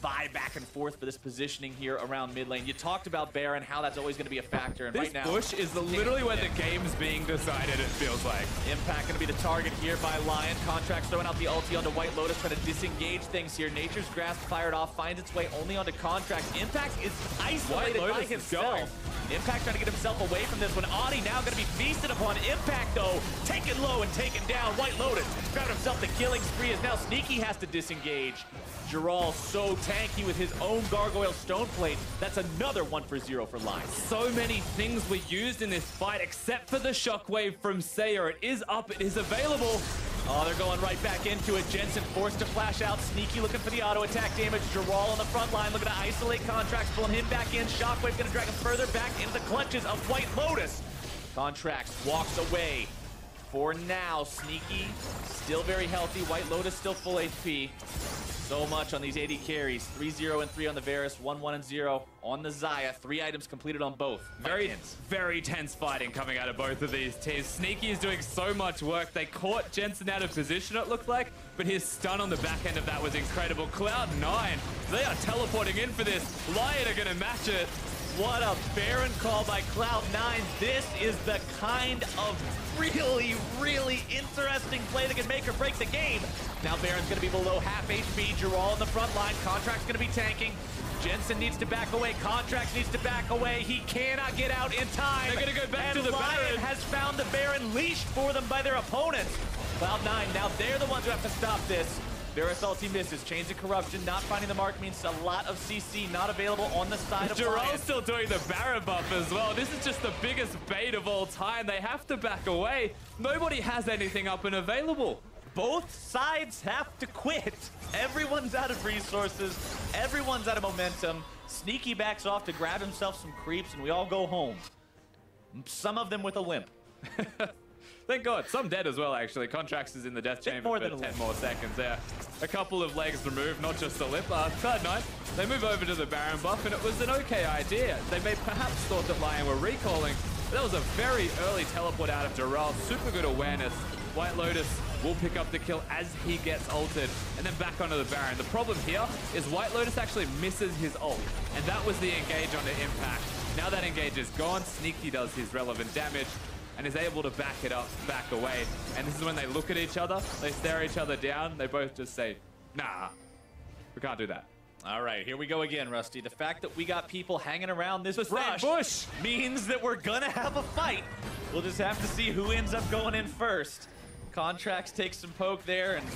vie back and forth for this positioning here around mid lane. You talked about Baron, how that's always going to be a factor. And this right now, bush is literally where the game's being decided, it feels like. Impact going to be the target here by Lion. Contracts throwing out the ulti onto White Lotus, trying to disengage things here. Nature's Grasp fired off, finds its way only onto Contracts. Impact is isolated by himself. Impact trying to get himself away from this one. Audi now going to be feasted upon. Impact, though, taken low and taken down. White Lotus found himself the killing spree as now Sneaky has to disengage. Giral so tanky with his own Gargoyle Stone Plate. That's another 1 for 0 for Lion. So many things were used in this fight except for the Shockwave from Sayer. It is up, it is available. Oh, they're going right back into it. Jensen forced to flash out. Sneaky looking for the auto attack damage. Giral on the front line looking to isolate Contracts, pulling him back in. Shockwave going to drag him further back into the clutches of White Lotus. Contracts walks away. For now, Sneaky still very healthy. White Lotus still full HP. So much on these AD carries. 3-0 and 3 on the Varus, 1-1 and 0 on the Xayah. 3 items completed on both. Very tense fighting coming out of both of these teams. Sneaky is doing so much work. They caught Jensen out of position, it looked like, but his stun on the back end of that was incredible. Cloud9, they are teleporting in for this. Lion are going to match it. What a Baron call by Cloud9. This is the kind of really, really interesting play that can make or break the game. Now Baron's going to be below half HP. Giral on the front line. Contract's going to be tanking. Jensen needs to back away. Contracts needs to back away. He cannot get out in time. They're going to go back to the Lion Baron. has found the Baron leashed for them by their opponents. Cloud9, now they're the ones who have to stop this. Varus ulti misses. Chains of Corruption not finding the mark means a lot of CC not available on the side of Lion. Giral's still doing the Baron buff as well. This is just the biggest bait of all time. They have to back away. Nobody has anything up and available. Both sides have to quit. Everyone's out of resources. Everyone's out of momentum. Sneaky backs off to grab himself some creeps, and we all go home. Some of them with a limp. Thank God. Some dead as well, actually. Contracts is in the death chamber for 10 more seconds there. A couple of legs removed, not just the lip. Cloud9, they move over to the Baron buff, and it was an okay idea. They may perhaps thought that Lion were recalling, but that was a very early teleport out of Giral. Super good awareness. White Lotus will pick up the kill as he gets ulted, and then back onto the Baron. The problem here is White Lotus actually misses his ult, and that was the engage onto Impact. Now that engage is gone, Sneaky does his relevant damage, and is able to back it up, back away. And this is when they look at each other, they stare each other down, they both just say, nah, we can't do that. All right, here we go again, Rusty. The fact that we got people hanging around this bush means that we're gonna have a fight. We'll just have to see who ends up going in first. Contracts take some poke there, and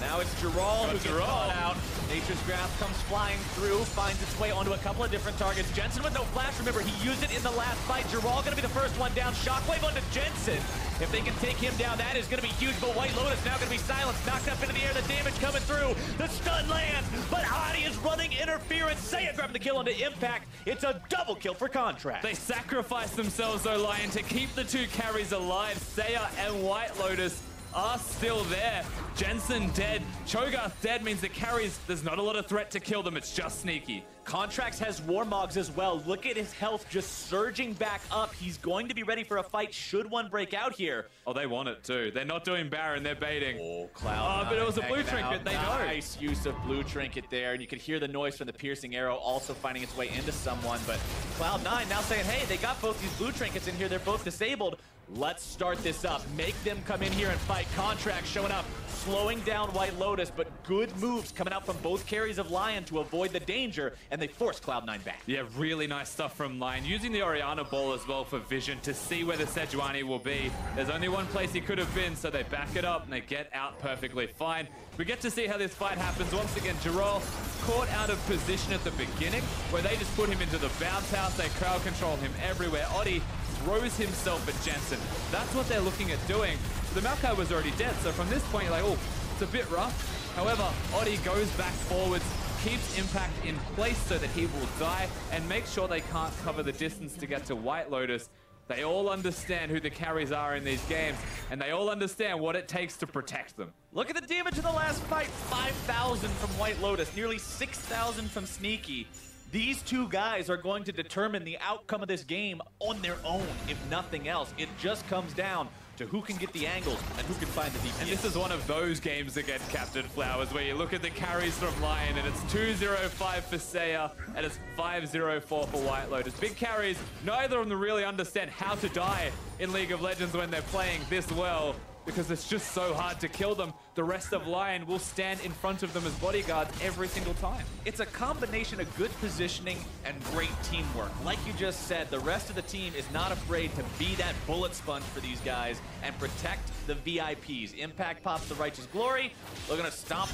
Now it's Gerald who gets caught out. Nature's Grasp comes flying through, finds its way onto a couple of different targets. Jensen with no flash, remember, he used it in the last fight. Gerald gonna be the first one down. Shockwave onto Jensen. If they can take him down, that is gonna be huge, but White Lotus now gonna be silenced, knocked up into the air, the damage coming through. The stun lands, but Adi is running interference. Seiya grabbing the kill onto Impact. It's a double kill for Contract. They sacrifice themselves, though, Lion, to keep the two carries alive. Seiya and White Lotus are still there. Jensen dead. Cho'Gath dead means the carries, there's not a lot of threat to kill them. It's just sneaky. Contracts has Warmogs as well. Look at his health just surging back up. He's going to be ready for a fight should one break out here. Oh, they want it too. They're not doing Baron, they're baiting. Oh, Cloud9. Oh, but it was a blue trinket, they know. Nice use of blue trinket there, and you could hear the noise from the piercing arrow also finding its way into someone, but Cloud9 now saying, hey, they got both these blue trinkets in here, they're both disabled. Let's start this up. Make them come in here and fight. Contract showing up, slowing down White Lotus, but good moves coming out from both carries of Lion to avoid the danger, and they force Cloud9 back. Yeah, really nice stuff from Lion. Using the Orianna ball as well for vision to see where the Sejuani will be. There's only one place he could have been, so they back it up and they get out perfectly fine. We get to see how this fight happens. Once again, Gerald caught out of position at the beginning, where they just put him into the bounce house. They crowd control him everywhere. Odi throws himself at Jensen. That's what they're looking at doing. The Maokai was already dead, so from this point, you're like, oh, it's a bit rough. However, Odi goes back forwards, keeps Impact in place so that he will die, and makes sure they can't cover the distance to get to White Lotus. They all understand who the carries are in these games, and they all understand what it takes to protect them. Look at the damage in the last fight. 5,000 from White Lotus, nearly 6,000 from Sneaky. These two guys are going to determine the outcome of this game on their own, if nothing else. It just comes down to who can get the angles and who can find the DPS. And this is one of those games against Captain Flowers where you look at the carries from Lion and it's 205 for Seiya and it's 504 for White Lotus. Big carries, neither of them really understand how to die in League of Legends when they're playing this well, because it's just so hard to kill them. The rest of Lion will stand in front of them as bodyguards every single time. It's a combination of good positioning and great teamwork. Like you just said, the rest of the team is not afraid to be that bullet sponge for these guys and protect the VIPs. Impact pops the Righteous Glory. Looking to stomp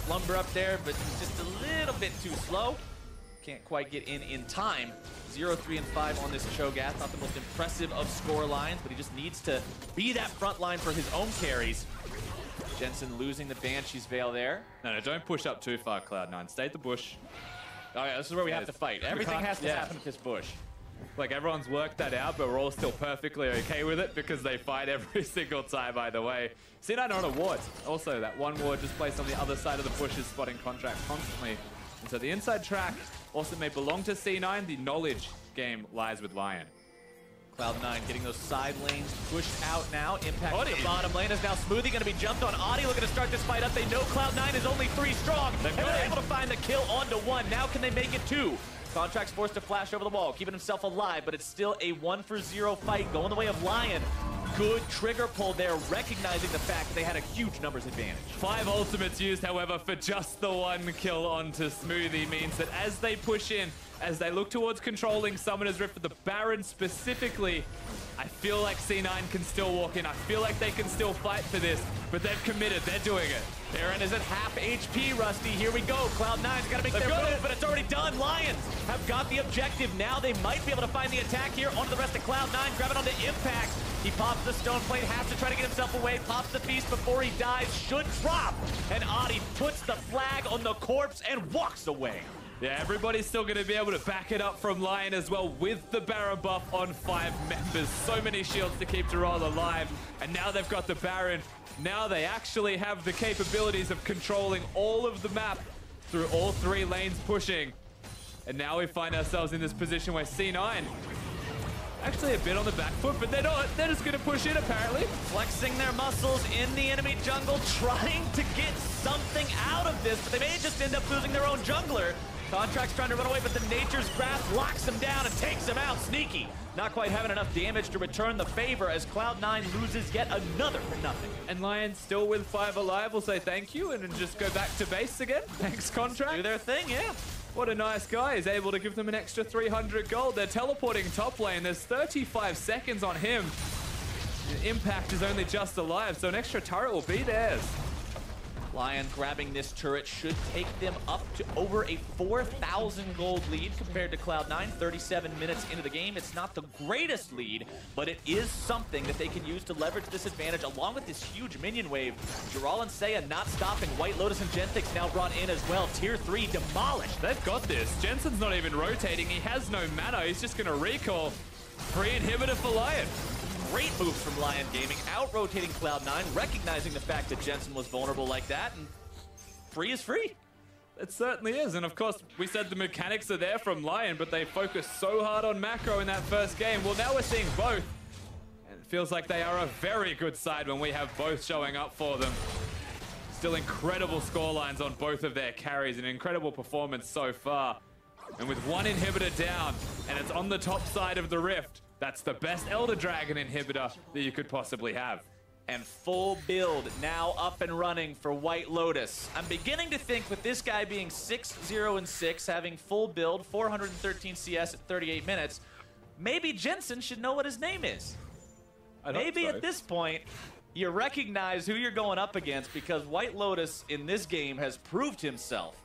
Lumber up there, but just a little bit too slow. Can't quite get in time. 0, 3, and 5 on this Cho'Gath. Not the most impressive of score lines, but he just needs to be that front line for his own carries. Jensen losing the Banshee's Veil there. No, don't push up too far, Cloud9. Stay at the bush. Oh yeah, this is where we have to fight. Everything has to happen at this bush. Like, everyone's worked that out, but we're all still perfectly okay with it because they fight every single time either way. C9 on a ward. Also, that one ward just placed on the other side of the bush is spotting Contract constantly. And so the inside track also may belong to C9. The knowledge game lies with Lion. Cloud9 getting those side lanes pushed out now. Impact to the bottom lane is now Smoothie going to be jumped on. Adi looking to start this fight up. They know Cloud9 is only 3 strong. And they're able to find the kill onto 1. Now can they make it 2? Contract's forced to flash over the wall, keeping himself alive, but it's still a 1-for-0 fight going the way of Lion. Good trigger pull there, recognizing the fact that they had a huge numbers advantage. 5 ultimates used, however, for just the 1 kill onto Smoothie means that as they push in, as they look towards controlling Summoner's Rift for the Baron specifically, I feel like C9 can still walk in. I feel like they can still fight for this, but they've committed. They're doing it. Baron is at half HP, Rusty. Here we go. Cloud9's got to make their move, but it's already done. Lions have got the objective. Now they might be able to find the attack here onto the rest of Cloud9. Grab it onto Impact. He pops the stone plate, has to try to get himself away. Pops the beast before he dies. Should drop. And Adi puts the flag on the corpse and walks away. Yeah, everybody's still going to be able to back it up from Lion as well with the Baron buff on 5 members. So many shields to keep Gerald alive. And now they've got the Baron. Now they actually have the capabilities of controlling all of the map through all 3 lanes pushing. And now we find ourselves in this position where C9 actually a bit on the back foot, but they're not. They're just going to push in, apparently. Flexing their muscles in the enemy jungle, trying to get something out of this, but they may just end up losing their own jungler. Contract's trying to run away, but the Nature's Grasp locks him down and takes him out. Sneaky, not quite having enough damage to return the favor as Cloud9 loses yet another for nothing. And Lion still with 5 alive will say thank you and then just go back to base again. Thanks, Contract. Do their thing, yeah. What a nice guy. He's able to give them an extra 300 gold. They're teleporting top lane. There's 35 seconds on him. Impact is only just alive, so an extra turret will be theirs. Lion grabbing this turret should take them up to over a 4,000 gold lead compared to Cloud9. 37 minutes into the game. It's not the greatest lead, but it is something that they can use to leverage this advantage along with this huge minion wave. Jural and Seiya not stopping. White Lotus and Genthix now brought in as well. Tier 3 demolished. They've got this. Jensen's not even rotating. He has no mana. He's just going to recall. Free inhibitor for Lion. Great moves from Lion Gaming, out-rotating Cloud9, recognizing the fact that Jensen was vulnerable like that, and free is free. It certainly is, and of course, we said the mechanics are there from Lion, but they focused so hard on macro in that first game. Well, now we're seeing both, and it feels like they are a very good side when we have both showing up for them. Still incredible scorelines on both of their carries, an incredible performance so far. And with one inhibitor down, and it's on the top side of the rift, that's the best Elder Dragon inhibitor that you could possibly have. And full build now up and running for White Lotus. I'm beginning to think with this guy being 6-0-6, having full build, 413 CS at 38 minutes, maybe Jensen should know what his name is. Maybe at this point, you recognize who you're going up against, because White Lotus in this game has proved himself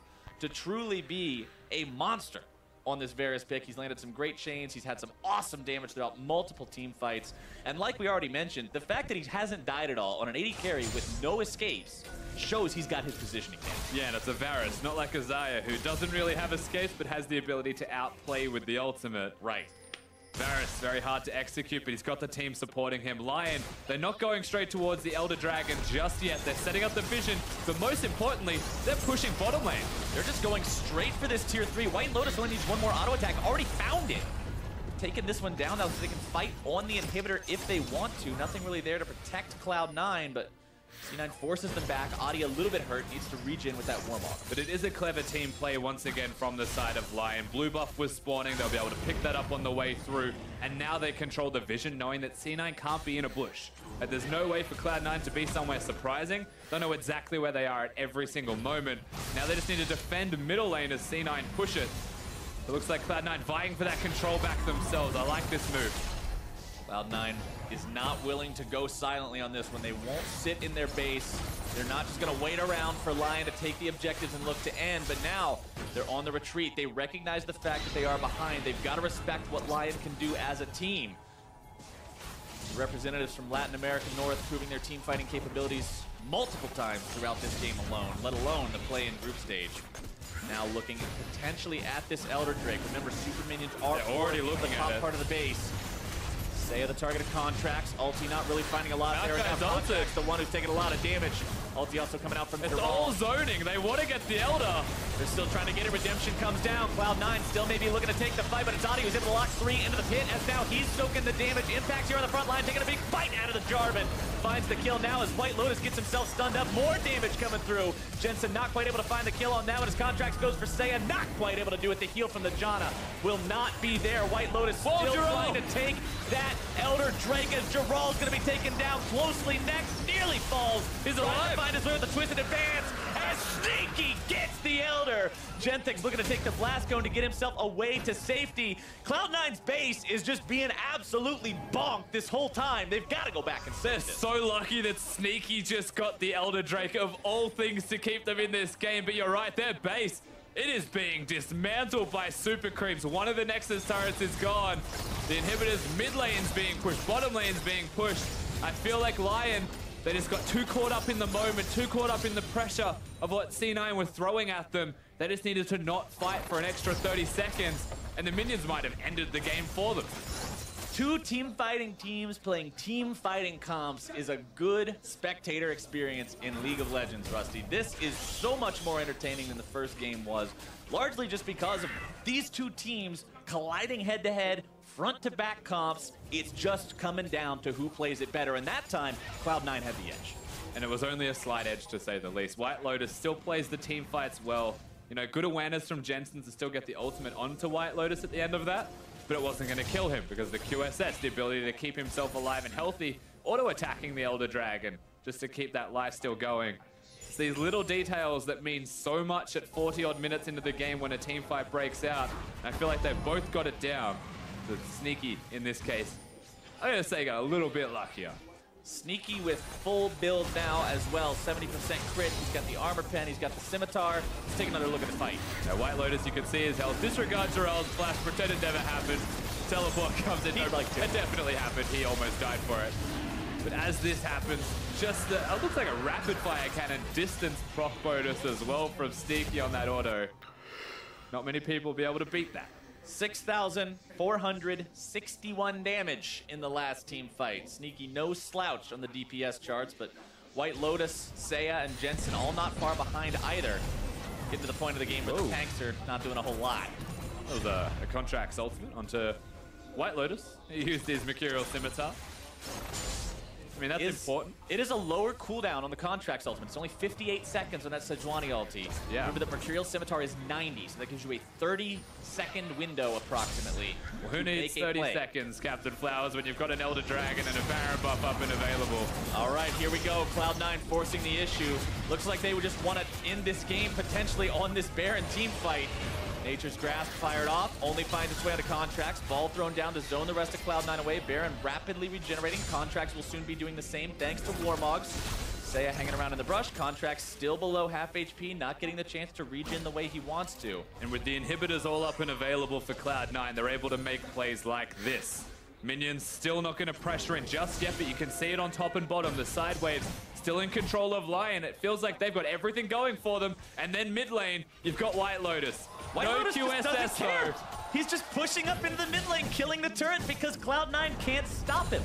to truly be a monster on this Varus pick. He's landed some great chains. He's had some awesome damage throughout multiple team fights. And like we already mentioned, the fact that he hasn't died at all on an 80 carry with no escapes shows he's got his positioning down. Yeah, and it's a Varus, not like a Xayah, who doesn't really have escapes, but has the ability to outplay with the ultimate. Right. Varus, very hard to execute, but he's got the team supporting him. Lion, they're not going straight towards the Elder Dragon just yet. They're setting up the vision, but most importantly, they're pushing bottom lane. They're just going straight for this tier 3. White Lotus only needs one more auto attack. Already found it. Taking this one down now so they can fight on the inhibitor if they want to. Nothing really there to protect Cloud9, but C9 forces them back. Adi a little bit hurt, needs to regen with that warm up. But it is a clever team play once again from the side of Lion. Blue buff was spawning. They'll be able to pick that up on the way through. And now they control the vision, knowing that C9 can't be in a bush. That there's no way for Cloud9 to be somewhere surprising. Don't know exactly where they are at every single moment. Now they just need to defend middle lane as C9 push it. It looks like Cloud9 vying for that control back themselves. I like this move. Cloud9 is not willing to go silently on this one. They won't sit in their base. They're not just going to wait around for Lion to take the objectives and look to end, but now they're on the retreat. They recognize the fact that they are behind. They've got to respect what Lion can do as a team. Representatives from Latin America North proving their team fighting capabilities multiple times throughout this game alone, let alone the play-in group stage. Now looking potentially at this Elder Drake. Remember, super minions are already looking the at top part of the base. Seiya the target of contracts. Ulti not really finding a lot there. Contracts the one who's taking a lot of damage. Ulti also coming out from It's all zoning. They want to get the Elder. They're still trying to get it. Redemption comes down. Cloud9 still maybe looking to take the fight, but it's Adi who's able to lock 3 into the pit as now he's soaking the damage. Impact here on the front line, taking a big fight out of the Jarvan. Finds the kill now as White Lotus gets himself stunned up. More damage coming through. Jensen not quite able to find the kill on that one. His contracts goes for Seiya. Not quite able to do it. The heal from the Janna will not be there. White Lotus still trying to take that Elder Drake as Jiral's going to be taken down closely next. Nearly falls. He's alive. To find his way with the twisted advance as Sneaky gets the Elder. Genthix looking to take the blast cone to get himself away to safety. Cloud9's base is just being absolutely bonked this whole time. They've got to go back and send it. So lucky that Sneaky just got the Elder Drake of all things to keep them in this game. But you're right, their base, it is being dismantled by Super Creeps. One of the Nexus turrets is gone. The inhibitors mid lane's being pushed, bottom lane's being pushed. I feel like Lion, they just got too caught up in the moment, too caught up in the pressure of what C9 was throwing at them. They just needed to not fight for an extra 30 seconds, and the minions might have ended the game for them. Two team fighting teams playing team fighting comps is a good spectator experience in League of Legends, Rusty. This is so much more entertaining than the first game was, largely just because of these two teams colliding head-to-head, front-to-back comps. It's just coming down to who plays it better, and that time, Cloud9 had the edge. And it was only a slight edge, to say the least. White Lotus still plays the team fights well. You know, good awareness from Jensen to still get the ultimate onto White Lotus at the end of that. But it wasn't going to kill him because the QSS, the ability to keep himself alive and healthy, auto-attacking the Elder Dragon just to keep that life still going. It's these little details that mean so much at 40-odd minutes into the game when a team fight breaks out. And I feel like they've both got it down. The Sneaky, in this case, I'm going to say got a little bit luckier. Sneaky with full build now as well. 70% crit. He's got the armor pen. He's got the scimitar. Let's take another look at the fight. Now, White Lotus, you can see his health. Disregard Gerald's flash. Pretend it never happened. Teleport comes in. It definitely happened. He almost died for it. But as this happens, just it looks like a rapid fire cannon distance proc bonus as well from Sneaky on that auto. Not many people will be able to beat that. 6,461 damage in the last team fight. Sneaky no slouch on the DPS charts, but White Lotus, Seiya, and Jensen all not far behind either. Getting to the point of the game where the tanks are not doing a whole lot. That was a Contract's ultimate onto White Lotus. He used his Mercurial Scimitar. I mean, that's important. It is a lower cooldown on the Contract's ultimate. It's only 58 seconds on that Sejuani ulti. Yeah. Remember, the Mercurial Scimitar is 90, so that gives you a 30-second window approximately. Well, who needs 30 seconds, Captain Flowers, when you've got an Elder Dragon and a Baron buff up and available? All right, here we go. Cloud9 forcing the issue. Looks like they would just want to end this game potentially on this Baron team fight. Nature's Grasp fired off, only finds its way out of Contracts. Ball thrown down to zone the rest of Cloud9 away. Baron rapidly regenerating. Contracts will soon be doing the same thanks to Warmogs. Seiya hanging around in the brush. Contracts still below half HP, not getting the chance to regen the way he wants to. And with the inhibitors all up and available for Cloud9, they're able to make plays like this. Minions still not going to pressure in just yet, but you can see it on top and bottom. The side waves still in control of Lion. It feels like they've got everything going for them. And then mid lane, you've got White Lotus. White Lotus just doesn't care. He's just pushing up into the mid lane, killing the turret because Cloud9 can't stop him.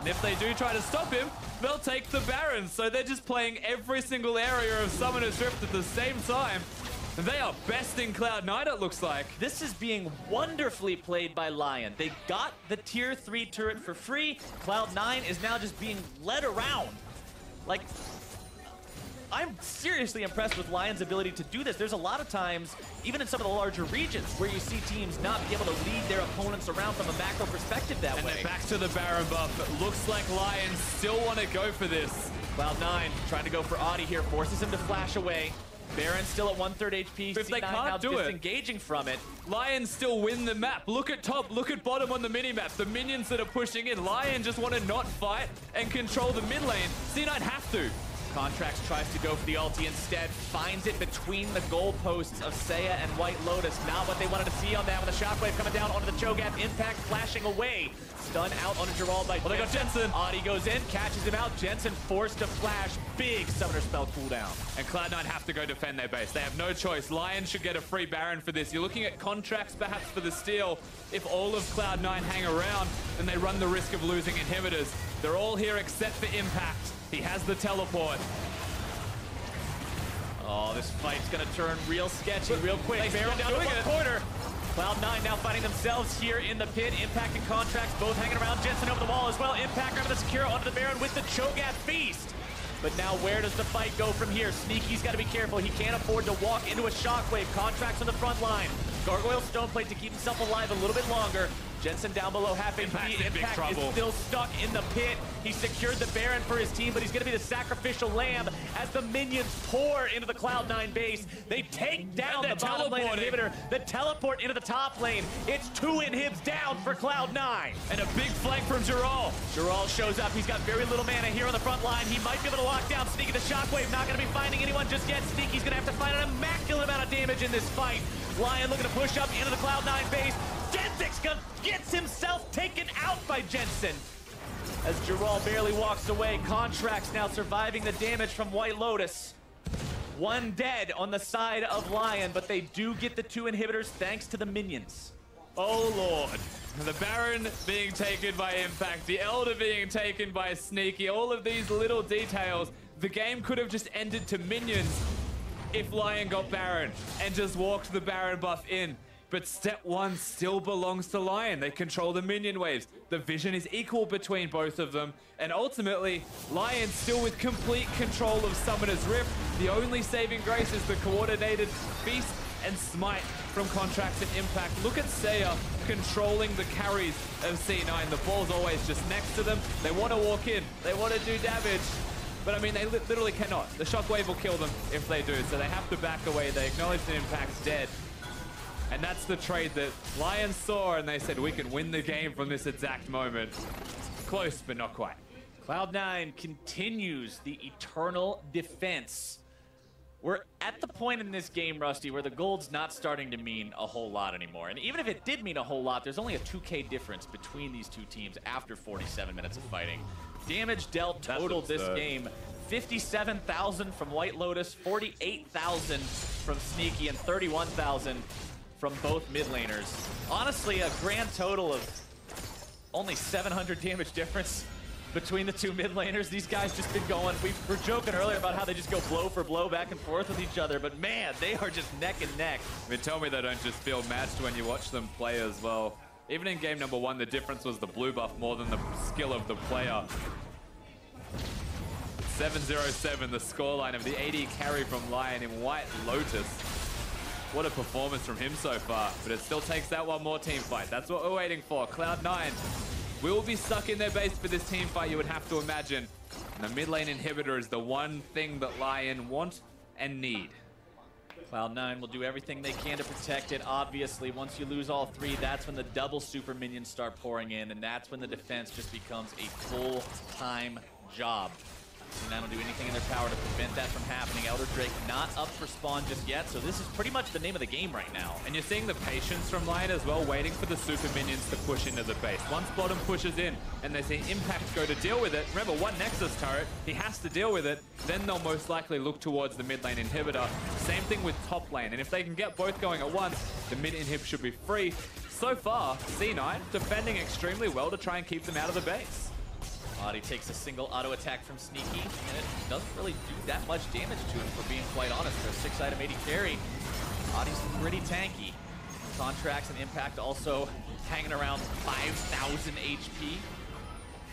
And if they do try to stop him, they'll take the Baron. So they're just playing every single area of Summoner's Rift at the same time. And they are besting Cloud9, it looks like. This is being wonderfully played by Lion. They got the tier 3 turret for free. Cloud9 is now just being led around. Like, I'm seriously impressed with Lion's ability to do this. There's a lot of times, even in some of the larger regions, where you see teams not be able to lead their opponents around from a macro perspective that way. And they're back to the Baron buff. It looks like Lions still want to go for this. Cloud9 trying to go for Audi here, forces him to flash away. Baron still at 1/3 HP. If they can't do disengaging from it. Lions still win the map. Look at top, look at bottom on the mini-map. The minions that are pushing in. Lion just want to not fight and control the mid lane. C9 have to. Contracts tries to go for the ulti instead, finds it between the goalposts of Seiya and White Lotus. Not what they wanted to see on that with a shockwave coming down onto the Cho'Gath. Impact flashing away. Stun out onto Gerald by they got Jensen. Audi goes in, catches him out. Jensen forced to flash. Big Summoner Spell cooldown. And Cloud9 have to go defend their base. They have no choice. Lion should get a free Baron for this. You're looking at Contracts perhaps for the steal. If all of Cloud9 hang around, then they run the risk of losing inhibitors. They're all here except for Impact. He has the teleport. Oh, this fight's gonna turn real sketchy real quick. Baron down to one quarter. Cloud9 now fighting themselves here in the pit. Impact and Contracts both hanging around. Jensen over the wall as well. Impact over the Secure onto the Baron with the Cho'Gath Feast. But now where does the fight go from here? Sneaky's got to be careful. He can't afford to walk into a shockwave. Contracts on the front line. Gargoyle Stoneplate to keep himself alive a little bit longer. Jensen down below half HP. Impact is still stuck in the pit. He secured the Baron for his team, but he's going to be the sacrificial lamb as the minions pour into the Cloud9 base. They take down the bottom lane inhibitor. The teleport into the top lane. It's 2 inhibs down for Cloud9. And a big flank from Gerald. Gerald shows up. He's got very little mana here on the front line. He might be able to lock down Sneaky the Shockwave. Not going to be finding anyone just yet. Sneaky's going to have to find an immaculate amount of damage in this fight. Lion looking to push up into the Cloud9 base. Gensix gets himself taken out by Jensen. As Gerald barely walks away, Contracts now surviving the damage from White Lotus. 1 dead on the side of Lion, but they do get the 2 inhibitors thanks to the minions. Oh Lord. The Baron being taken by Impact, the Elder being taken by Sneaky, all of these little details. The game could have just ended to minions if Lion got Baron and just walked the Baron buff in. But step 1 still belongs to Lion. They control the minion waves. The vision is equal between both of them. And ultimately, Lion still with complete control of Summoner's Rift. The only saving grace is the coordinated Feast and Smite from Contracts and Impact. Look at Seiya controlling the carries of C9. The ball's always just next to them. They want to walk in. They want to do damage. But I mean, they literally cannot. The Shockwave will kill them if they do. So they have to back away. They acknowledge that Impact's dead. And that's the trade that Lions saw, and they said, we can win the game from this exact moment. Close, but not quite. Cloud9 continues the eternal defense. We're at the point in this game, Rusty, where the gold's not starting to mean a whole lot anymore. And even if it did mean a whole lot, there's only a 2K difference between these two teams after 47 minutes of fighting. Damage dealt total this game, 57,000 from White Lotus, 48,000 from Sneaky, and 31,000 from both mid laners. Honestly, a grand total of only 700 damage difference between the two mid laners. These guys just been going, we were joking earlier about how they just go blow for blow back and forth with each other, but man, they are just neck and neck. I mean, tell me they don't just feel matched when you watch them play as well. Even in game number 1, the difference was the blue buff more than the skill of the player. 7-0-7, the scoreline of the AD carry from Lion in White Lotus. What a performance from him so far, but it still takes that one more team fight. That's what we're waiting for. Cloud9 will be stuck in their base for this team fight, you would have to imagine. And the mid lane inhibitor is the one thing that Lion want and need. Cloud9 will do everything they can to protect it. Obviously, once you lose all 3, that's when the double super minions start pouring in, and that's when the defense just becomes a full-time job. C9 will do anything in their power to prevent that from happening. Elder Drake not up for spawn just yet, so this is pretty much the name of the game right now. And you're seeing the patience from Lion as well, waiting for the super minions to push into the base. Once bottom pushes in and they see Impact go to deal with it, remember, one Nexus turret, he has to deal with it, then they'll most likely look towards the mid lane inhibitor. Same thing with top lane, and if they can get both going at once, the mid inhib should be free. So far, C9 defending extremely well to try and keep them out of the base. Audi takes a single auto attack from Sneaky, and it doesn't really do that much damage to him, for being quite honest. For a 6-item AD carry, Audi's pretty tanky. Contracts and Impact also hanging around 5,000 HP.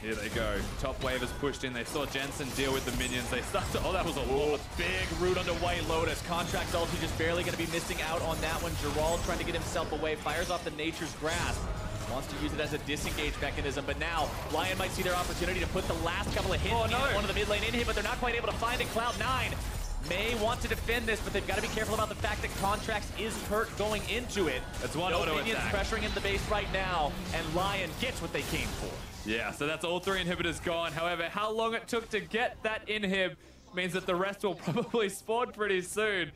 Here they go. Top wave is pushed in. They saw Jensen deal with the minions. They start to... Oh, that was a lot. Big root onto White Lotus. Contract ulti just barely going to be missing out on that one. Gerald trying to get himself away. Fires off the Nature's Grasp. Wants to use it as a disengage mechanism, but now Lion might see their opportunity to put the last couple of hits in one of the mid lane in hit, but they're not quite able to find it. Cloud9 may want to defend this, but they've got to be careful about the fact that Contracts is hurt going into it. That's one no auto minions attack. pressuring in the base right now, and Lion gets what they came for. Yeah, so that's all 3 inhibitors gone. However, how long it took to get that inhib means that the rest will probably spawn pretty soon.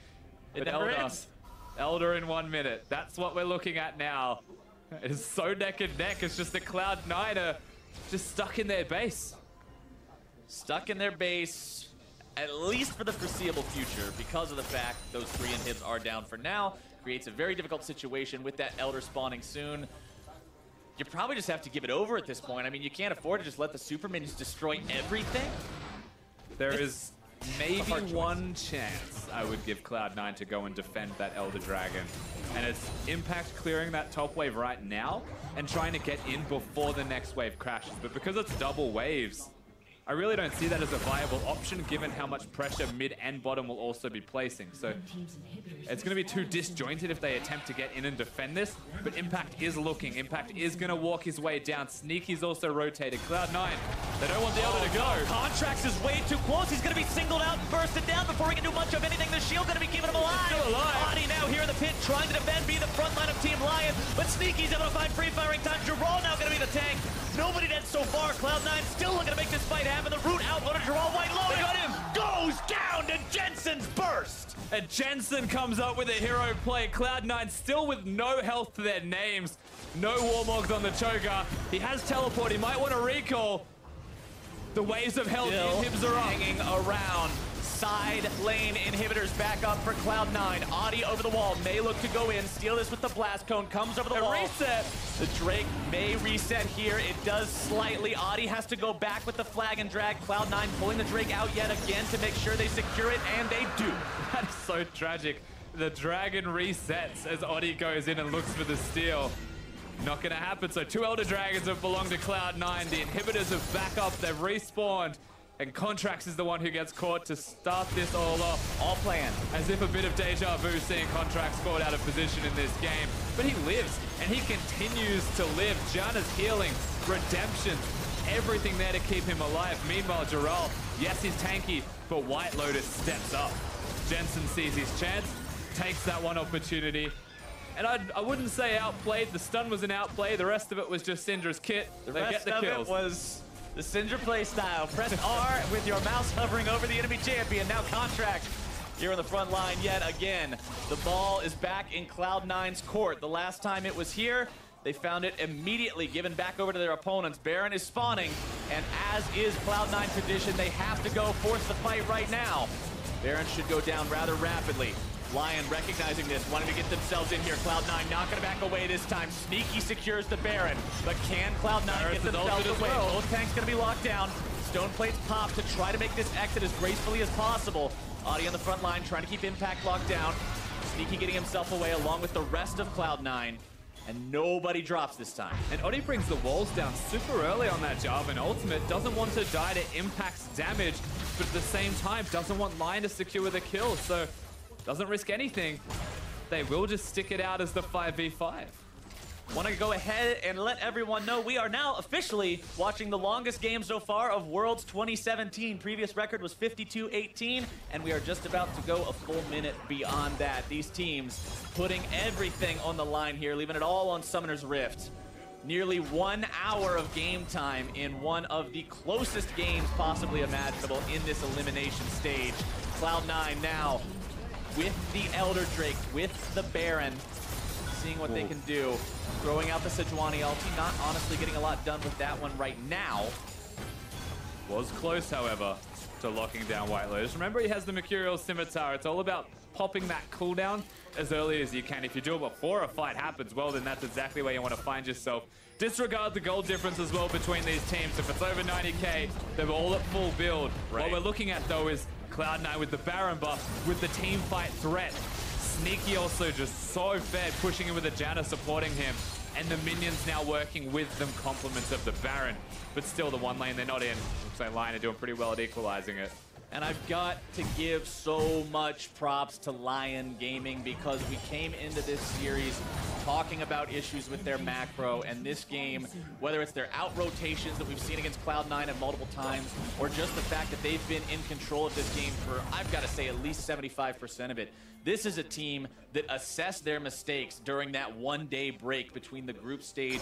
It never ends. Elder in 1 minute. That's what we're looking at now. It is so neck and neck. It's just the Cloud9 are just stuck in their base. Stuck in their base, at least for the foreseeable future, because of the fact those 3 inhibs are down for now. Creates a very difficult situation with that Elder spawning soon. You probably just have to give it over at this point. I mean, you can't afford to just let the super minions destroy everything. There is maybe one chance I would give Cloud9 to go and defend that Elder Dragon. And it's Impact clearing that top wave right now and trying to get in before the next wave crashes. But because it's double waves, I really don't see that as a viable option given how much pressure mid and bottom will also be placing. So it's going to be too disjointed if they attempt to get in and defend this. But Impact is looking. Impact is going to walk his way down. Sneaky's also rotated. Cloud9, they don't want the Elder to go. Contracts is way too close. He's going to be singled out and bursted down before he can do much of anything. The shield going to be keeping him alive. Still alive. Adi now here in the pit trying to defend, be the front line of Team Lion. But Sneaky's able to find free firing time. Gerald now going to be the tank. Nobody dead so far. Cloud9 still looking to make this fight happen. The root outload of Gerald. White Lotus. They got him. Goes down to Jensen's burst. And Jensen comes up with a hero play. Cloud9 still with no health to their names. No Warmogs on the choker. He has teleport. He might want to recall. The waves of health. Inhibs are up. Hanging around. Side lane inhibitors back up for Cloud9. Adi over the wall. May look to go in. Steal this with the blast cone. Comes over the wall. Reset. The Drake may reset here. It does slightly. Adi has to go back with the flag and drag. Cloud9 pulling the Drake out yet again to make sure they secure it, and they do. That is so tragic. The dragon resets as Adi goes in and looks for the steal. Not going to happen. So 2 Elder Dragons have belonged to Cloud9. The inhibitors have back up. They've respawned. And Contracts is the one who gets caught to start this all off. All planned. As if a bit of deja vu seeing Contracts caught out of position in this game. But he lives, and he continues to live. Janna's healing, redemption, everything there to keep him alive. Meanwhile, Gerald, yes, he's tanky, but White Lotus steps up. Jensen sees his chance, takes that one opportunity. And I wouldn't say outplayed. The stun was an outplay. The rest of it was just Syndra's kit. The rest of it was The Syndra play style. Press R with your mouse hovering over the enemy champion. Now Contract here on the front line yet again. The ball is back in Cloud9's court. The last time it was here, they found it immediately given back over to their opponents. Baron is spawning, and as is Cloud9 tradition, they have to go force the fight right now. Baron should go down rather rapidly. Lion recognizing this, wanting to get themselves in here. Cloud9 not gonna back away this time. Sneaky secures the Baron, but can Cloud9 get themselves away? Both tanks gonna be locked down. Stone plates pop to try to make this exit as gracefully as possible. Audi on the front line trying to keep Impact locked down. Sneaky getting himself away along with the rest of Cloud9. And nobody drops this time. And Odi brings the walls down super early on that Jarvan ultimate. Doesn't want to die to Impact's damage, but at the same time doesn't want Lion to secure the kill. So doesn't risk anything. They will just stick it out as the 5v5. Want to go ahead and let everyone know we are now officially watching the longest game so far of Worlds 2017. Previous record was 52-18, and we are just about to go a full minute beyond that. These teams putting everything on the line here, leaving it all on Summoner's Rift. Nearly 1 hour of game time in one of the closest games possibly imaginable in this elimination stage. Cloud9 now with the Elder Drake, with the Baron, seeing what they can do. Throwing out the Sejuani ulti, not honestly getting a lot done with that one right now. Was close, however, to locking down White Lotus. Remember, he has the Mercurial Scimitar. It's all about popping that cooldown as early as you can. If you do it before a fight happens, well, then that's exactly where you want to find yourself. Disregard the gold difference as well between these teams. If it's over 90k, they're all at full build. Right. What we're looking at, though, is Cloud9 with the Baron buff, with the team fight threat. Sneaky also just so fed, pushing in with the Janna, supporting him. And the minions now working with them, compliments of the Baron. But still, the one lane they're not in. Looks like Lion are doing pretty well at equalizing it. And I've got to give so much props to Lion Gaming, because we came into this series talking about issues with their macro, and this game, whether it's their out rotations that we've seen against Cloud9 at multiple times, or just the fact that they've been in control of this game for, I've got to say, at least 75% of it. This is a team that assessed their mistakes during that one-day break between the group stage